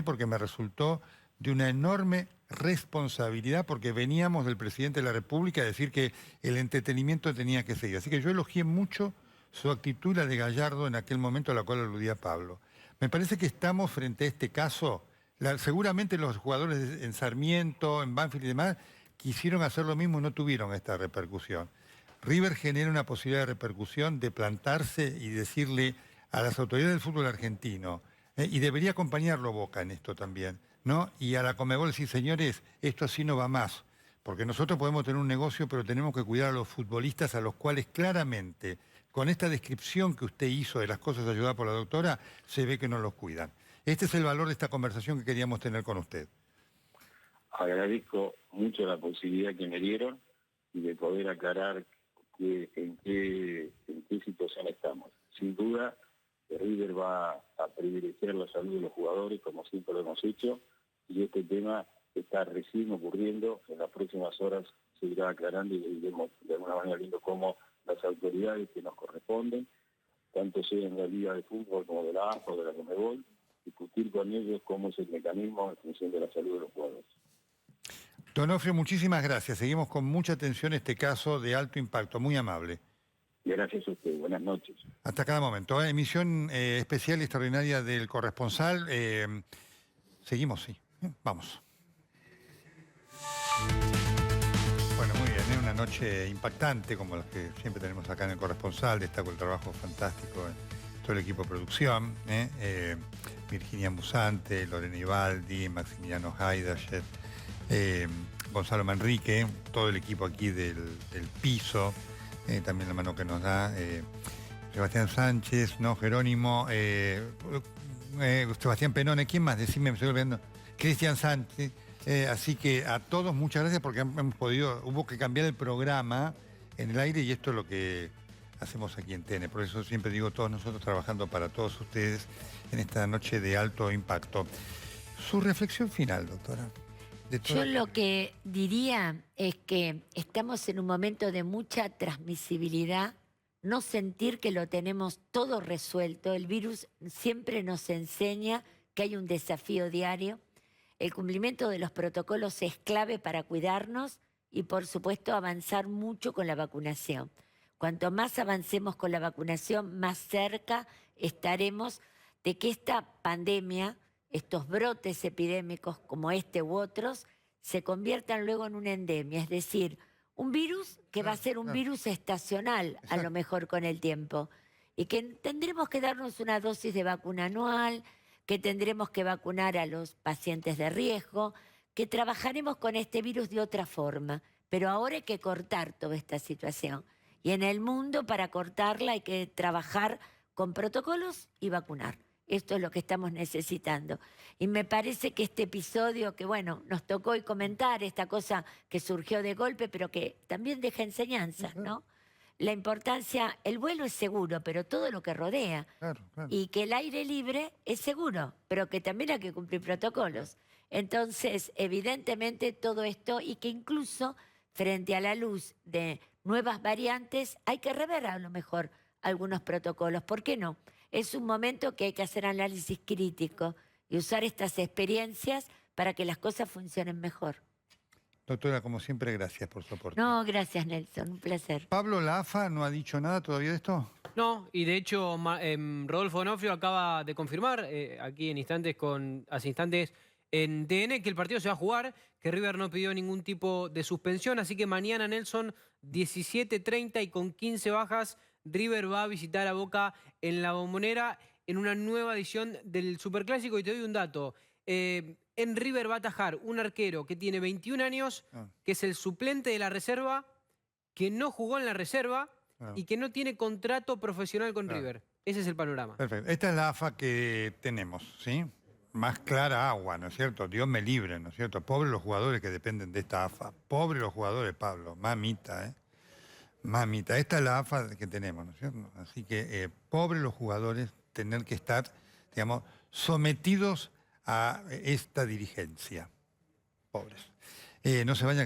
porque me resultó de una enorme responsabilidad, porque veníamos del presidente de la República a decir que el entretenimiento tenía que seguir. Así que yo elogié mucho su actitud y la de Gallardo en aquel momento, a la cual aludía Pablo. Me parece que estamos frente a este caso. Seguramente los jugadores en Sarmiento, en Banfield y demás, quisieron hacer lo mismo y no tuvieron esta repercusión. River genera una posibilidad de repercusión, de plantarse y decirle a las autoridades del fútbol argentino, y debería acompañarlo Boca en esto también, ¿no? Y a la Conmebol decir, señores, esto así no va más, porque nosotros podemos tener un negocio, pero tenemos que cuidar a los futbolistas, a los cuales claramente, con esta descripción que usted hizo de las cosas ayudadas por la doctora, se ve que no los cuidan. Este es el valor de esta conversación que queríamos tener con usted. Agradezco mucho la posibilidad que me dieron y de poder aclarar en qué situación estamos. Sin duda, River va a privilegiar la salud de los jugadores, como siempre lo hemos hecho, y este tema está recién ocurriendo. En las próximas horas se irá aclarando y iremos de alguna manera viendo cómo las autoridades que nos corresponden, tanto sea en la Liga de Fútbol como de la AFA o de la Conmebol, discutir con ellos cómo es el mecanismo en función de la salud de los jugadores. Donofrio, muchísimas gracias. Seguimos con mucha atención este caso de alto impacto, muy amable. Gracias a usted, buenas noches. Hasta cada momento. Emisión especial y extraordinaria del corresponsal. Seguimos, sí. Vamos. Bueno, muy bien, una noche impactante como las que siempre tenemos acá en el corresponsal. Destaco el trabajo fantástico de todo el equipo de producción. Virginia Musante, Lorena Ibaldi, Maximiliano Haidachet, Gonzalo Manrique, todo el equipo aquí del piso. También la mano que nos da Sebastián Sánchez, ¿no? Jerónimo, Sebastián Penone, ¿quién más? Decime, me estoy olvidando. Cristian Sánchez. Así que a todos muchas gracias porque hubo que cambiar el programa en el aire y esto es lo que hacemos aquí en TN. Por eso siempre digo, todos nosotros trabajando para todos ustedes en esta noche de alto impacto. Su reflexión final, doctora. Yo lo que diría es que estamos en un momento de mucha transmisibilidad, no sentir que lo tenemos todo resuelto. El virus siempre nos enseña que hay un desafío diario. El cumplimiento de los protocolos es clave para cuidarnos y, por supuesto, avanzar mucho con la vacunación. Cuanto más avancemos con la vacunación, más cerca estaremos de que esta pandemia, estos brotes epidémicos como este u otros, se conviertan luego en una endemia, es decir, un virus que va a ser un virus estacional, a lo mejor con el tiempo, y que tendremos que darnos una dosis de vacuna anual, que tendremos que vacunar a los pacientes de riesgo, que trabajaremos con este virus de otra forma, pero ahora hay que cortar toda esta situación. Y en el mundo, para cortarla, hay que trabajar con protocolos y vacunar. Esto es lo que estamos necesitando. Y me parece que este episodio, que bueno, nos tocó hoy comentar, esta cosa que surgió de golpe, pero que también deja enseñanzas, ¿no? La importancia, el vuelo es seguro, pero todo lo que rodea. Y que el aire libre es seguro, pero que también hay que cumplir protocolos. Entonces, evidentemente todo esto, y que incluso frente a la luz de nuevas variantes, hay que rever a lo mejor algunos protocolos. ¿Por qué no? Es un momento que hay que hacer análisis crítico y usar estas experiencias para que las cosas funcionen mejor. Doctora, como siempre, gracias por su aporte. No, gracias, Nelson, un placer. Pablo, ¿la AFA no ha dicho nada todavía de esto? No, y de hecho Rodolfo D'Onofrio acaba de confirmar aquí hace instantes en TN que el partido se va a jugar, que River no pidió ningún tipo de suspensión, así que mañana, Nelson, 17:30 y con 15 bajas, River va a visitar a Boca en la Bombonera en una nueva edición del Superclásico. Y te doy un dato. En River va a atajar un arquero que tiene 21 años, que es el suplente de la reserva, que no jugó en la reserva y que no tiene contrato profesional con River. Ese es el panorama. Perfecto. Esta es la AFA que tenemos, ¿sí? Más clara agua, ¿no es cierto? Dios me libre, ¿no es cierto? Pobres los jugadores que dependen de esta AFA. Pobres los jugadores, Pablo. Mamita, ¿eh? Mamita, esta es la AFA que tenemos, ¿no es cierto? Así que, pobres los jugadores tener que estar, digamos, sometidos a esta dirigencia. Pobres. No se vayan.